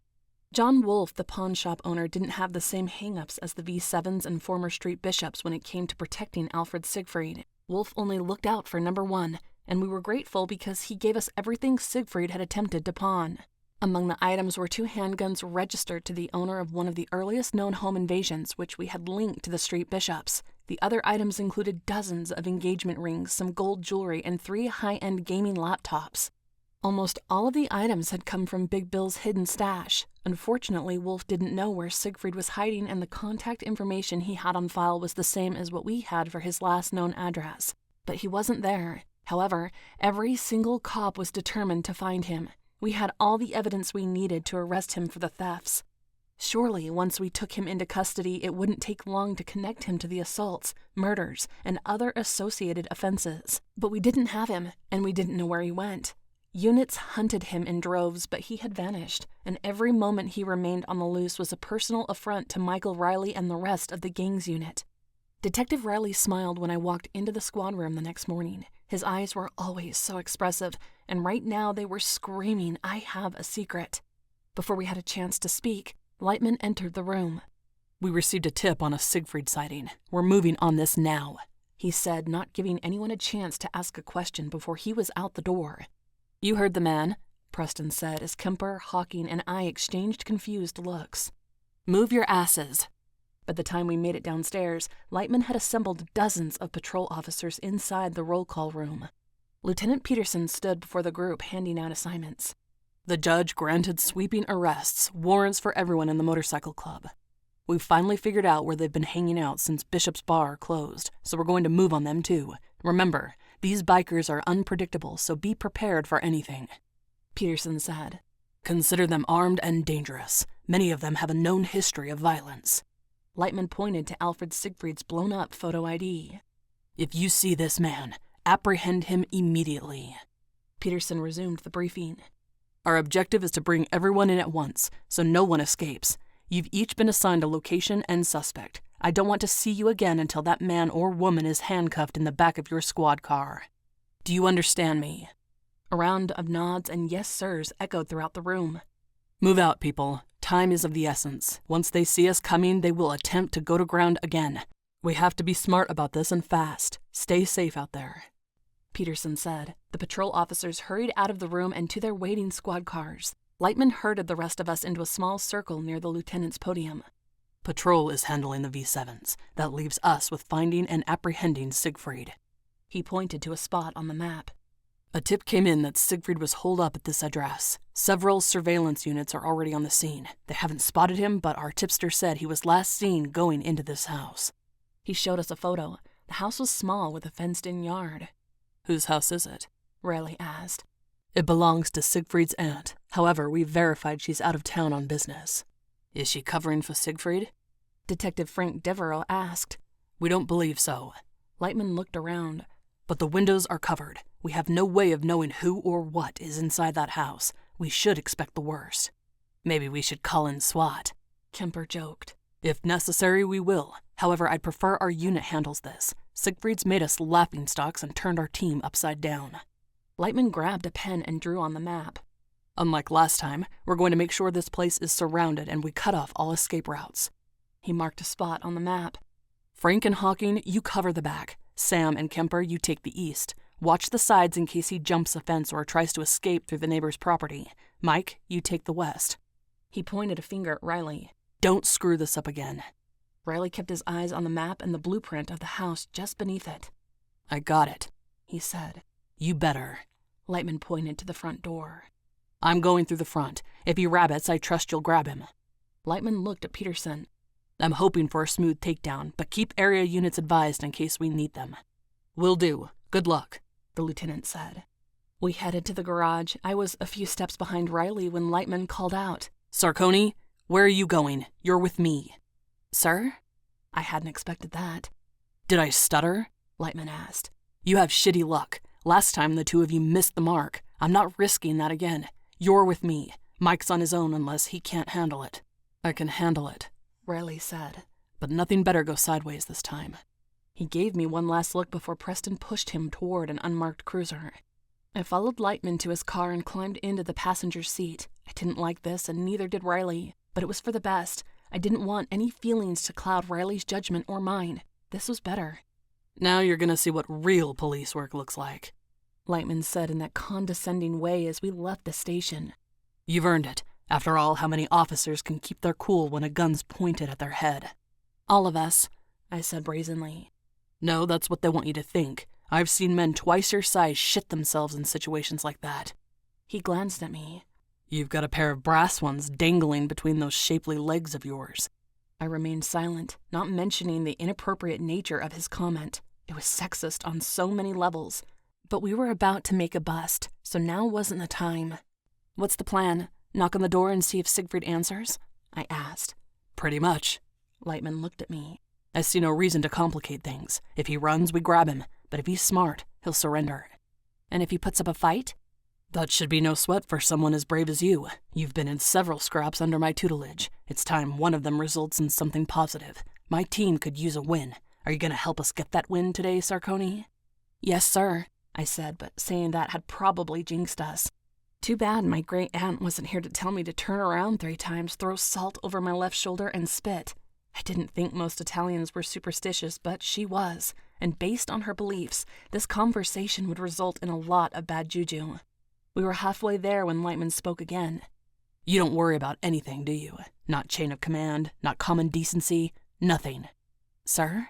S2: John Wolfe, the pawn shop owner, didn't have the same hang-ups as the V7s and former street bishops when it came to protecting Alfred Siegfried. Wolfe only looked out for number 1, and we were grateful because he gave us everything Siegfried had attempted to pawn. Among the items were 2 handguns registered to the owner of one of the earliest known home invasions, which we had linked to the street bishops. The other items included dozens of engagement rings, some gold jewelry, and 3 high-end gaming laptops. Almost all of the items had come from Big Bill's hidden stash. Unfortunately, Wolfe didn't know where Siegfried was hiding, and the contact information he had on file was the same as what we had for his last known address. But he wasn't there. However, every single cop was determined to find him. We had all the evidence we needed to arrest him for the thefts. Surely, once we took him into custody, it wouldn't take long to connect him to the assaults, murders, and other associated offenses. But we didn't have him, and we didn't know where he went. Units hunted him in droves, but he had vanished, and every moment he remained on the loose was a personal affront to Michael Riley and the rest of the gang's unit. Detective Riley smiled when I walked into the squad room the next morning. His eyes were always so expressive, and right now they were screaming, "I have a secret." Before we had a chance to speak, Lightman entered the room.
S1: We received a tip on a Siegfried sighting. We're moving on this now,
S2: he said, not giving anyone a chance to ask a question before he was out the door.
S1: You heard the man,
S2: Preston said as Kemper, Hawking, and I exchanged confused looks.
S1: Move your asses.
S2: By the time we made it downstairs, Lightman had assembled dozens of patrol officers inside the roll call room. Lieutenant Peterson stood before the group handing out assignments.
S1: The judge granted sweeping arrests, warrants for everyone in the motorcycle club. We've finally figured out where they've been hanging out since Bishop's Bar closed, so we're going to move on them too. Remember, these bikers are unpredictable, so be prepared for anything.
S2: Peterson said.
S1: Consider them armed and dangerous. Many of them have a known history of violence.
S2: Lightman pointed to Alfred Siegfried's blown-up photo ID.
S1: If you see this man, apprehend him immediately.
S2: Peterson resumed the briefing.
S1: Our objective is to bring everyone in at once, so no one escapes. You've each been assigned a location and suspect. I don't want to see you again until that man or woman is handcuffed in the back of your squad car. Do you understand me?
S2: A round of nods and yes sirs echoed throughout the room.
S1: Move out, people. Time is of the essence. Once they see us coming, they will attempt to go to ground again. We have to be smart about this and fast. Stay safe out there.
S2: Peterson said. The patrol officers hurried out of the room and to their waiting squad cars. Lightman herded the rest of us into a small circle near the lieutenant's podium.
S1: Patrol is handling the V7s. That leaves us with finding and apprehending Siegfried.
S2: He pointed to a spot on the map.
S1: A tip came in that Siegfried was holed up at this address. Several surveillance units are already on the scene. They haven't spotted him, but our tipster said he was last seen going into this house.
S2: He showed us a photo. The house was small with a fenced-in yard.
S1: Whose house is it? Riley asked.
S2: It belongs to Siegfried's aunt. However, we've verified she's out of town on business. Is she covering for Siegfried?
S1: Detective Frank Devereaux asked.
S2: We don't believe so.
S1: Lightman looked around.
S2: But the windows are covered. We have no way of knowing who or what is inside that house. We should expect the worst. Maybe we should call in SWAT,
S1: Kemper joked.
S2: If necessary, we will. However, I'd prefer our unit handles this. Siegfried's made us laughingstocks and turned our team upside down.
S1: Lightman grabbed a pen and drew on the map.
S2: Unlike last time, we're going to make sure this place is surrounded and we cut off all escape routes.
S1: He marked a spot on the map.
S2: Frank and Hawking, you cover the back. Sam and Kemper, you take the east. Watch the sides in case he jumps a fence or tries to escape through the neighbor's property. Mike, you take the west.
S1: He pointed a finger at Riley.
S2: Don't screw this up again.
S1: Riley kept his eyes on the map and the blueprint of the house just beneath it.
S2: I got it,
S1: he said.
S2: You better.
S1: Lightman pointed to the front door.
S2: I'm going through the front. If he rabbits, I trust you'll grab him.
S1: Lightman looked at Peterson.
S2: I'm hoping for a smooth takedown, but keep area units advised in case we need them. Will do. Good luck, the lieutenant said.
S1: We headed to the garage. I was a few steps behind Riley when Lightman called out.
S2: Sarconi, where are you going? You're with me.
S1: Sir? I hadn't expected that.
S2: Did I stutter?
S1: Lightman asked.
S2: You have shitty luck. Last time the two of you missed the mark. I'm not risking that again. You're with me. Mike's on his own unless he can't handle it. I can handle it,
S1: Riley said.
S2: But nothing better goes sideways this time.
S1: He gave me one last look before Preston pushed him toward an unmarked cruiser. I followed Lightman to his car and climbed into the passenger seat. I didn't like this, and neither did Riley, but it was for the best. I didn't want any feelings to cloud Riley's judgment or mine. This was better.
S2: Now you're gonna see what real police work looks like,
S1: Lightman said in that condescending way as we left the station.
S2: You've earned it. After all, how many officers can keep their cool when a gun's pointed at their head?
S1: All of us, I said brazenly.
S2: No, that's what they want you to think. I've seen men twice your size shit themselves in situations like that.
S1: He glanced at me.
S2: You've got a pair of brass ones dangling between those shapely legs of yours.
S1: I remained silent, not mentioning the inappropriate nature of his comment. It was sexist on so many levels. But we were about to make a bust, so now wasn't the time. What's the plan? Knock on the door and see if Siegfried answers? I asked.
S2: Pretty much.
S1: Lightman looked at me.
S2: I see no reason to complicate things. If he runs, we grab him. But if he's smart, he'll surrender.
S1: And if he puts up a fight?
S2: That should be no sweat for someone as brave as you. You've been in several scraps under my tutelage. It's time one of them results in something positive. My team could use a win. Are you going to help us get that win today, Sarconi?
S1: Yes, sir, I said, but saying that had probably jinxed us. Too bad my great-aunt wasn't here to tell me to turn around 3 times, throw salt over my left shoulder, and spit. I didn't think most Italians were superstitious, but she was, and based on her beliefs, this conversation would result in a lot of bad juju. We were halfway there when Lightman spoke again.
S2: You don't worry about anything, do you? Not chain of command, not common decency, nothing.
S1: Sir?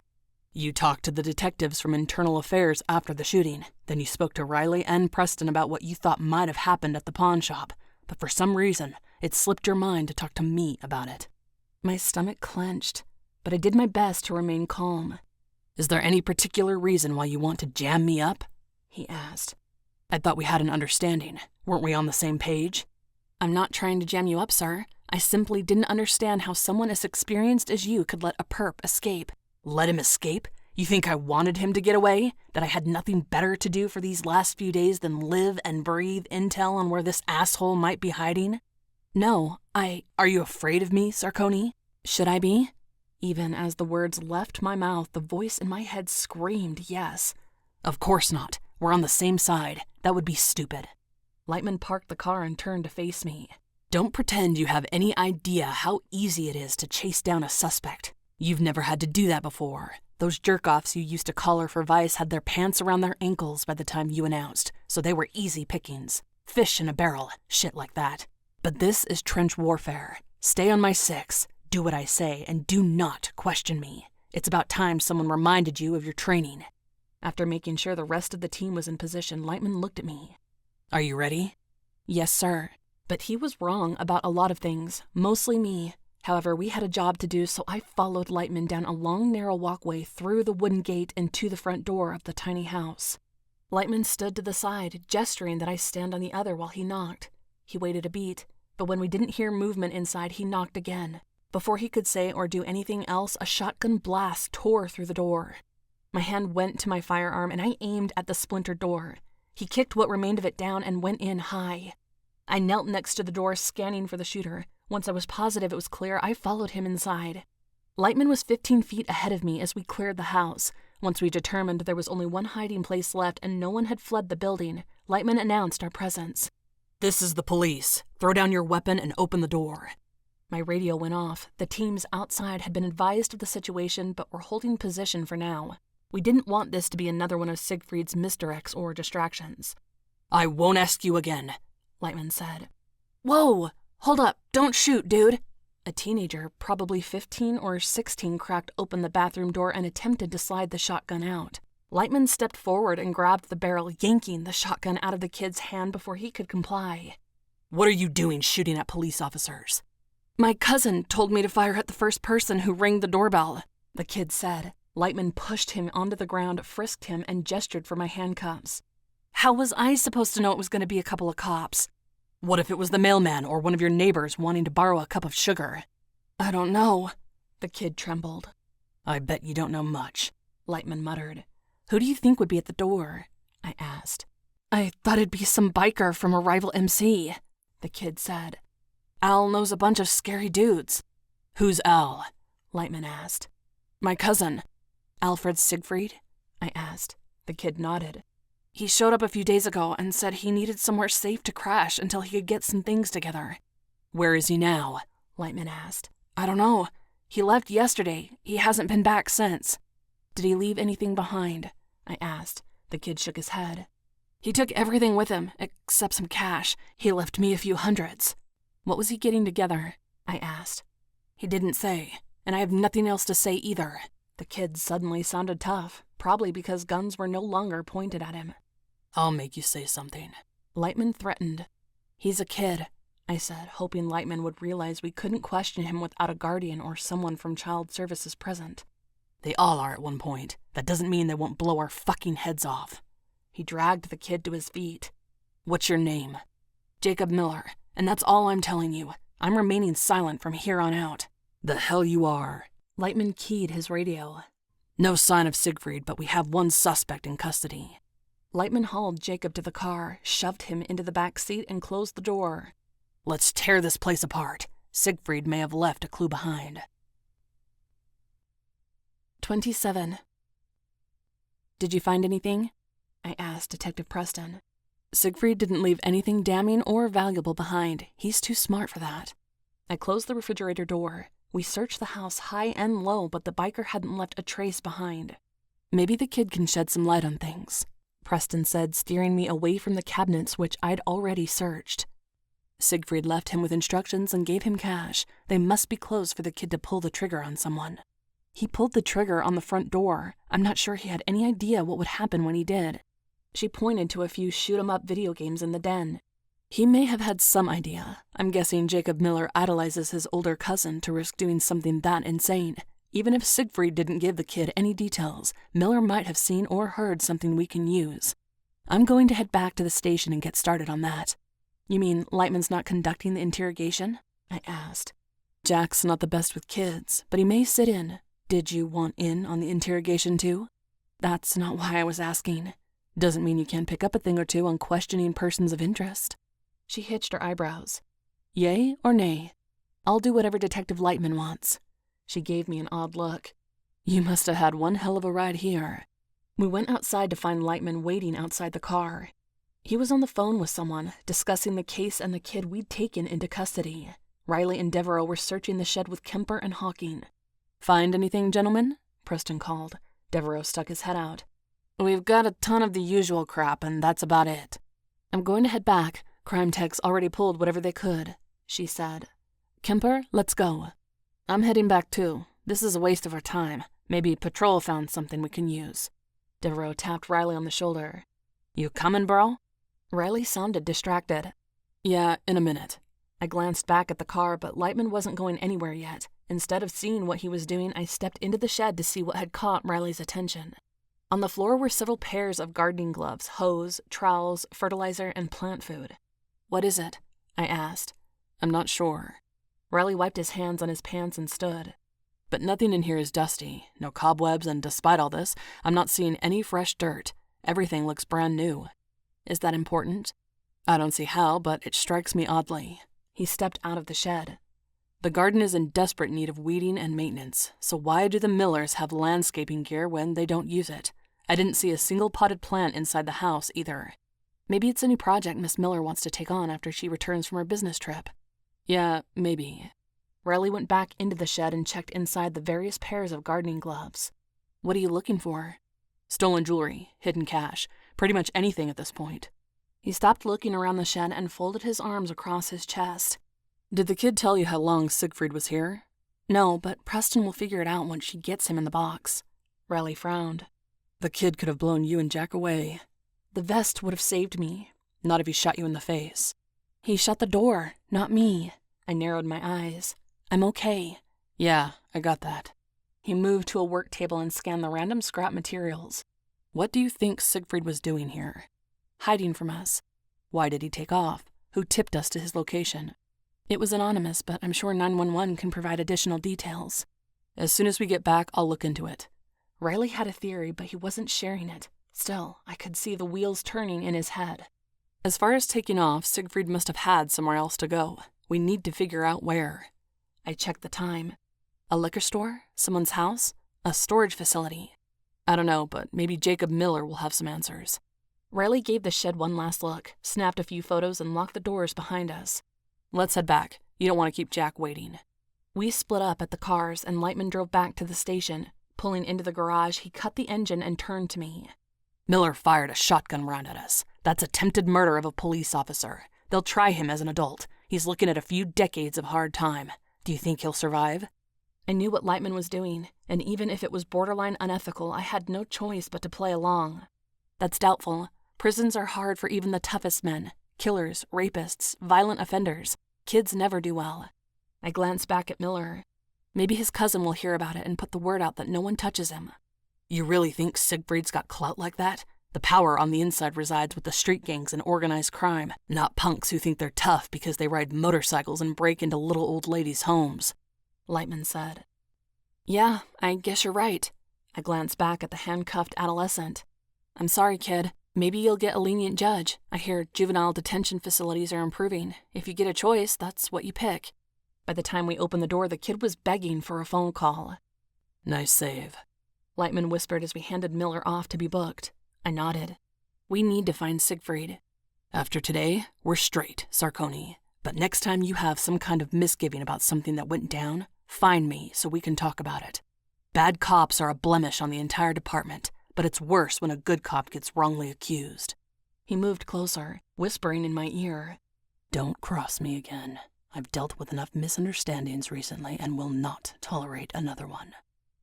S2: You talked to the detectives from Internal Affairs after the shooting. Then you spoke to Riley and Preston about what you thought might have happened at the pawn shop. But for some reason, it slipped your mind to talk to me about it.
S1: My stomach clenched, but I did my best to remain calm.
S2: Is there any particular reason why you want to jam me up?
S1: He asked.
S2: I thought we had an understanding. Weren't we on the same page?
S1: I'm not trying to jam you up, sir. I simply didn't understand how someone as experienced as you could let a perp escape.
S2: Let him escape? You think I wanted him to get away? That I had nothing better to do for these last few days than live and breathe intel on where this asshole might be hiding?
S1: No,
S2: Are you afraid of me, Sarconi?
S1: Should I be? Even as the words left my mouth, the voice in my head screamed yes.
S2: Of course not. We're on the same side. That would be stupid.
S1: Lightman parked the car and turned to face me.
S2: Don't pretend you have any idea how easy it is to chase down a suspect. You've never had to do that before. Those jerk-offs you used to collar for vice had their pants around their ankles by the time you announced, so they were easy pickings. Fish in a barrel, shit like that. But this is trench warfare. Stay on my 6, do what I say, and do not question me. It's about time someone reminded you of your training.
S1: After making sure the rest of the team was in position, Lightman looked at me.
S2: Are you ready?
S1: Yes, sir. But he was wrong about a lot of things, mostly me. However, we had a job to do, so I followed Lightman down a long, narrow walkway through the wooden gate and to the front door of the tiny house. Lightman stood to the side, gesturing that I stand on the other while he knocked. He waited a beat, but when we didn't hear movement inside, he knocked again. Before he could say or do anything else, a shotgun blast tore through the door. My hand went to my firearm and I aimed at the splintered door. He kicked what remained of it down and went in high. I knelt next to the door, scanning for the shooter. Once I was positive it was clear, I followed him inside. Lightman was 15 feet ahead of me as we cleared the house. Once we determined there was only one hiding place left and no one had fled the building, Lightman announced our presence.
S2: "This is the police. Throw down your weapon and open the door."
S1: My radio went off. The teams outside had been advised of the situation but were holding position for now. We didn't want this to be another one of Siegfried's misdirects or distractions.
S2: "I won't ask you again," Lightman said.
S1: "Whoa! Hold up! Don't shoot, dude!" A teenager, probably 15 or 16, cracked open the bathroom door and attempted to slide the shotgun out. Lightman stepped forward and grabbed the barrel, yanking the shotgun out of the kid's hand before he could comply.
S2: "What are you doing shooting at police officers?"
S1: "My cousin told me to fire at the first person who rang the doorbell," the kid said. Lightman pushed him onto the ground, frisked him, and gestured for my handcuffs. How was I supposed to know it was going to be a couple of cops?
S2: "What if it was the mailman or one of your neighbors wanting to borrow a cup of sugar?"
S1: "I don't know." The kid trembled.
S2: "I bet you don't know much,"
S1: Lightman muttered. "Who do you think would be at the door?" I asked. "I thought it'd be some biker from a rival MC," the kid said. "Al knows a bunch of scary dudes."
S2: "Who's Al?"
S1: Lightman asked. "My cousin." "Alfred Siegfried?" I asked. The kid nodded. "He showed up a few days ago and said he needed somewhere safe to crash until he could get some things together."
S2: "Where is he now?"
S1: Lightman asked. "I don't know. He left yesterday. He hasn't been back since." "Did he leave anything behind?" I asked. The kid shook his head. "He took everything with him, except some cash. He left me a few hundreds." "What was he getting together?" I asked. "He didn't say, and I have nothing else to say either." The kid suddenly sounded tough, probably because guns were no longer pointed at him.
S2: "I'll make you say something,"
S1: Lightman threatened. "He's a kid," I said, hoping Lightman would realize we couldn't question him without a guardian or someone from child services present.
S2: "They all are at one point. That doesn't mean they won't blow our fucking heads off."
S1: He dragged the kid to his feet.
S2: "What's your name?"
S1: "Jacob Miller, and that's all I'm telling you. I'm remaining silent from here on out."
S2: "The hell you are."
S1: Lightman keyed his radio.
S2: "No sign of Siegfried, but we have one suspect in custody."
S1: Lightman hauled Jacob to the car, shoved him into the back seat, and closed the door.
S2: "Let's tear this place apart. Siegfried may have left a clue behind."
S1: 27. "Did you find anything?" I asked Detective Preston. "Siegfried didn't leave anything damning or valuable behind. He's too smart for that." I closed the refrigerator door. We searched the house high and low, but the biker hadn't left a trace behind. "Maybe the kid can shed some light on things," Preston said, steering me away from the cabinets which I'd already searched. "Siegfried left him with instructions and gave him cash. They must be close for the kid to pull the trigger on someone. He pulled the trigger on the front door. I'm not sure he had any idea what would happen when he did." She pointed to a few shoot-'em-up video games in the den. "He may have had some idea. I'm guessing Jacob Miller idolizes his older cousin to risk doing something that insane. Even if Siegfried didn't give the kid any details, Miller might have seen or heard something we can use. I'm going to head back to the station and get started on that." "You mean Lightman's not conducting the interrogation?" I asked. "Jack's not the best with kids, but he may sit in. Did you want in on the interrogation too?" "That's not why I was asking. Doesn't mean you can't pick up a thing or two on questioning persons of interest." She hitched her eyebrows. "Yay or nay?" "I'll do whatever Detective Lightman wants." She gave me an odd look. "You must have had one hell of a ride here." We went outside to find Lightman waiting outside the car. He was on the phone with someone, discussing the case and the kid we'd taken into custody. Riley and Devereaux were searching the shed with Kemper and Hawking. "Find anything, gentlemen?" Preston called. Devereaux stuck his head out. "We've got a ton of the usual crap, and that's about it." "I'm going to head back. Crime techs already pulled whatever they could," she said. "Kemper, let's go." "I'm heading back too. This is a waste of our time. Maybe Patrol found something we can use." Devereaux tapped Riley on the shoulder. "You coming, bro?" Riley sounded distracted. "Yeah, in a minute." I glanced back at the car, but Lightman wasn't going anywhere yet. Instead of seeing what he was doing, I stepped into the shed to see what had caught Riley's attention. On the floor were several pairs of gardening gloves, hose, trowels, fertilizer, and plant food. "What is it?" I asked.
S2: "I'm not sure."
S1: Riley wiped his hands on his pants and stood.
S2: "But nothing in here is dusty, no cobwebs, and despite all this, I'm not seeing any fresh dirt. Everything looks brand new."
S1: "Is that important?"
S2: "I don't see how, but it strikes me oddly."
S1: He stepped out of the shed.
S2: "The garden is in desperate need of weeding and maintenance, so why do the Millers have landscaping gear when they don't use it? I didn't see a single potted plant inside the house either."
S1: "Maybe it's a new project Miss Miller wants to take on after she returns from her business trip."
S2: "Yeah, maybe."
S1: Riley went back into the shed and checked inside the various pairs of gardening gloves. "What are you looking for?"
S2: "Stolen jewelry, hidden cash, pretty much anything at this point."
S1: He stopped looking around the shed and folded his arms across his chest.
S2: "Did the kid tell you how long Siegfried was here?"
S1: "No, but Preston will figure it out once she gets him in the box." Riley frowned.
S2: "The kid could have blown you and Jack away."
S1: "The vest would have saved me."
S2: "Not if he shot you in the face."
S1: "He shut the door, not me." I narrowed my eyes. "I'm okay."
S2: "Yeah, I got that."
S1: He moved to a work table and scanned the random scrap materials.
S2: "What do you think Siegfried was doing here?"
S1: "Hiding from us."
S2: "Why did he take off? Who tipped us to his location?"
S1: "It was anonymous, but I'm sure 911 can provide additional details."
S2: "As soon as we get back, I'll look into it."
S1: Riley had a theory, but he wasn't sharing it. Still, I could see the wheels turning in his head.
S2: "As far as taking off, Siegfried must have had somewhere else to go. We need to figure out where."
S1: I checked the time. A liquor store? Someone's house? A storage facility?
S2: "I don't know, but maybe Jacob Miller will have some answers."
S1: Riley gave the shed one last look, snapped a few photos, and locked the doors behind us.
S2: "Let's head back. You don't want to keep Jack waiting."
S1: We split up at the cars, and Lightman drove back to the station. Pulling into the garage, he cut the engine and turned to me.
S2: "Miller fired a shotgun round at us. That's attempted murder of a police officer. They'll try him as an adult. He's looking at a few decades of hard time. Do you think he'll survive?"
S1: I knew what Lightman was doing, and even if it was borderline unethical, I had no choice but to play along. "That's doubtful. Prisons are hard for even the toughest men. Killers, rapists, violent offenders. Kids never do well." I glanced back at Miller. Maybe his cousin will hear about it and put the word out that no one touches him.
S2: "You really think Siegfried's got clout like that? The power on the inside resides with the street gangs and organized crime, not punks who think they're tough because they ride motorcycles and break into little old ladies' homes,"
S1: Lightman said. "Yeah, I guess you're right." I glanced back at the handcuffed adolescent. "I'm sorry, kid. Maybe you'll get a lenient judge. I hear juvenile detention facilities are improving. If you get a choice, that's what you pick." By the time we opened the door, the kid was begging for a phone call.
S2: "Nice save,"
S1: Lightman whispered as we handed Miller off to be booked. I nodded. "We need to find Siegfried."
S2: "After today, we're straight, Sarconi. But next time you have some kind of misgiving about something that went down, find me so we can talk about it. Bad cops are a blemish on the entire department, but it's worse when a good cop gets wrongly accused."
S1: He moved closer, whispering in my ear.
S2: "Don't cross me again. I've dealt with enough misunderstandings recently and will not tolerate another one."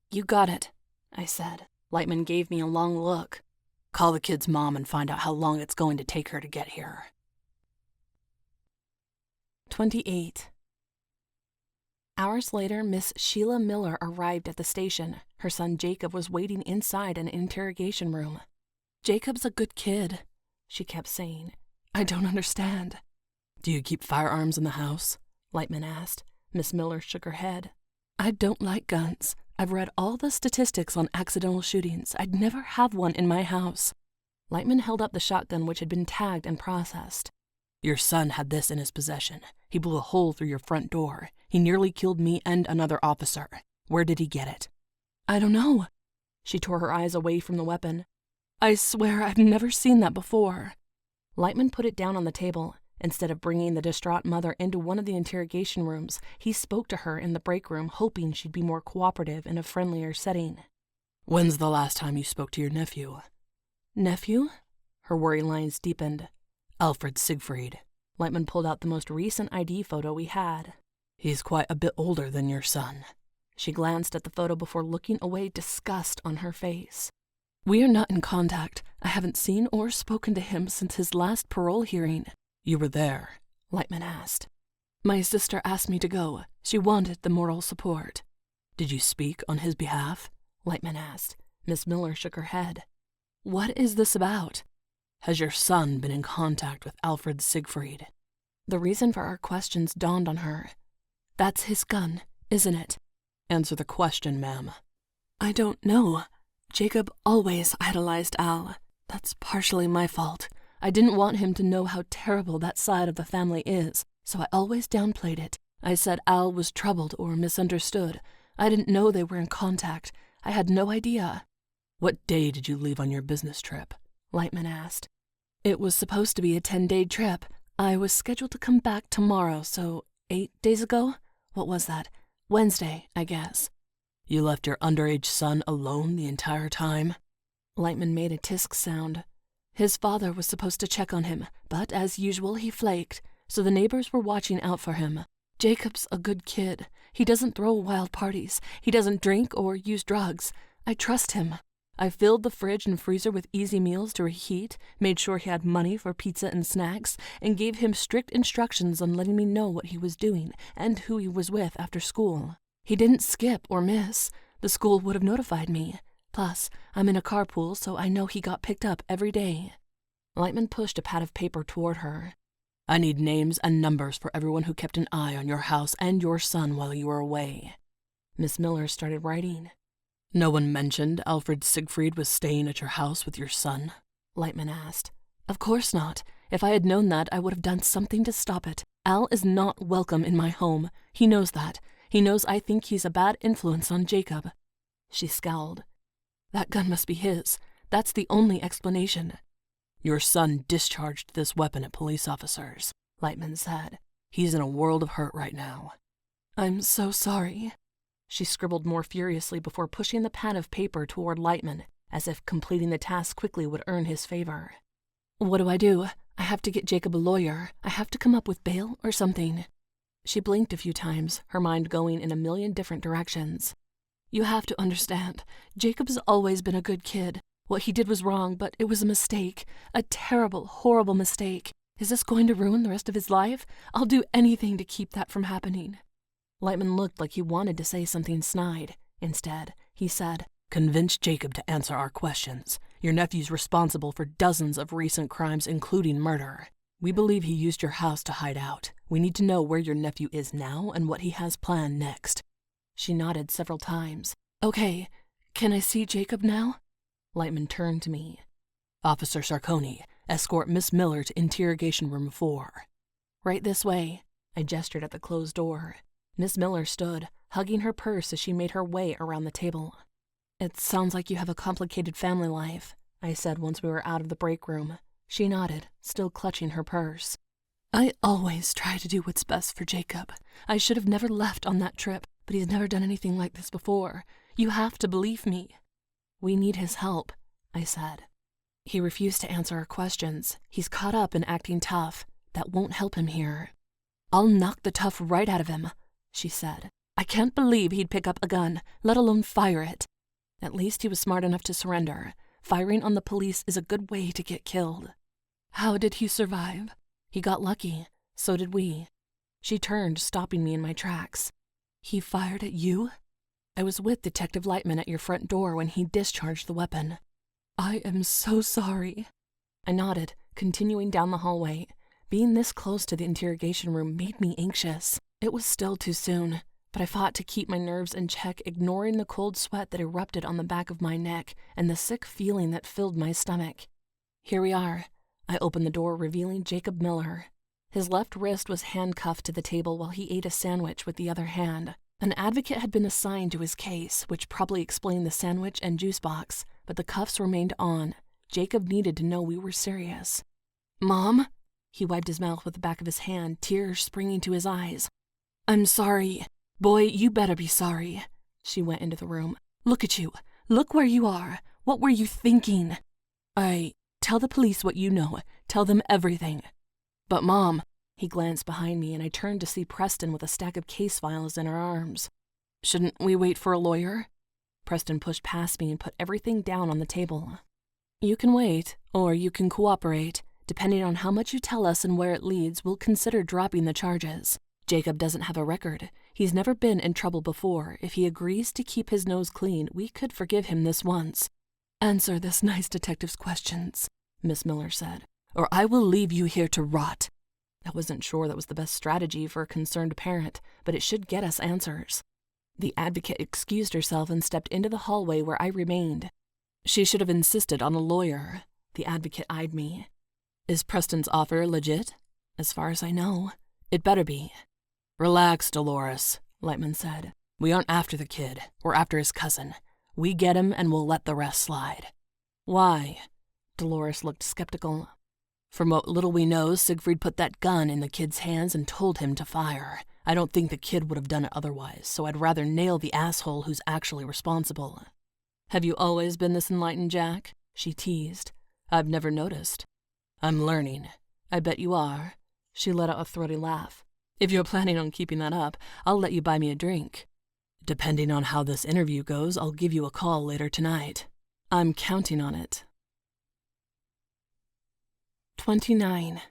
S1: "You got it," I said. Lightman gave me a long look.
S2: "Call the kid's mom and find out how long it's going to take her to get here."
S1: 28. Hours later, Miss Sheila Miller arrived at the station. Her son Jacob was waiting inside an interrogation room. "Jacob's a good kid," she kept saying. "I don't understand."
S2: "Do you keep firearms in the house?"
S1: Lightman asked. Miss Miller shook her head. "I don't like guns. I've read all the statistics on accidental shootings. I'd never have one in my house." Lightman held up the shotgun which had been tagged and processed.
S2: "Your son had this in his possession. He blew a hole through your front door. He nearly killed me and another officer. Where did he get it?"
S1: "I don't know." She tore her eyes away from the weapon. "I swear I've never seen that before." Lightman put it down on the table. Instead of bringing the distraught mother into one of the interrogation rooms, he spoke to her in the break room, hoping she'd be more cooperative in a friendlier setting.
S2: "When's the last time you spoke to your nephew?"
S1: "Nephew?"
S2: Her worry lines deepened. "Alfred Siegfried." Lightman pulled out the most recent ID photo we had. "He's quite a bit older than your son."
S1: She glanced at the photo before looking away, disgust on her face. "We are not in contact. I haven't seen or spoken to him since his last parole hearing."
S2: "You were there?"
S1: Lightman asked. "My sister asked me to go. She wanted the moral support."
S2: "Did you speak on his behalf?"
S1: Lightman asked. Miss Miller shook her head. What is this about?
S2: Has your son been in contact with Alfred Siegfried?
S1: The reason for our questions dawned on her. That's his gun, isn't it?
S2: Answer the question, ma'am.
S1: I don't know. Jacob always idolized Al. That's partially my fault. I didn't want him to know how terrible that side of the family is, so I always downplayed it. I said Al was troubled or misunderstood. I didn't know they were in contact. I had no idea.
S2: What day did you leave on your business trip?
S1: Lightman asked. It was supposed to be a 10-day trip. I was scheduled to come back tomorrow, so 8 days ago? What was that? Wednesday, I guess.
S2: You left your underage son alone the entire time?
S1: Lightman made a tisk sound. His father was supposed to check on him, but as usual he flaked, so the neighbors were watching out for him. Jacob's a good kid. He doesn't throw wild parties. He doesn't drink or use drugs. I trust him. I filled the fridge and freezer with easy meals to reheat, made sure he had money for pizza and snacks, and gave him strict instructions on letting me know what he was doing and who he was with after school. He didn't skip or miss. The school would have notified me. Plus, I'm in a carpool, so I know he got picked up every day. Lightman pushed a pad of paper toward her.
S2: I need names and numbers for everyone who kept an eye on your house and your son while you were away.
S1: Miss Miller started writing.
S2: No one mentioned Alfred Siegfried was staying at your house with your son?
S1: Lightman asked. Of course not. If I had known that, I would have done something to stop it. Al is not welcome in my home. He knows that. He knows I think he's a bad influence on Jacob. She scowled. That gun must be his. That's the only explanation.
S2: Your son discharged this weapon at police officers, Lightman said. He's in a world of hurt right now.
S1: I'm so sorry. She scribbled more furiously before pushing the pad of paper toward Lightman, as if completing the task quickly would earn his favor. What do I do? I have to get Jacob a lawyer. I have to come up with bail or something. She blinked a few times, her mind going in a million different directions. You have to understand, Jacob's always been a good kid. What he did was wrong, but it was a mistake. A terrible, horrible mistake. Is this going to ruin the rest of his life? I'll do anything to keep that from happening. Lightman looked like he wanted to say something snide. Instead, he said,
S2: Convince Jacob to answer our questions. Your nephew's responsible for dozens of recent crimes, including murder. We believe he used your house to hide out. We need to know where your nephew is now and what he has planned next.
S1: She nodded several times. Okay, can I see Jacob now? Lightman turned to me.
S2: Officer Sarconi, escort Miss Miller to interrogation room 4.
S1: Right this way. I gestured at the closed door. Miss Miller stood, hugging her purse as she made her way around the table. It sounds like you have a complicated family life, I said once we were out of the break room. She nodded, still clutching her purse. I always try to do what's best for Jacob. I should have never left on that trip, but he's never done anything like this before. You have to believe me. We need his help, I said. He refused to answer our questions. He's caught up in acting tough. That won't help him here. I'll knock the tough right out of him, she said. I can't believe he'd pick up a gun, let alone fire it. At least he was smart enough to surrender. Firing on the police is a good way to get killed. How did he survive? He got lucky. So did we. She turned, stopping me in my tracks. He fired at you? I was with Detective Lightman at your front door when he discharged the weapon. I am so sorry. I nodded, continuing down the hallway. Being this close to the interrogation room made me anxious. It was still too soon, but I fought to keep my nerves in check, ignoring the cold sweat that erupted on the back of my neck and the sick feeling that filled my stomach. Here we are. I opened the door, revealing Jacob Miller. His left wrist was handcuffed to the table while he ate a sandwich with the other hand. An advocate had been assigned to his case, which probably explained the sandwich and juice box, but the cuffs remained on. Jacob needed to know we were serious. Mom? He wiped his mouth with the back of his hand, tears springing to his eyes. I'm sorry. Boy, you better be sorry. She went into the room. Look at you. Look where you are. What were you thinking? Tell the police what you know. Tell them everything. But Mom, he glanced behind me and I turned to see Preston with a stack of case files in her arms. Shouldn't we wait for a lawyer? Preston pushed past me and put everything down on the table. You can wait, or you can cooperate. Depending on how much you tell us and where it leads, we'll consider dropping the charges. Jacob doesn't have a record. He's never been in trouble before. If he agrees to keep his nose clean, we could forgive him this once.
S2: "Answer this nice detective's questions," Miss Miller said, "or I will leave you here to rot." I wasn't sure that was the best strategy for a concerned parent, but it should get us answers. The advocate excused herself and stepped into the hallway where I remained. She should have insisted on a lawyer. The advocate eyed me. "Is Preston's offer legit?" "As far as I know. It better be." "Relax, Dolores," Lightman said. "We aren't after the kid. We're after his cousin. We get him and we'll let the rest slide." "Why?" Dolores looked skeptical. "From what little we know, Siegfried put that gun in the kid's hands and told him to fire. I don't think the kid would have done it otherwise, so I'd rather nail the asshole who's actually responsible." "Have you always been this enlightened, Jack?" she teased. "I've never noticed." "I'm learning." "I bet you are." She let out a throaty laugh. "If you're planning on keeping that up, I'll let you buy me a drink." "Depending on how this interview goes, I'll give you a call later tonight." "I'm counting on it." 29.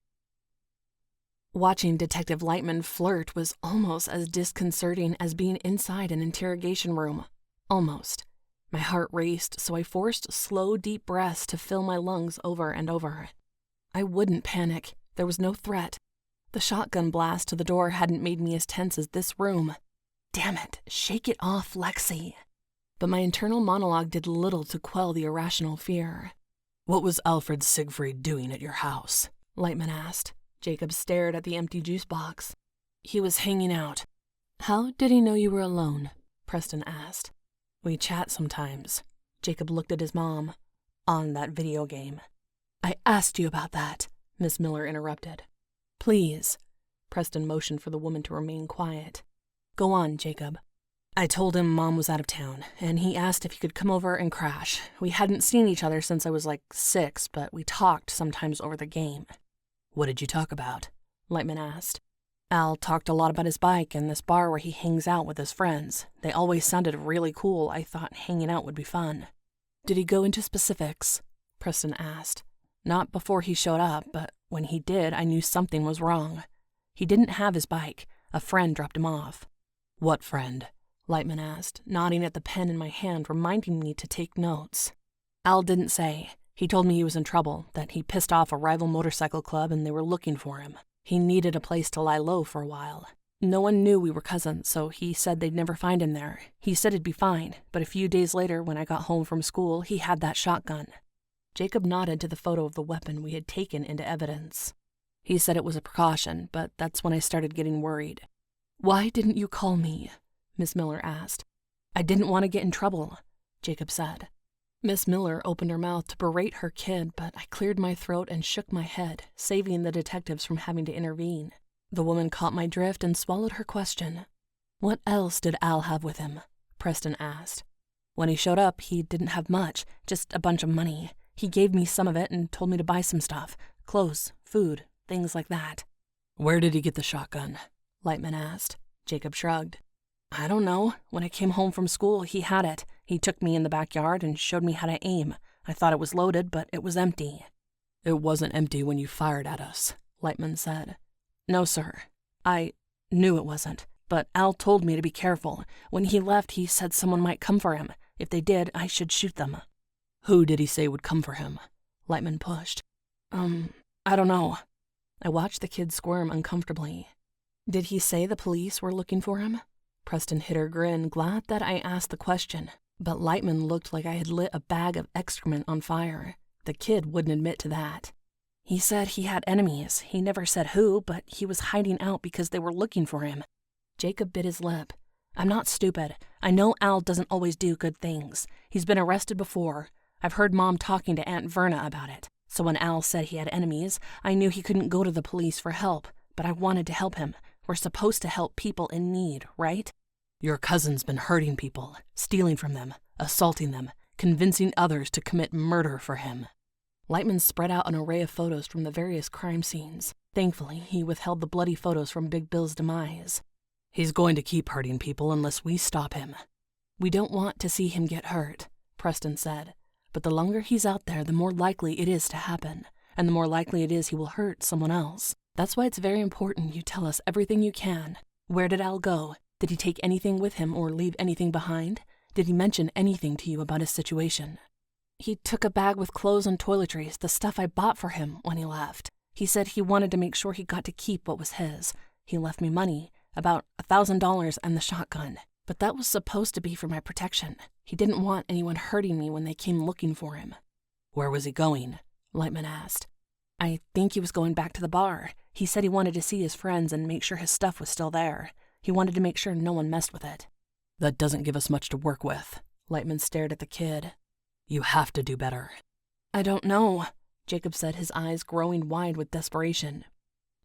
S2: Watching Detective Lightman flirt was almost as disconcerting as being inside an interrogation room. Almost. My heart raced, so I forced slow, deep breaths to fill my lungs over and over. I wouldn't panic. There was no threat. The shotgun blast to the door hadn't made me as tense as this room. Damn it, shake it off, Lexie. But my internal monologue did little to quell the irrational fear. "What was Alfred Siegfried doing at your house?" Lightman asked. Jacob stared at the empty juice box. "He was hanging out." "How did he know you were alone?" Preston asked. "We chat sometimes." Jacob looked at his mom. "On that video game." "I asked you about that," Miss Miller interrupted. "Please." Preston motioned for the woman to remain quiet. "Go on, Jacob." "I told him Mom was out of town, and he asked if he could come over and crash. We hadn't seen each other since I was like 6, but we talked sometimes over the game." "What did you talk about?" Lightman asked. "Al talked a lot about his bike and this bar where he hangs out with his friends. They always sounded really cool. I thought hanging out would be fun." "Did he go into specifics?" Preston asked. "Not before he showed up, but when he did, I knew something was wrong. He didn't have his bike. A friend dropped him off." "What friend?" Lightman asked, nodding at the pen in my hand, reminding me to take notes. "Al didn't say. He told me he was in trouble, that he pissed off a rival motorcycle club and they were looking for him. He needed a place to lie low for a while. No one knew we were cousins, so he said they'd never find him there. He said it'd be fine, but a few days later, when I got home from school, he had that shotgun." Jacob nodded to the photo of the weapon we had taken into evidence. "He said it was a precaution, but that's when I started getting worried." "Why didn't you call me?" Miss Miller asked. "I didn't want to get in trouble," Jacob said. Miss Miller opened her mouth to berate her kid, but I cleared my throat and shook my head, saving the detectives from having to intervene. The woman caught my drift and swallowed her question. "What else did Al have with him?" Preston asked. "When he showed up, he didn't have much, just a bunch of money. He gave me some of it and told me to buy some stuff, clothes, food, things like that." "Where did he get the shotgun?" Lightman asked. Jacob shrugged. "I don't know. When I came home from school, he had it. He took me in the backyard and showed me how to aim. I thought it was loaded, but it was empty." "It wasn't empty when you fired at us," Lightman said. "No, sir. I knew it wasn't, but Al told me to be careful. When he left, he said someone might come for him. If they did, I should shoot them." "Who did he say would come for him?" Lightman pushed. I don't know." I watched the kid squirm uncomfortably. "Did he say the police were looking for him?" Preston hid her grin, glad that I asked the question, but Lightman looked like I had lit a bag of excrement on fire. The kid wouldn't admit to that. "He said he had enemies. He never said who, but he was hiding out because they were looking for him." Jacob bit his lip. "I'm not stupid. I know Al doesn't always do good things. He's been arrested before. I've heard Mom talking to Aunt Verna about it. So when Al said he had enemies, I knew he couldn't go to the police for help, but I wanted to help him. We're supposed to help people in need, right?" "Your cousin's been hurting people, stealing from them, assaulting them, convincing others to commit murder for him." Lightman spread out an array of photos from the various crime scenes. Thankfully, he withheld the bloody photos from Big Bill's demise. "He's going to keep hurting people unless we stop him." "We don't want to see him get hurt," Preston said. "But the longer he's out there, the more likely it is to happen, and the more likely it is he will hurt someone else. That's why it's very important you tell us everything you can. Where did Al go? Did he take anything with him or leave anything behind? Did he mention anything to you about his situation?"
S1: He took a bag with clothes and toiletries, the stuff I bought for him, when he left. He said he wanted to make sure he got to keep what was his. He left me money, about $1,000 and the shotgun. But that was supposed to be for my protection. He didn't want anyone hurting me when they came looking for him.
S2: Where was he going?
S1: Lightman asked. I think he was going back to the bar. He said he wanted to see his friends and make sure his stuff was still there. He wanted to make sure no one messed with it.
S2: That doesn't give us much to work with.
S1: Lightman stared at the kid.
S2: You have to do better.
S1: I don't know, Jacob said, his eyes growing wide with desperation.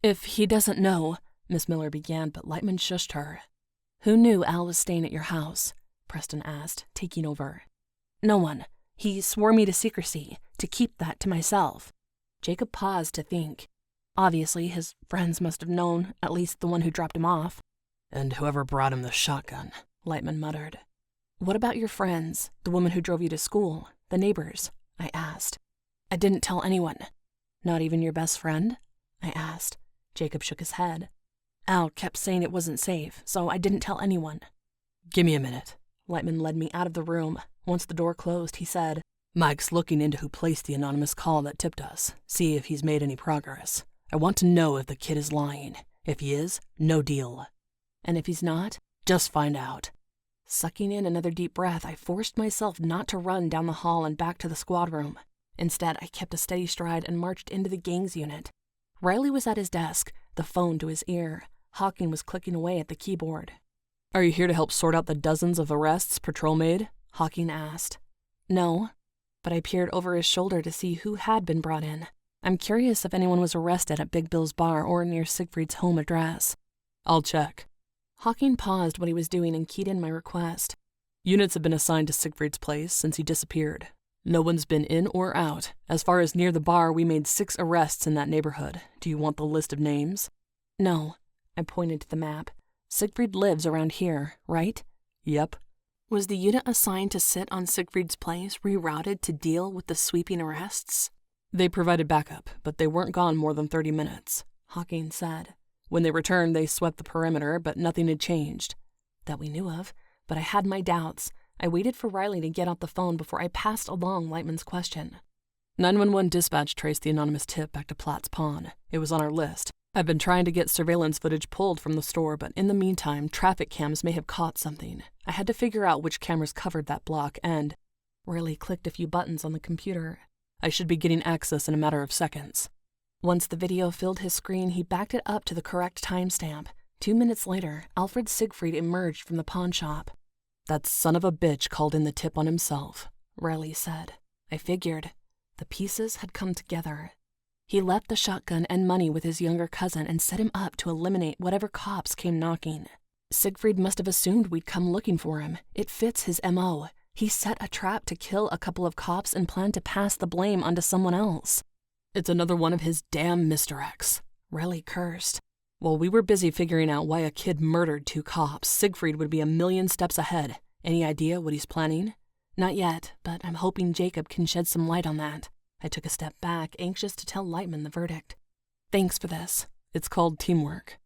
S1: If he doesn't know, Miss Miller began, but Lightman shushed her. Who knew Al was staying at your house? Preston asked, taking over. No one. He swore me to secrecy, to keep that to myself. Jacob paused to think. Obviously, his friends must have known, at least the one who dropped him off.
S2: And whoever brought him the shotgun,
S1: Lightman muttered. What about your friends, the woman who drove you to school, the neighbors? I asked. I didn't tell anyone. Not even your best friend? I asked. Jacob shook his head. Al kept saying it wasn't safe, so I didn't tell anyone.
S2: Give me a minute.
S1: Lightman led me out of the room. Once the door closed, he said,
S2: Mike's looking into who placed the anonymous call that tipped us. See if he's made any progress. I want to know if the kid is lying. If he is, no deal.
S1: And if he's not?
S2: Just find out.
S1: Sucking in another deep breath, I forced myself not to run down the hall and back to the squad room. Instead, I kept a steady stride and marched into the gangs unit. Riley was at his desk, the phone to his ear. Hawking was clicking away at the keyboard.
S2: Are you here to help sort out the dozens of arrests Patrol made?
S1: Hawking asked. No, but I peered over his shoulder to see who had been brought in. I'm curious if anyone was arrested at Big Bill's bar or near Siegfried's home address.
S2: I'll check.
S1: Hawking paused what he was doing and keyed in my request.
S2: Units have been assigned to Siegfried's place since he disappeared. No one's been in or out. As far as near the bar, we made 6 arrests in that neighborhood. Do you want the list of names?
S1: No. I pointed to the map. Siegfried lives around here, right?
S2: Yep.
S1: Was the unit assigned to sit on Siegfried's place rerouted to deal with the sweeping arrests?
S2: They provided backup, but they weren't gone more than 30 minutes,
S1: Hawking said.
S2: When they returned, they swept the perimeter, but nothing had changed.
S1: That we knew of, but I had my doubts. I waited for Riley to get off the phone before I passed along Lightman's question.
S2: 911 dispatch traced the anonymous tip back to Platt's Pawn. It was on our list. I've been trying to get surveillance footage pulled from the store, but in the meantime, traffic cams may have caught something. I had to figure out which cameras covered that block and...
S1: Riley clicked a few buttons on the computer.
S2: I should be getting access in a matter of seconds.
S1: Once the video filled his screen, he backed it up to the correct timestamp. 2 minutes later, Alfred Siegfried emerged from the pawn shop.
S2: That son of a bitch called in the tip on himself,
S1: Riley said. I figured. The pieces had come together. He left the shotgun and money with his younger cousin and set him up to eliminate whatever cops came knocking. Siegfried must have assumed we'd come looking for him. It fits his M.O. He set a trap to kill a couple of cops and planned to pass the blame onto someone else.
S2: It's another one of his damn misdirects,
S1: Riley cursed.
S2: While we were busy figuring out why a kid murdered 2 cops, Siegfried would be a million steps ahead. Any idea what he's planning?
S1: Not yet, but I'm hoping Jacob can shed some light on that. I took a step back, anxious to tell Lightman the verdict. Thanks for this.
S2: It's called teamwork.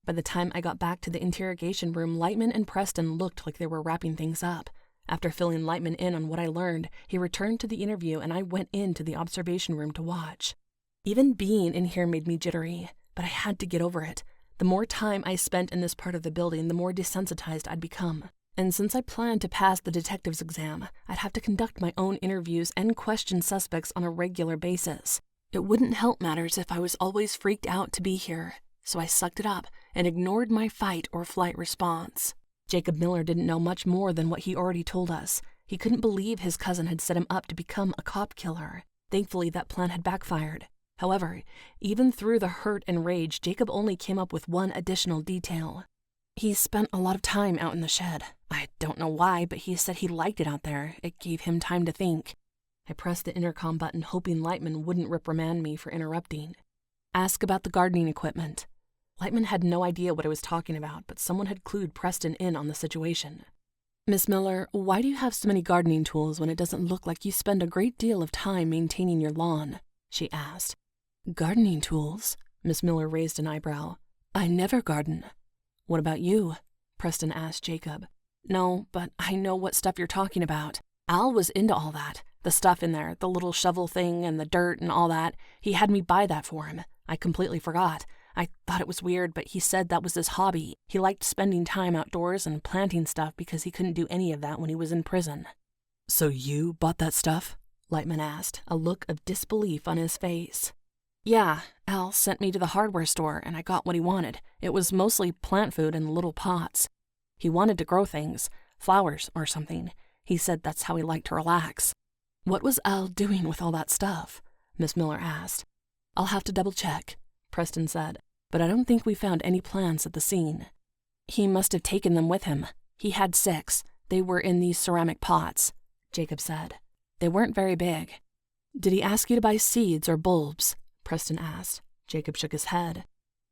S1: By the time I got back to the interrogation room, Lightman and Preston looked like they were wrapping things up. After filling Lightman in on what I learned, he returned to the interview and I went into the observation room to watch. Even being in here made me jittery, but I had to get over it. The more time I spent in this part of the building, the more desensitized I'd become. And since I planned to pass the detective's exam, I'd have to conduct my own interviews and question suspects on a regular basis. It wouldn't help matters if I was always freaked out to be here, so I sucked it up and ignored my fight or flight response. Jacob Miller didn't know much more than what he already told us. He couldn't believe his cousin had set him up to become a cop killer. Thankfully, that plan had backfired. However, even through the hurt and rage, Jacob only came up with one additional detail. He spent a lot of time out in the shed. I don't know why, but he said he liked it out there. It gave him time to think. I pressed the intercom button, hoping Lightman wouldn't reprimand me for interrupting. Ask about the gardening equipment. Lightman had no idea what I was talking about, but someone had clued Preston in on the situation. Miss Miller, why do you have so many gardening tools when it doesn't look like you spend a great deal of time maintaining your lawn? She asked. Gardening tools? Miss Miller raised an eyebrow. I never garden. What about you? Preston asked Jacob. No, but I know what stuff you're talking about. Al was into all that. The stuff in there, the little shovel thing and the dirt and all that. He had me buy that for him. I completely forgot. I thought it was weird, but he said that was his hobby. He liked spending time outdoors and planting stuff because he couldn't do any of that when he was in prison.
S2: So you bought that stuff?
S1: Lightman asked, a look of disbelief on his face. Yeah, Al sent me to the hardware store and I got what he wanted. It was mostly plant food in little pots. He wanted to grow things, flowers or something. He said that's how he liked to relax.
S2: What was Al doing with all that stuff? Miss Miller asked.
S1: I'll have to double check, Preston said, but I don't think we found any plants at the scene. He must have taken them with him. He had 6. They were in these ceramic pots, Jacob said. They weren't very big.
S2: Did he ask you to buy seeds or bulbs? Preston asked.
S1: Jacob shook his head.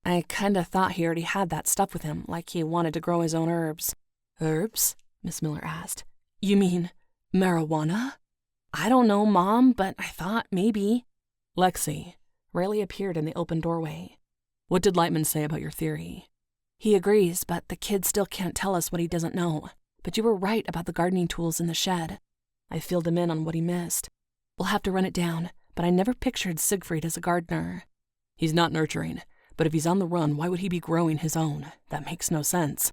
S1: I kinda thought he already had that stuff with him, like he wanted to grow his own herbs.
S2: Herbs? Miss Miller asked. You mean marijuana?
S1: I don't know, Mom, but I thought maybe.
S2: Lexie.
S1: Riley appeared in the open doorway.
S2: What did Lightman say about your theory?
S1: He agrees, but the kid still can't tell us what he doesn't know. But you were right about the gardening tools in the shed. I filled him in on what he missed. We'll have to run it down, but I never pictured Siegfried as a gardener.
S2: He's not nurturing, but if he's on the run, why would he be growing his own? That makes no sense.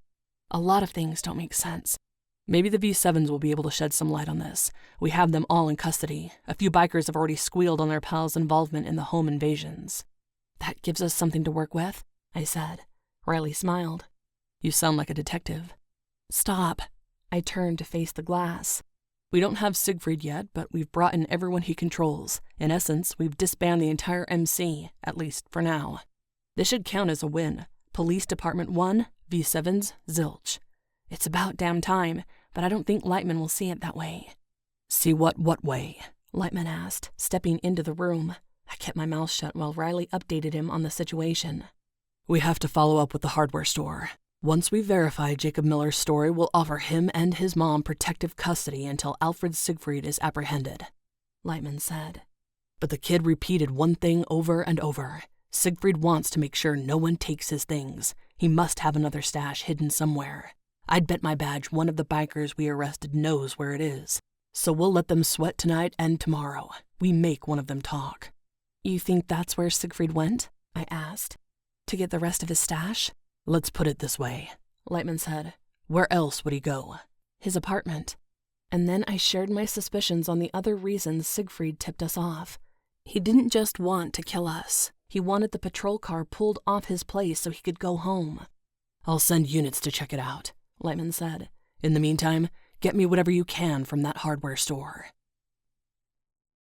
S1: A lot of things don't make sense.
S2: Maybe the V7s will be able to shed some light on this. We have them all in custody. A few bikers have already squealed on their pals' involvement in the home invasions.
S1: That gives us something to work with, I said. Riley smiled.
S2: You sound like a detective.
S1: Stop. I turned to face the glass.
S2: We don't have Siegfried yet, but we've brought in everyone he controls. In essence, we've disbanded the entire MC, at least for now. This should count as a win. Police Department 1, V7s, zilch.
S1: It's about damn time, but I don't think Lightman will see it that way.
S2: See what way?
S1: Lightman asked, stepping into the room. I kept my mouth shut while Riley updated him on the situation.
S2: We have to follow up with the hardware store. Once we verify Jacob Miller's story, we'll offer him and his mom protective custody until Alfred Siegfried is apprehended,
S1: Lightman said.
S2: But the kid repeated one thing over and over. Siegfried wants to make sure no one takes his things. He must have another stash hidden somewhere. I'd bet my badge one of the bikers we arrested knows where it is. So we'll let them sweat tonight and tomorrow. We make one of them talk.
S1: You think that's where Siegfried went? I asked. To get the rest of his stash?
S2: Let's put it this way, Lightman said. Where else would he go?
S1: His apartment. And then I shared my suspicions on the other reasons Siegfried tipped us off. He didn't just want to kill us. He wanted the patrol car pulled off his place so he could go home.
S2: I'll send units to check it out, Lightman said. In the meantime, get me whatever you can from that hardware store.